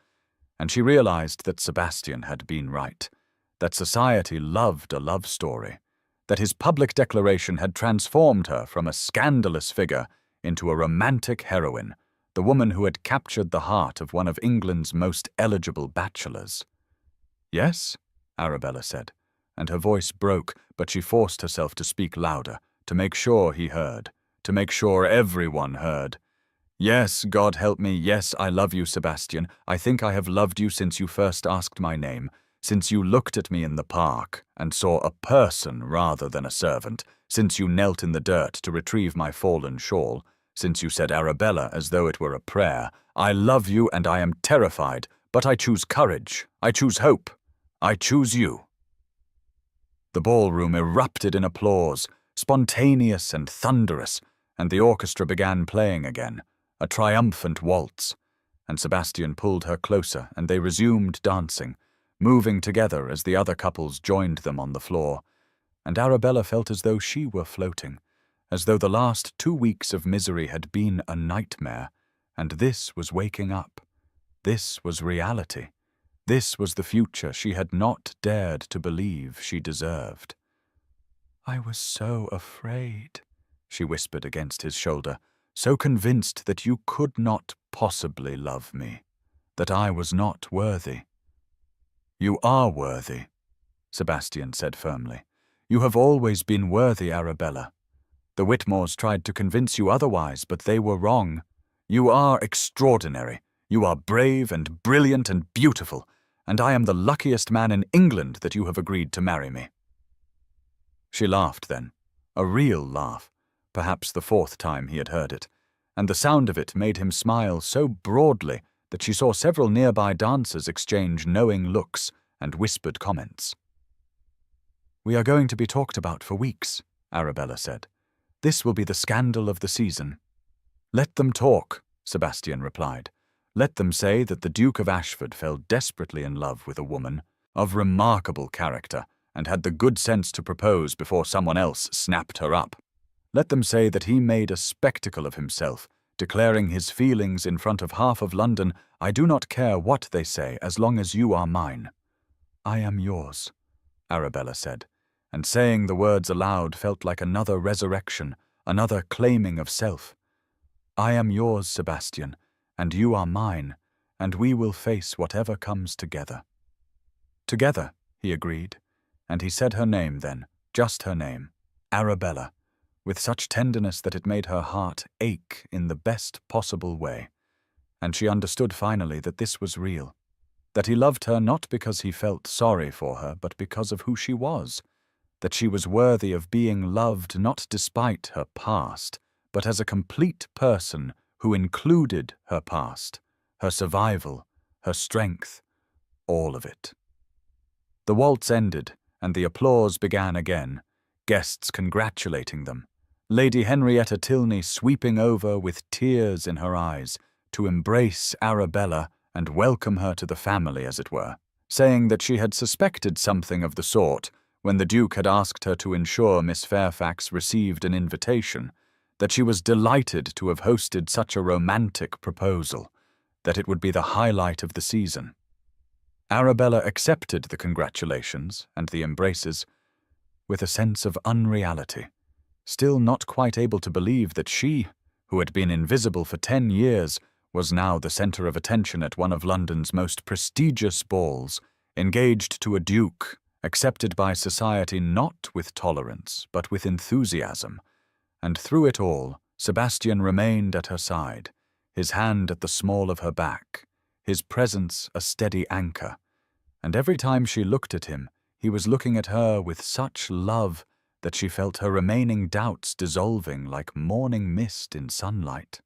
And she realized that Sebastian had been right, that society loved a love story, that his public declaration had transformed her from a scandalous figure into a romantic heroine, the woman who had captured the heart of one of England's most eligible bachelors. "Yes?" Arabella said, and her voice broke, but she forced herself to speak louder, to make sure he heard, to make sure everyone heard. "Yes, God help me, yes, I love you, Sebastian. I think I have loved you since you first asked my name, since you looked at me in the park and saw a person rather than a servant, since you knelt in the dirt to retrieve my fallen shawl, since you said Arabella as though it were a prayer. I love you and I am terrified, but I choose courage, I choose hope, I choose you." The ballroom erupted in applause, spontaneous and thunderous, and the orchestra began playing again, a triumphant waltz, and Sebastian pulled her closer and they resumed dancing, moving together as the other couples joined them on the floor, and Arabella felt as though she were floating, as though the last 2 weeks of misery had been a nightmare, and this was waking up. This was reality. This was the future she had not dared to believe she deserved. "I was so afraid," she whispered against his shoulder, "so convinced that you could not possibly love me, that I was not worthy." "You are worthy," Sebastian said firmly. "You have always been worthy, Arabella. The Whitmores tried to convince you otherwise, but they were wrong. You are extraordinary. You are brave and brilliant and beautiful, and I am the luckiest man in England that you have agreed to marry me." She laughed then, a real laugh, perhaps the 4th time he had heard it, and the sound of it made him smile so broadly that she saw several nearby dancers exchange knowing looks and whispered comments. "We are going to be talked about for weeks," Arabella said. "This will be the scandal of the season." "Let them talk," Sebastian replied. "Let them say that the Duke of Ashford fell desperately in love with a woman of remarkable character and had the good sense to propose before someone else snapped her up. Let them say that he made a spectacle of himself, declaring his feelings in front of half of London. I do not care what they say as long as you are mine." "I am yours," Arabella said, and saying the words aloud felt like another resurrection, another claiming of self. "I am yours, Sebastian, and you are mine, and we will face whatever comes together." "Together," he agreed, and he said her name then, just her name, Arabella, with such tenderness that it made her heart ache in the best possible way. And she understood finally that this was real, that he loved her not because he felt sorry for her, but because of who she was, that she was worthy of being loved not despite her past, but as a complete person who included her past, her survival, her strength, all of it. The waltz ended, and the applause began again, guests congratulating them, Lady Henrietta Tilney sweeping over with tears in her eyes to embrace Arabella and welcome her to the family, as it were, saying that she had suspected something of the sort when the Duke had asked her to ensure Miss Fairfax received an invitation, that she was delighted to have hosted such a romantic proposal, that it would be the highlight of the season. Arabella accepted the congratulations and the embraces with a sense of unreality, still not quite able to believe that she, who had been invisible for 10 years, was now the centre of attention at one of London's most prestigious balls, engaged to a duke, accepted by society not with tolerance but with enthusiasm. And through it all, Sebastian remained at her side, his hand at the small of her back, his presence a steady anchor, and every time she looked at him, he was looking at her with such love that she felt her remaining doubts dissolving like morning mist in sunlight.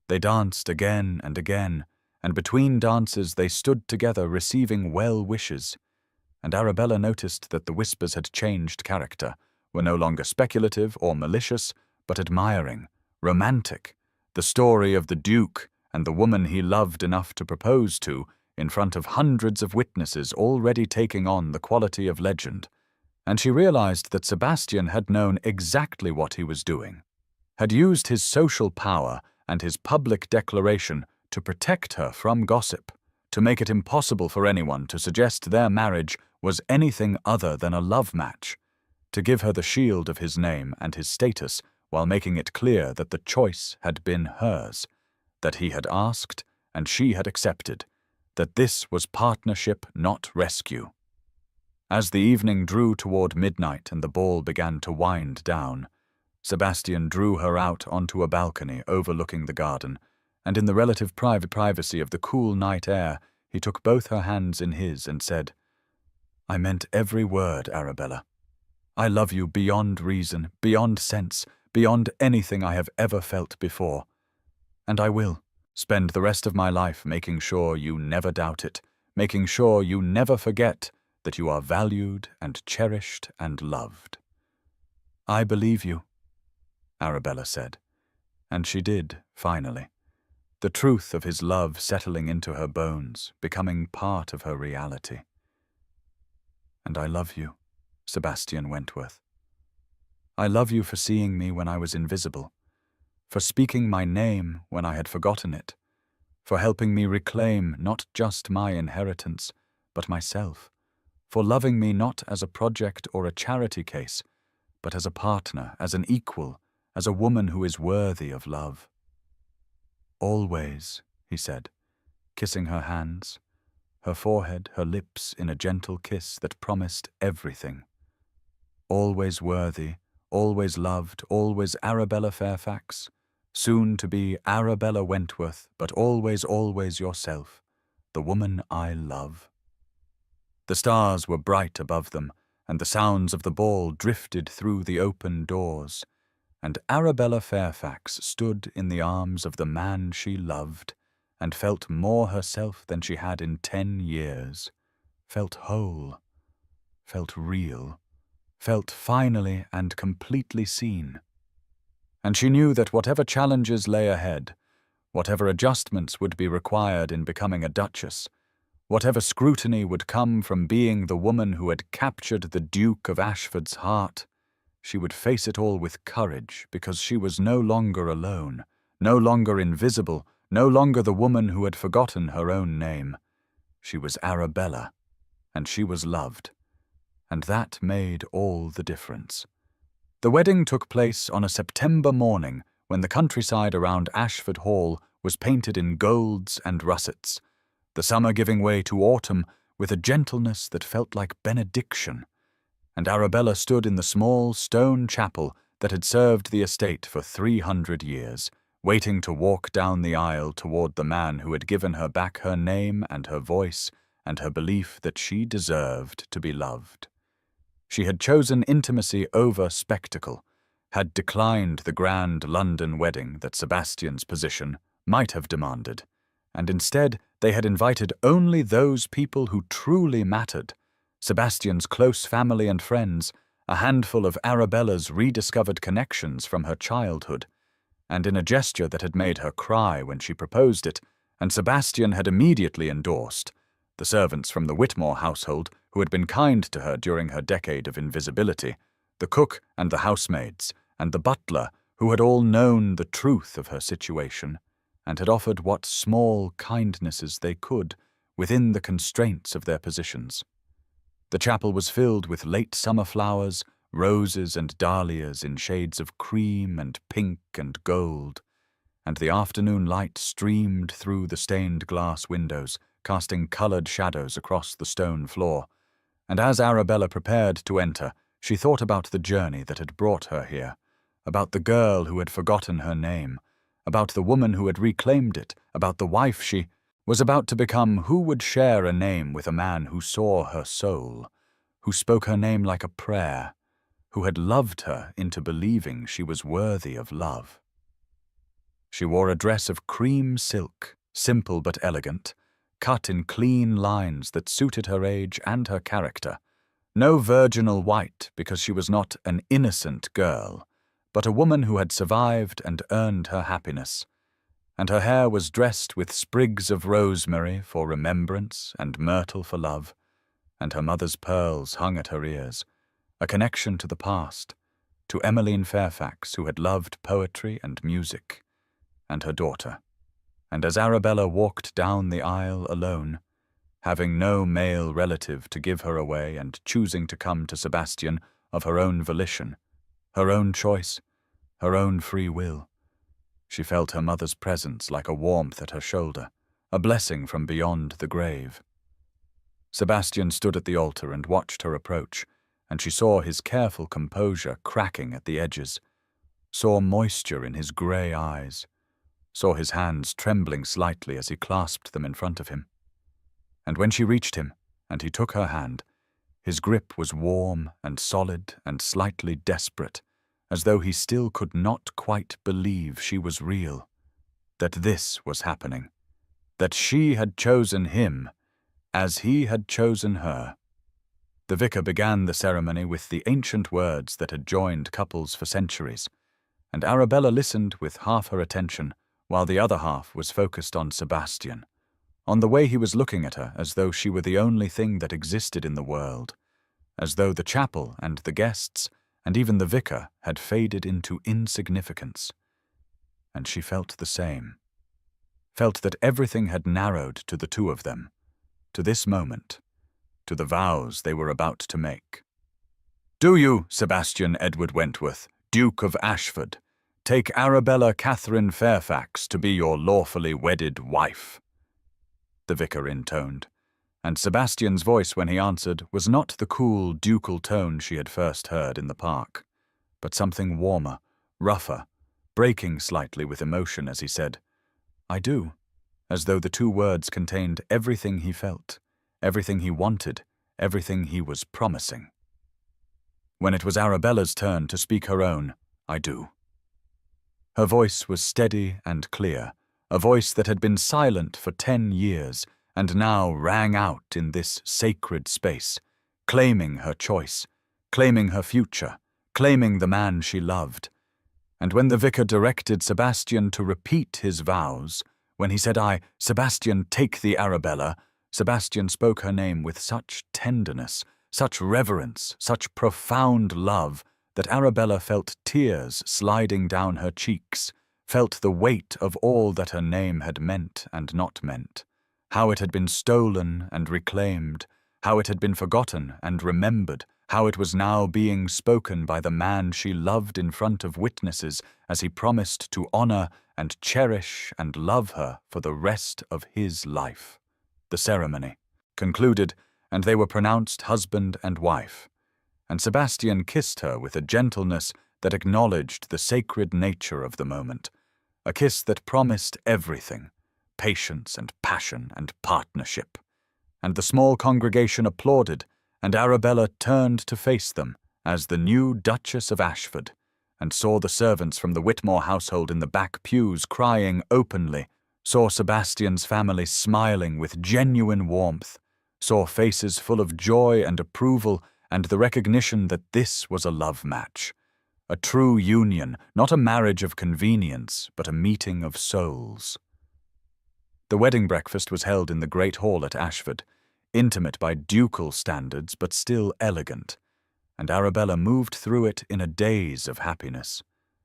They danced again and again, and between dances they stood together receiving well wishes, and Arabella noticed that the whispers had changed character, were no longer speculative or malicious, but admiring, romantic, the story of the Duke and the woman he loved enough to propose to, in front of hundreds of witnesses already taking on the quality of legend, and she realized that Sebastian had known exactly what he was doing, had used his social power and his public declaration to protect her from gossip, to make it impossible for anyone to suggest their marriage was anything other than a love match, to give her the shield of his name and his status while making it clear that the choice had been hers, that he had asked and she had accepted, that this was partnership, not rescue. As the evening drew toward midnight and the ball began to wind down, Sebastian drew her out onto a balcony overlooking the garden, and in the relative privacy of the cool night air, he took both her hands in his and said, "I meant every word, Arabella. I love you beyond reason, beyond sense, beyond anything I have ever felt before. And I will spend the rest of my life making sure you never doubt it, making sure you never forget that you are valued and cherished and loved." "I believe you," Arabella said, and she did, finally, the truth of his love settling into her bones, becoming part of her reality. "And I love you, Sebastian Wentworth. I love you for seeing me when I was invisible, for speaking my name when I had forgotten it, for helping me reclaim not just my inheritance, but myself, for loving me not as a project or a charity case, but as a partner, as an equal, as a woman who is worthy of love." "Always," he said, kissing her hands, her forehead, her lips in a gentle kiss that promised everything. "Always worthy, always loved, always Arabella Fairfax, soon to be Arabella Wentworth, but always, always yourself, the woman I love." The stars were bright above them, and the sounds of the ball drifted through the open doors, and Arabella Fairfax stood in the arms of the man she loved, and felt more herself than she had in 10 years, felt whole, felt real, felt finally and completely seen. And she knew that whatever challenges lay ahead, whatever adjustments would be required in becoming a duchess, whatever scrutiny would come from being the woman who had captured the Duke of Ashford's heart, she would face it all with courage because she was no longer alone, no longer invisible, no longer the woman who had forgotten her own name. She was Arabella, and she was loved, and that made all the difference. The wedding took place on a September morning when the countryside around Ashford Hall was painted in golds and russets, the summer giving way to autumn with a gentleness that felt like benediction, and Arabella stood in the small stone chapel that had served the estate for 300 years, waiting to walk down the aisle toward the man who had given her back her name and her voice and her belief that she deserved to be loved. She had chosen intimacy over spectacle, had declined the grand London wedding that Sebastian's position might have demanded, and instead they had invited only those people who truly mattered, Sebastian's close family and friends, a handful of Arabella's rediscovered connections from her childhood, and in a gesture that had made her cry when she proposed it, and Sebastian had immediately endorsed, the servants from the Whitmore household who had been kind to her during her decade of invisibility, the cook and the housemaids, and the butler who had all known the truth of her situation, and had offered what small kindnesses they could within the constraints of their positions. The chapel was filled with late summer flowers, roses and dahlias in shades of cream and pink and gold, and the afternoon light streamed through the stained glass windows, casting colored shadows across the stone floor. And as Arabella prepared to enter, she thought about the journey that had brought her here, about the girl who had forgotten her name, about the woman who had reclaimed it, about the wife she was about to become, who would share a name with a man who saw her soul, who spoke her name like a prayer, who had loved her into believing she was worthy of love. She wore a dress of cream silk, simple but elegant, cut in clean lines that suited her age and her character, no virginal white because she was not an innocent girl, but a woman who had survived and earned her happiness, and her hair was dressed with sprigs of rosemary for remembrance and myrtle for love, and her mother's pearls hung at her ears, a connection to the past, to Emmeline Fairfax, who had loved poetry and music, and her daughter. And as Arabella walked down the aisle alone, having no male relative to give her away and choosing to come to Sebastian of her own volition, her own choice, her own free will, she felt her mother's presence like a warmth at her shoulder, a blessing from beyond the grave. Sebastian stood at the altar and watched her approach, and she saw his careful composure cracking at the edges, saw moisture in his grey eyes, saw his hands trembling slightly as he clasped them in front of him. And when she reached him, and he took her hand, his grip was warm and solid and slightly desperate, as though he still could not quite believe she was real, that this was happening, that she had chosen him as he had chosen her. The vicar began the ceremony with the ancient words that had joined couples for centuries, and Arabella listened with half her attention, while the other half was focused on Sebastian, on the way he was looking at her as though she were the only thing that existed in the world, as though the chapel and the guests and even the vicar had faded into insignificance. And she felt the same, felt that everything had narrowed to the two of them, to this moment, to the vows they were about to make. "Do you, Sebastian Edward Wentworth, Duke of Ashford, take Arabella Catherine Fairfax to be your lawfully wedded wife?" the vicar intoned, and Sebastian's voice when he answered was not the cool, ducal tone she had first heard in the park, but something warmer, rougher, breaking slightly with emotion as he said, "I do," as though the two words contained everything he felt, everything he wanted, everything he was promising. When it was Arabella's turn to speak her own, "I do." Her voice was steady and clear, a voice that had been silent for 10 years and now rang out in this sacred space, claiming her choice, claiming her future, claiming the man she loved. And when the vicar directed Sebastian to repeat his vows, when he said, Sebastian, take the Arabella," Sebastian spoke her name with such tenderness, such reverence, such profound love, that Arabella felt tears sliding down her cheeks, felt the weight of all that her name had meant and not meant, how it had been stolen and reclaimed, how it had been forgotten and remembered, how it was now being spoken by the man she loved in front of witnesses as he promised to honor and cherish and love her for the rest of his life. The ceremony concluded, and they were pronounced husband and wife, and Sebastian kissed her with a gentleness that acknowledged the sacred nature of the moment, a kiss that promised everything, patience and passion and partnership. And the small congregation applauded, and Arabella turned to face them as the new Duchess of Ashford, and saw the servants from the Whitmore household in the back pews crying openly, saw Sebastian's family smiling with genuine warmth, saw faces full of joy and approval and the recognition that this was a love match, a true union, not a marriage of convenience, but a meeting of souls. The wedding breakfast was held in the great hall at Ashford, intimate by ducal standards but still elegant, and Arabella moved through it in a daze of happiness,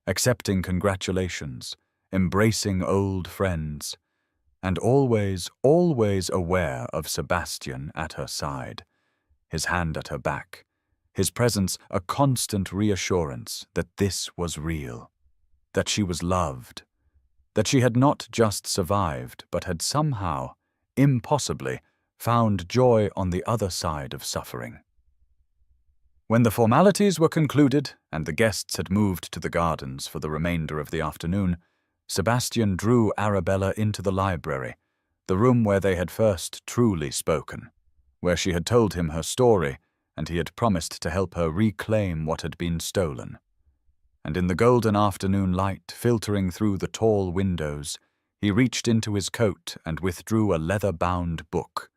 accepting congratulations, embracing old friends, and always aware of Sebastian at her side, his hand at her back, his presence a constant reassurance that this was real, that she was loved, that she had not just survived but had somehow, impossibly, found joy on the other side of suffering. When the formalities were concluded and the guests had moved to the gardens for the remainder of the afternoon, Sebastian drew Arabella into the library, the room where they had first truly spoken, where she had told him her story and he had promised to help her reclaim what had been stolen. And in the golden afternoon light filtering through the tall windows, he reached into his coat and withdrew a leather-bound book.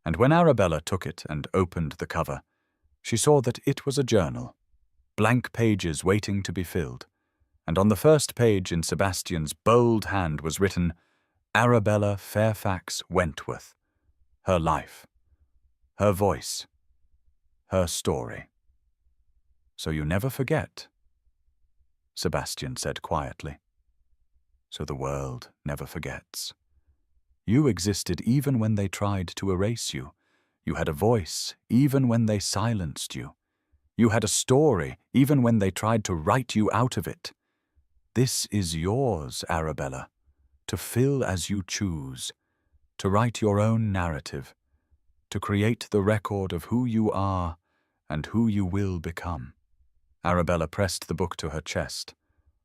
And when Arabella took it and opened the cover, she saw that it was a journal, blank pages waiting to be filled, and on the first page in Sebastian's bold hand was written, Arabella Fairfax Wentworth, her life, her voice, her story. So you never forget, Sebastian said quietly. So the world never forgets. You existed even when they tried to erase you. You had a voice even when they silenced you. You had a story even when they tried to write you out of it. This is yours, Arabella, to fill as you choose, to write your own narrative, to create the record of who you are and who you will become. Arabella pressed the book to her chest,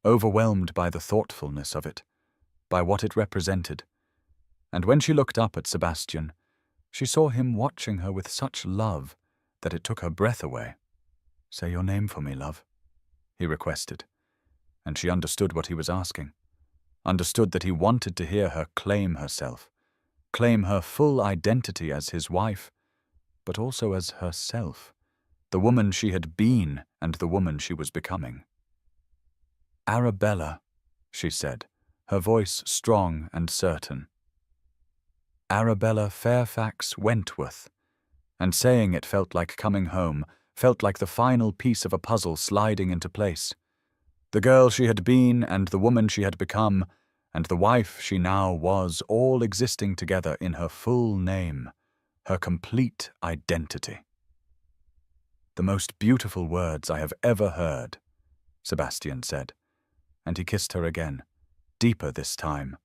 overwhelmed by the thoughtfulness of it, by what it represented, and when she looked up at Sebastian, she saw him watching her with such love that it took her breath away. Say your name for me, love, he requested, and she understood what he was asking, understood that he wanted to hear her claim herself, claim her full identity as his wife, but also as herself, the woman she had been and the woman she was becoming. Arabella, she said, her voice strong and certain. Arabella Fairfax Wentworth, and saying it felt like coming home, felt like the final piece of a puzzle sliding into place. The girl she had been and the woman she had become, and the wife she now was, all existing together in her full name, her complete identity. The most beautiful words I have ever heard, Sebastian said, and he kissed her again, deeper this time,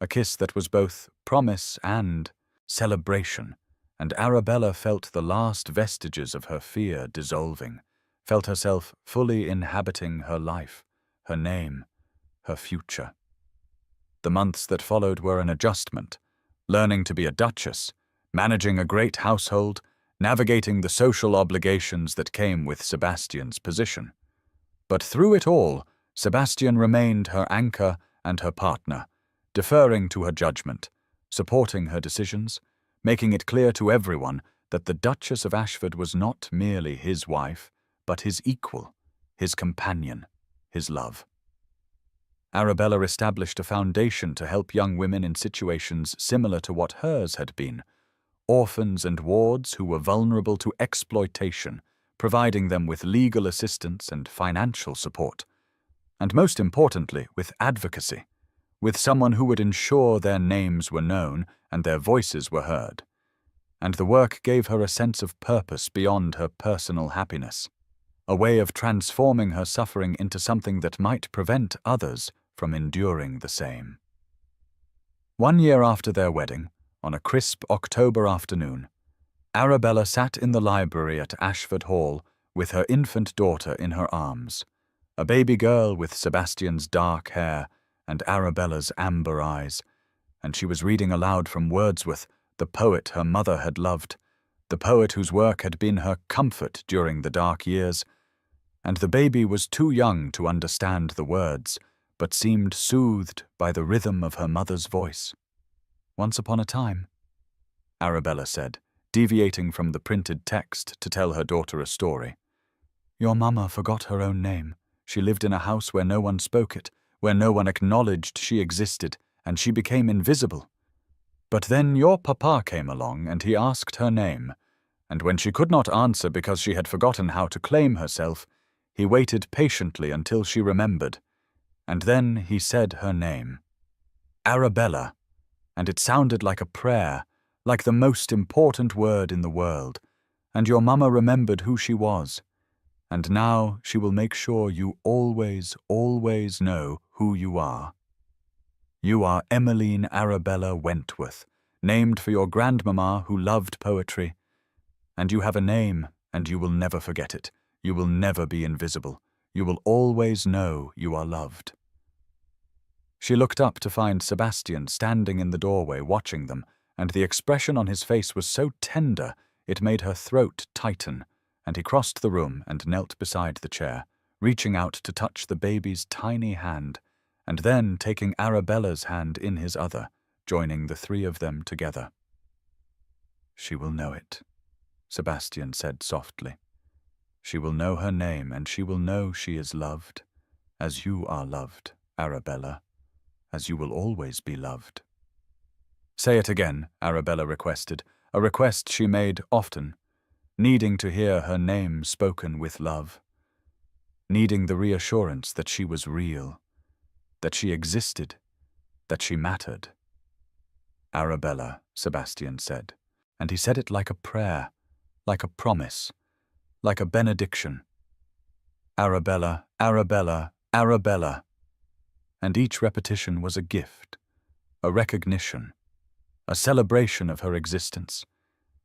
a kiss that was both promise and celebration, and Arabella felt the last vestiges of her fear dissolving, felt herself fully inhabiting her life, her name, her future. The months that followed were an adjustment, learning to be a duchess, managing a great household, navigating the social obligations that came with Sebastian's position. But through it all, Sebastian remained her anchor and her partner, deferring to her judgment, supporting her decisions, making it clear to everyone that the Duchess of Ashford was not merely his wife, but his equal, his companion, his love. Arabella established a foundation to help young women in situations similar to what hers had been, orphans and wards who were vulnerable to exploitation, providing them with legal assistance and financial support, and most importantly, with advocacy, with someone who would ensure their names were known and their voices were heard. And the work gave her a sense of purpose beyond her personal happiness, a way of transforming her suffering into something that might prevent others from enduring the same. 1 year after their wedding, on a crisp October afternoon, Arabella sat in the library at Ashford Hall with her infant daughter in her arms, a baby girl with Sebastian's dark hair and Arabella's amber eyes, and she was reading aloud from Wordsworth, the poet her mother had loved, the poet whose work had been her comfort during the dark years, and the baby was too young to understand the words, but seemed soothed by the rhythm of her mother's voice. "Once upon a time," Arabella said, deviating from the printed text to tell her daughter a story. "Your mamma forgot her own name. She lived in a house where no one spoke it, where no one acknowledged she existed, and she became invisible. But then your papa came along and he asked her name, and when she could not answer because she had forgotten how to claim herself, he waited patiently until she remembered, and then he said her name. Arabella, and it sounded like a prayer, like the most important word in the world, and your mamma remembered who she was. And now she will make sure you always, always know who you are. You are Emmeline Arabella Wentworth, named for your grandmamma who loved poetry. And you have a name, and you will never forget it. You will never be invisible. You will always know you are loved." She looked up to find Sebastian standing in the doorway watching them, and the expression on his face was so tender it made her throat tighten, and he crossed the room and knelt beside the chair, reaching out to touch the baby's tiny hand, and then taking Arabella's hand in his other, joining the three of them together. "She will know it," Sebastian said softly. "She will know her name, and she will know she is loved, as you are loved, Arabella, as you will always be loved." "Say it again," Arabella requested, a request she made often, needing to hear her name spoken with love, needing the reassurance that she was real, that she existed, that she mattered. "Arabella," Sebastian said, and he said it like a prayer, like a promise, like a benediction. "Arabella, Arabella, Arabella." And each repetition was a gift, a recognition, a celebration of her existence,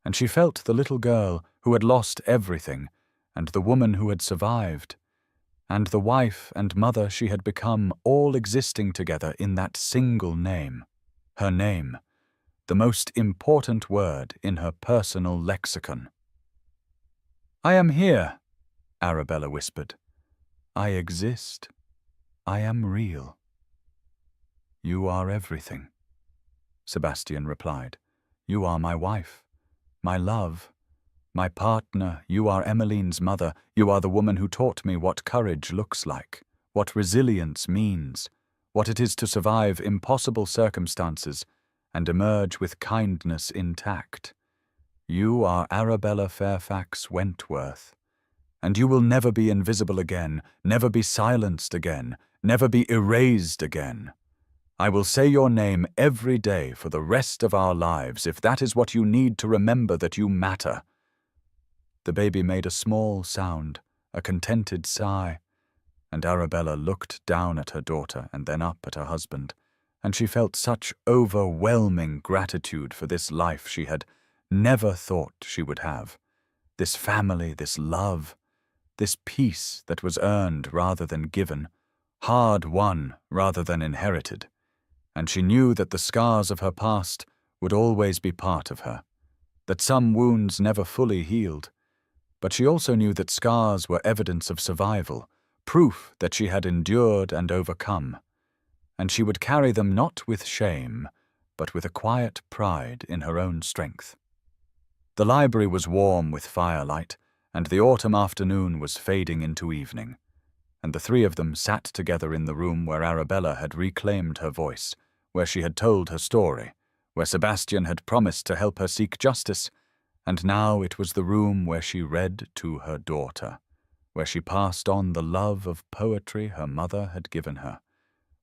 and she felt the little girl who had lost everything, and the woman who had survived, and the wife and mother she had become, all existing together in that single name, her name, the most important word in her personal lexicon. "I am here," Arabella whispered. "I exist. I am real." "You are everything," Sebastian replied. "You are my wife, my love, my partner. You are Emmeline's mother. You are the woman who taught me what courage looks like, what resilience means, what it is to survive impossible circumstances and emerge with kindness intact. You are Arabella Fairfax Wentworth, and you will never be invisible again, never be silenced again, never be erased again. I will say your name every day for the rest of our lives if that is what you need to remember that you matter." The baby made a small sound, a contented sigh, and Arabella looked down at her daughter and then up at her husband, and she felt such overwhelming gratitude for this life she had never thought she would have, this family, this love, this peace that was earned rather than given, hard won rather than inherited. And she knew that the scars of her past would always be part of her, that some wounds never fully healed, but she also knew that scars were evidence of survival, proof that she had endured and overcome, and she would carry them not with shame, but with a quiet pride in her own strength. The library was warm with firelight, and the autumn afternoon was fading into evening, and the three of them sat together in the room where Arabella had reclaimed her voice, where she had told her story, where Sebastian had promised to help her seek justice, and now it was the room where she read to her daughter, where she passed on the love of poetry her mother had given her,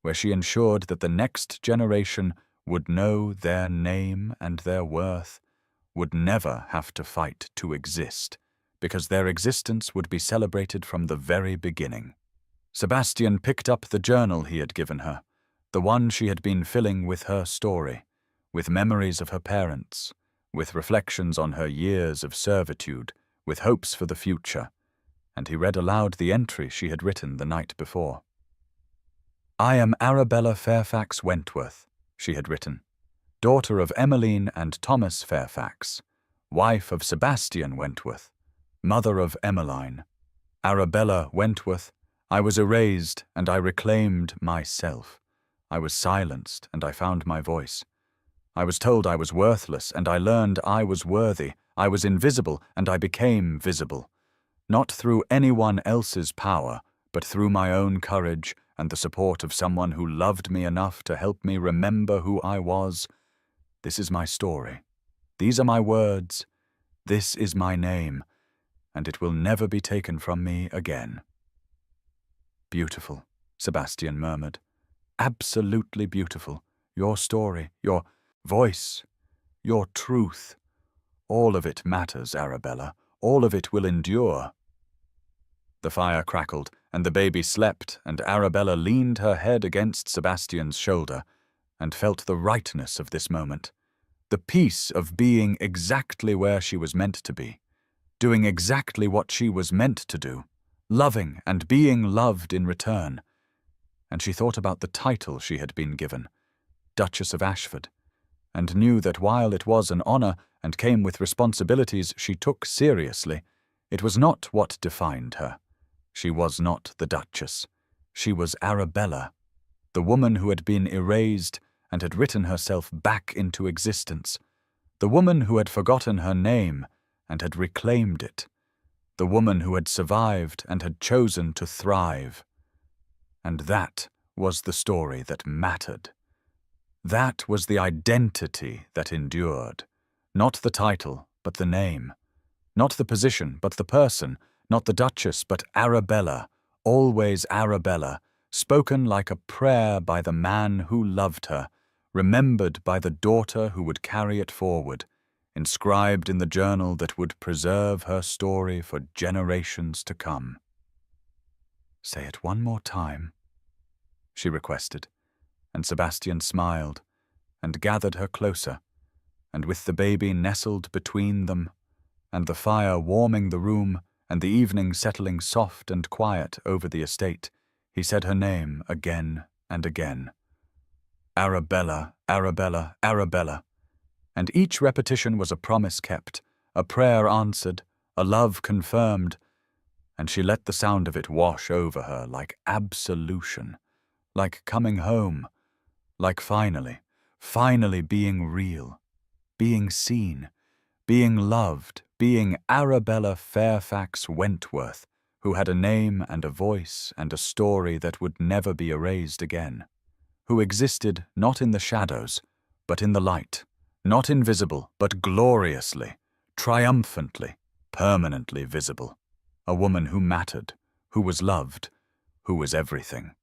where she ensured that the next generation would know their name and their worth, would never have to fight to exist, because their existence would be celebrated from the very beginning. Sebastian picked up the journal he had given her, the one she had been filling with her story, with memories of her parents, with reflections on her years of servitude, with hopes for the future, and he read aloud the entry she had written the night before. "I am Arabella Fairfax Wentworth," she had written, "daughter of Emmeline and Thomas Fairfax, wife of Sebastian Wentworth, mother of Emmeline. Arabella Wentworth, I was erased and I reclaimed myself. I was silenced and I found my voice. I was told I was worthless and I learned I was worthy. I was invisible and I became visible. Not through anyone else's power, but through my own courage and the support of someone who loved me enough to help me remember who I was. This is my story. These are my words. This is my name, and it will never be taken from me again." "Beautiful," Sebastian murmured. "Absolutely beautiful. Your story, your voice, your truth. All of it matters, Arabella. All of it will endure." The fire crackled, and the baby slept, and Arabella leaned her head against Sebastian's shoulder and felt the rightness of this moment, the peace of being exactly where she was meant to be, doing exactly what she was meant to do, loving and being loved in return. And she thought about the title she had been given, Duchess of Ashford, and knew that while it was an honor and came with responsibilities she took seriously, it was not what defined her. She was not the Duchess. She was Arabella, the woman who had been erased and had written herself back into existence, the woman who had forgotten her name and had reclaimed it, the woman who had survived and had chosen to thrive. And that was the story that mattered. That was the identity that endured. Not the title, but the name. Not the position, but the person. Not the Duchess, but Arabella, always Arabella, spoken like a prayer by the man who loved her, remembered by the daughter who would carry it forward, inscribed in the journal that would preserve her story for generations to come. "Say it one more time," she requested, and Sebastian smiled and gathered her closer, and with the baby nestled between them, and the fire warming the room, and the evening settling soft and quiet over the estate, he said her name again and again. Arabella, Arabella, Arabella. And each repetition was a promise kept, a prayer answered, a love confirmed, and she let the sound of it wash over her like absolution, like coming home, like finally being real, being seen, being loved, being Arabella Fairfax Wentworth, who had a name and a voice and a story that would never be erased again, who existed not in the shadows, but in the light, not invisible, but gloriously, triumphantly, permanently visible, a woman who mattered, who was loved, who was everything.